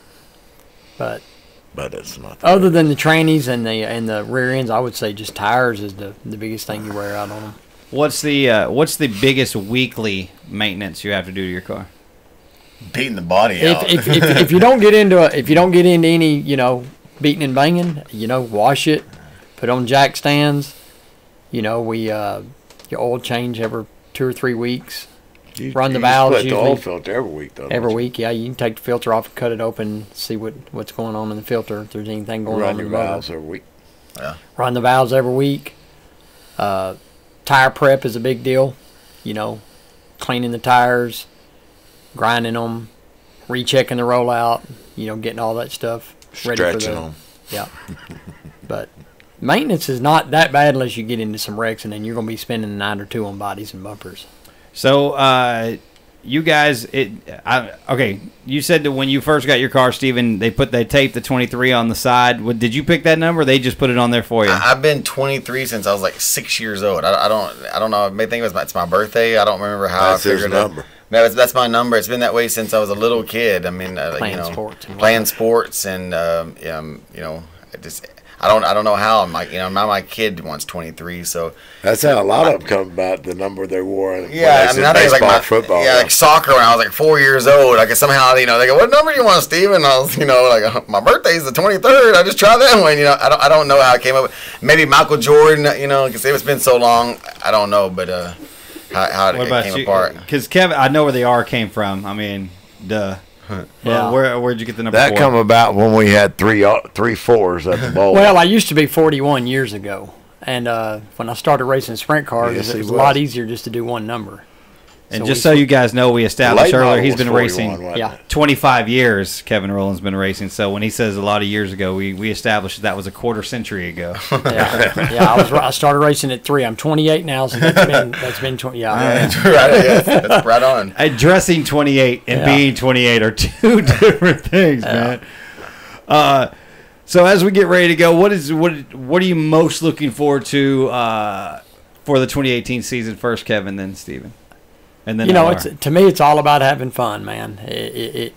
but it's not. Other than the trannies and the rear ends, I would say just tires is the biggest thing you wear out on them. What's the biggest weekly maintenance you have to do to your car? Beating the body out. If you don't get into any beating and banging, wash it, put on jack stands. We your oil change every 2 or 3 weeks. Run the valves. Split the oil filter every week, though. Every week, yeah. You can take the filter off and cut it open, see what's going on in the filter. If there's anything going on in the motor. Run your valves every week. Yeah. Run the valves every week. Tire prep is a big deal. Cleaning the tires, grinding them, rechecking the rollout. Getting all that stuff ready for them. Yeah. But maintenance is not that bad unless you get into some wrecks, and then you're going to be spending a night or 2 on bodies and bumpers. So, you guys, you said that when you first got your car, Steven, they taped the 23 on the side. Did you pick that number? Or they just put it on there for you. I've been 23 since I was like 6 years old. I don't know. I may think it's my birthday. I don't remember how I figured it. That's my number. It's been that way since I was a little kid. I mean, playing sports, and I don't know how. Now my kid wants 23, so that's how a lot of them come about the number they wore. Yeah, I think it's like football. Yeah, like soccer when I was like 4 years old. I guess somehow they go, "What number do you want, Steve?" And I was like, "My birthday's the 23rd. I just try that one." I don't know how it came up. Maybe Michael Jordan. Because it's been so long. I don't know, but how it came apart. Because Kevin, I know where the R came from. I mean, duh. Yeah. Where'd you get the number? That 4? come about when we had three fours at the bowl. Well, I used to be 41 years ago, and when I started racing sprint cars, it was a lot easier just to do one number. And just so you guys know, we established earlier he's been 41, racing 25 years. Kevin Rowland's been racing. So when he says a lot of years ago, we established that was a quarter century ago. I started racing at 3. I'm 28 now, so that's been 20. Yeah, that's right on. Dressing 28 and being 28 are 2 different things, man. So as we get ready to go, what are you most looking forward to for the 2018 season? First, Kevin, then Steven. And then to me, it's all about having fun, man.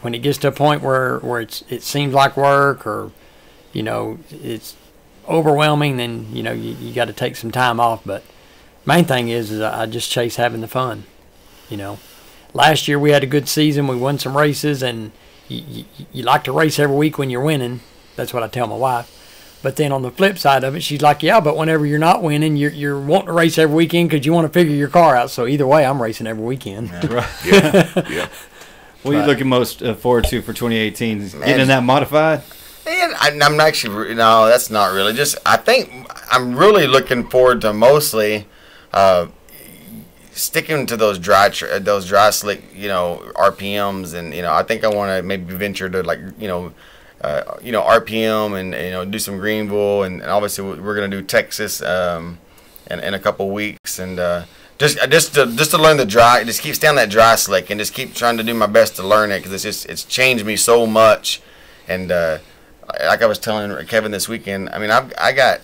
When it gets to a point where it seems like work, or it's overwhelming, then you got to take some time off. But main thing is I just chase having the fun. Last year we had a good season. We won some races, and you like to race every week when you're winning. That's what I tell my wife. But then on the flip side of it, she's like, yeah, but whenever you're not winning, you're wanting to race every weekend because you want to figure your car out. So either way, I'm racing every weekend. Yeah. What are you looking most forward to for 2018? Getting in that modified? Man, I'm actually, no, that's not really. Just, I think I'm really looking forward to mostly sticking to those dry slick, RPMs. And, I think I want to maybe venture to RPM and do some Greenville, and obviously we're gonna do Texas in a couple weeks, and just to learn the dry, just keep staying on that dry slick, and just keep trying to do my best to learn it, because it's changed me so much. And like I was telling Kevin this weekend, I mean I got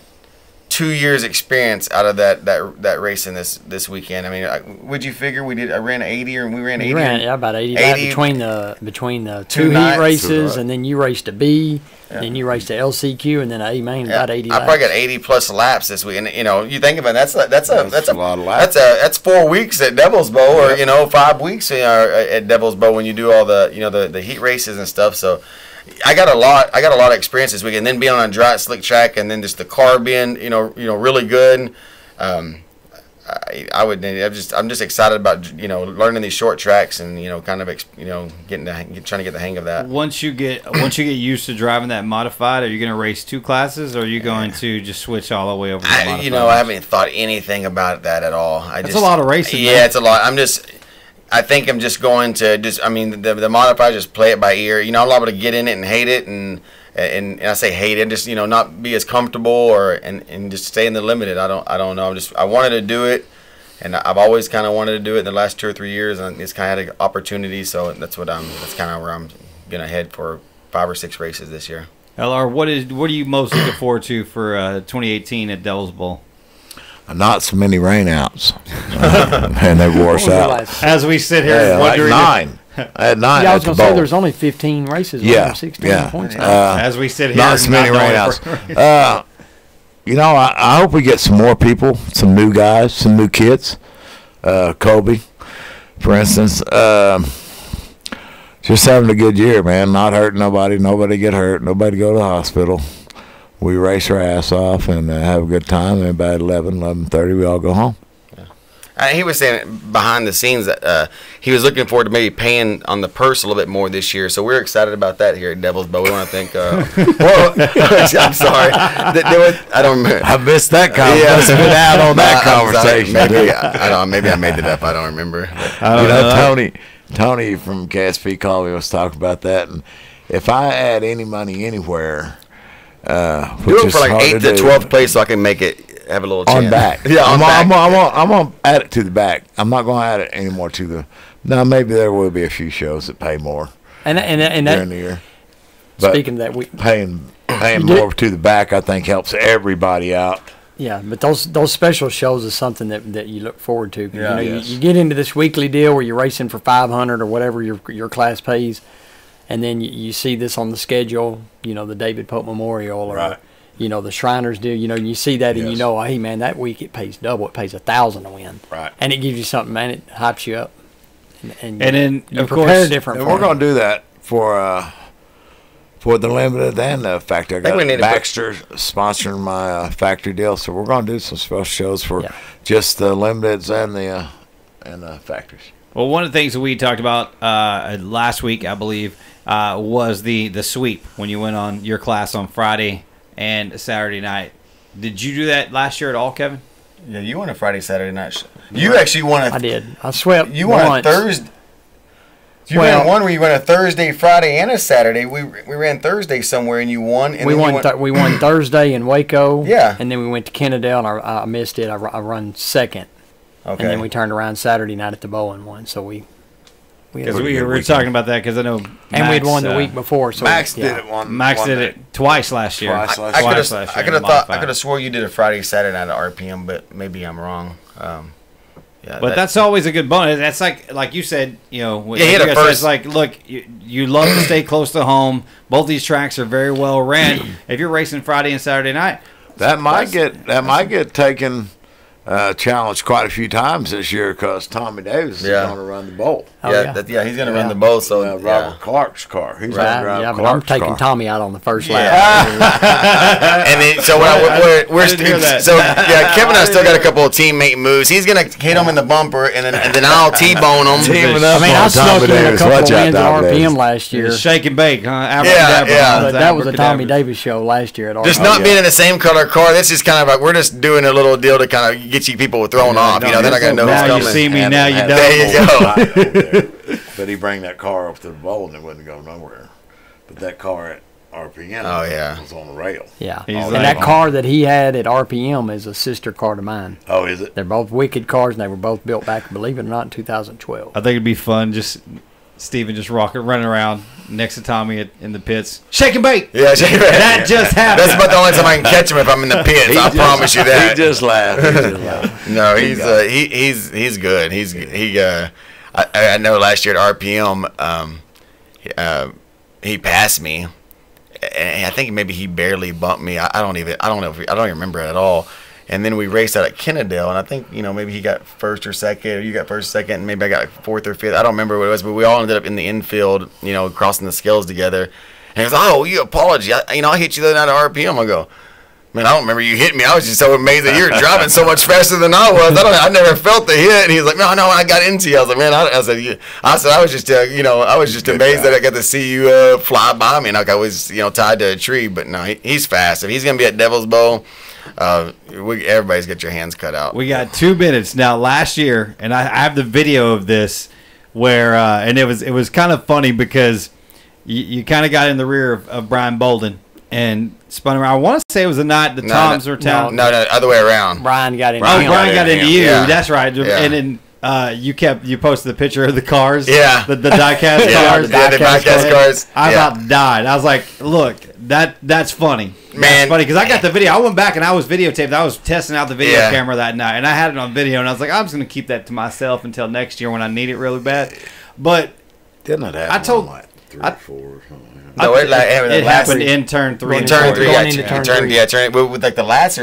2 years experience out of that racing this weekend. I mean, would you figure I ran 80 or we ran 80? About 80 between the 2 heat races, and then you raced a B, and then you raced a LCQ, and then A main, about 80 laps. I probably got 80 plus laps this week, and you think about it, that's a lot of laps. That's 4 weeks at Devil's Bow, or 5 weeks at Devil's Bow when you do all the the heat races and stuff. So I got a lot of experience this week, and then being on a dry slick track, and then just the car being really good. I'm just excited about learning these short tracks and trying to get the hang of that. Once you get used to driving that modified, are you going to race 2 classes, or are you going to just switch all the way over to the modified? I haven't thought anything about that at all. That's a lot of racing. Yeah, it's a lot. I think I'm just going to the modified, just play it by ear. I'm liable to get in it and hate it, and I say hate it, just not be as comfortable and just stay in the limited. I don't know. I wanted to do it, and I've always kind of wanted to do it in the last 2 or 3 years, and it's kind of had an opportunity. So that's kind of where I'm gonna head for 5 or 6 races this year. LR, what are you most looking forward to for 2018 at Devil's Bowl? Not so many rainouts, and they wore us out. As we sit here, wondering like 9. I had 9. Yeah, I was going to say there's only 15 races. Yeah, 16 points. As we sit here, not so many rainouts. I hope we get some more people, some new guys, some new kids. Kobe, for instance, just having a good year, man. Not hurting nobody. Nobody get hurt. Nobody go to the hospital. We race our ass off and have a good time. And about 11:30, we all go home. He was saying behind the scenes that he was looking forward to maybe paying on the purse a little bit more this year. So we're excited about that here at Devil's Bowl. We want to thank. I'm sorry. I don't remember. I missed that conversation. Been out on that conversation. Maybe I made it up. I don't remember. Tony from KSP called me. Was talking about that, and if I add any money anywhere. Do it for like 8th to 12th place so I can make it have a little chance. On back. Yeah, on back. I'm gonna add it to the back. I'm not gonna add it anymore to the. Now maybe there will be a few shows that pay more. And during the year. But speaking of that, paying more to the back, I think helps everybody out. Yeah, but those special shows is something that you look forward to. Yeah, you get into this weekly deal where you're racing for 500 or whatever your class pays. And then you see this on the schedule, the David Pope Memorial or, the Shriners deal. You see that and hey, man, that week it pays double. It pays $1,000 to win. Right. And it gives you something, man. It hypes you up. And then, you prepare different. And we're going to do that for the limited and the factory. I got Baxter sponsoring my factory deal, so we're going to do some special shows for just the limiteds and the factories. Well, one of the things that we talked about last week, I believe, was the sweep when you went on your class on Friday and Saturday night. Did you do that last year at all, Kevin? Yeah, you won a Friday, Saturday night. You actually won I did. I swept. You won a Thursday. You ran one where you won a Thursday, Friday, and a Saturday. We ran Thursday somewhere, and you won. And we won Thursday in Waco. Yeah. And then we went to Kennedale, and I missed it. I run second. Okay. And then we turned around Saturday night at the bowl and won. So we were talking about that because I know and we'd won the week before. So Max did it one. Max did it twice last year. I could have swore you did a Friday, Saturday night at RPM, but maybe I'm wrong. But that's always a good bonus. That's like you said, it's like, look, you love to stay close to home. Both these tracks are very well ran. If you're racing Friday and Saturday night, that might get taken. Challenged quite a few times this year because Tommy Davis is going to run the bowl. He's going to run the bowl. So Robert Clark's car. He's going to drive but I'm taking Tommy out on the first lap. And then, so Kevin and I still got a couple of teammate moves. He's going to hit him in the bumper, and then I'll T-bone him. I snuck in a couple of wins at RPM last year. Shake and bake, huh? But that was a Tommy Davis show last year at RPM. Just not being in the same color car. This is kind of like we're just doing a little deal to kind of get you people thrown off. They're not going to know who's coming. Now you see me, now you don't. There you go. But he bring that car up to the bowl and it wouldn't go nowhere. But that car at RPM was on the rail. Yeah. And that car that he had at RPM is a sister car to mine. Oh, is it? They're both wicked cars, and they were both built back, believe it or not, in 2012. I think it'd be fun just Steven just running around next to Tommy in the pits. Shake and bake. Yeah, shake and bake. That just happened. That's about the only time I can catch him if I'm in the pits. I promise you that. He just laughed. No, he's good. I know last year at RPM, he passed me, and I think maybe he barely bumped me. I don't even remember it at all. And then we raced out at Kennedale, and I think, maybe he got first or second, or you got first or second, and maybe I got fourth or fifth. I don't remember what it was, but we all ended up in the infield, crossing the scales together. And he goes, oh, you apology. I hit you the other night at RPM. I go, man, I don't remember you hitting me. I was just so amazed that you were driving so much faster than I was. I never felt the hit. And he was like, no, I got into you. I was like, man, I was just, I was just amazed that I got to see you fly by me. Like I was, tied to a tree. But no, he's fast. If he's gonna be at Devil's Bowl, everybody's got your hands cut out. We got 2 minutes now. Last year, and I have the video of this where, and it was kind of funny because you kind of got in the rear of Brian Bolden and spun around. I want to say it was the night the Toms were town. No, other way around. Brian got into Brian got into you. Yeah. That's right. Yeah. And then you posted the picture of the cars. Yeah. The diecast cars. The diecast cars. I about died. I was like, look, that's funny. Man. That's funny because I got the video. I went back and I was videotaped. I was testing out the video camera that night, and I had it on video, and I was like, I'm just going to keep that to myself until next year when I need it really bad. But didn't it happen? I told like 3 or 4 or something. No, it happened in turn 3. In turn 3, with like the last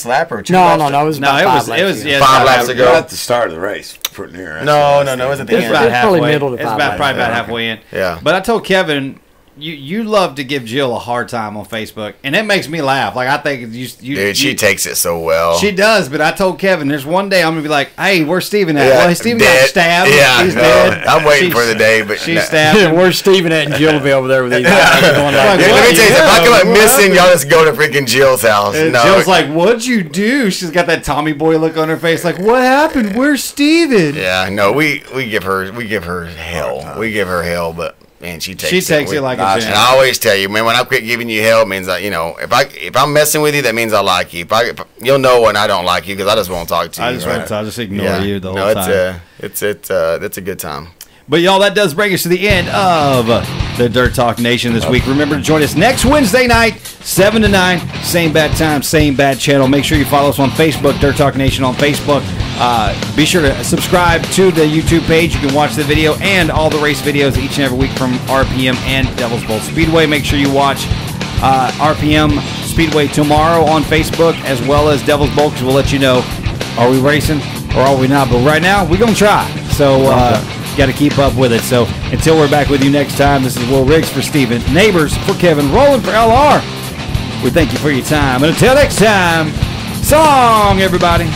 lap or 2 laps. No, it was 5 laps ago. At the start of the race, pretty near. No, it was at the end. About halfway. Middle to it's probably about halfway in. Yeah. But I told Kevin, you love to give Jill a hard time on Facebook, and it makes me laugh. Like I think dude, she takes it so well. She does, but I told Kevin, there's one day I'm gonna be like, hey, where's Steven at? Yeah, well, Steven got stabbed. Yeah, he's dead. I'm waiting for the day, but she's stabbed. Where's Steven at? And Jill will be over there with these guys going let me tell you, if I come up missing, y'all just go to freaking Jill's house. And Jill's like, what'd you do? She's got that Tommy boy look on her face, like, what happened? Where's Steven? Yeah, no, we give her hell. We give her hell, but. Man, she takes it like a champ. And I always tell you, man, when I quit giving you hell, it means that, if I'm messing with you, that means I like you. You'll know when I don't like you because I just won't talk to you. I just ignore you the whole time. It's a good time. But y'all, that does bring us to the end of the Dirt Talk Nation this week. Remember to join us next Wednesday night, 7 to 9, same bad time, same bad channel. Make sure you follow us on Facebook, Dirt Talk Nation on Facebook. Be sure to subscribe to the YouTube page. You can watch the video and all the race videos each and every week from RPM and Devil's Bowl Speedway. Make sure you watch RPM Speedway tomorrow on Facebook as well as Devil's Bowl, because we'll let you know, are we racing or are we not? But right now, we're going to try. So got to keep up with it. So until we're back with you next time, this is Will Riggs for Steven, Neighbors for Kevin, Roland for LR. We thank you for your time. And until next time, song, everybody.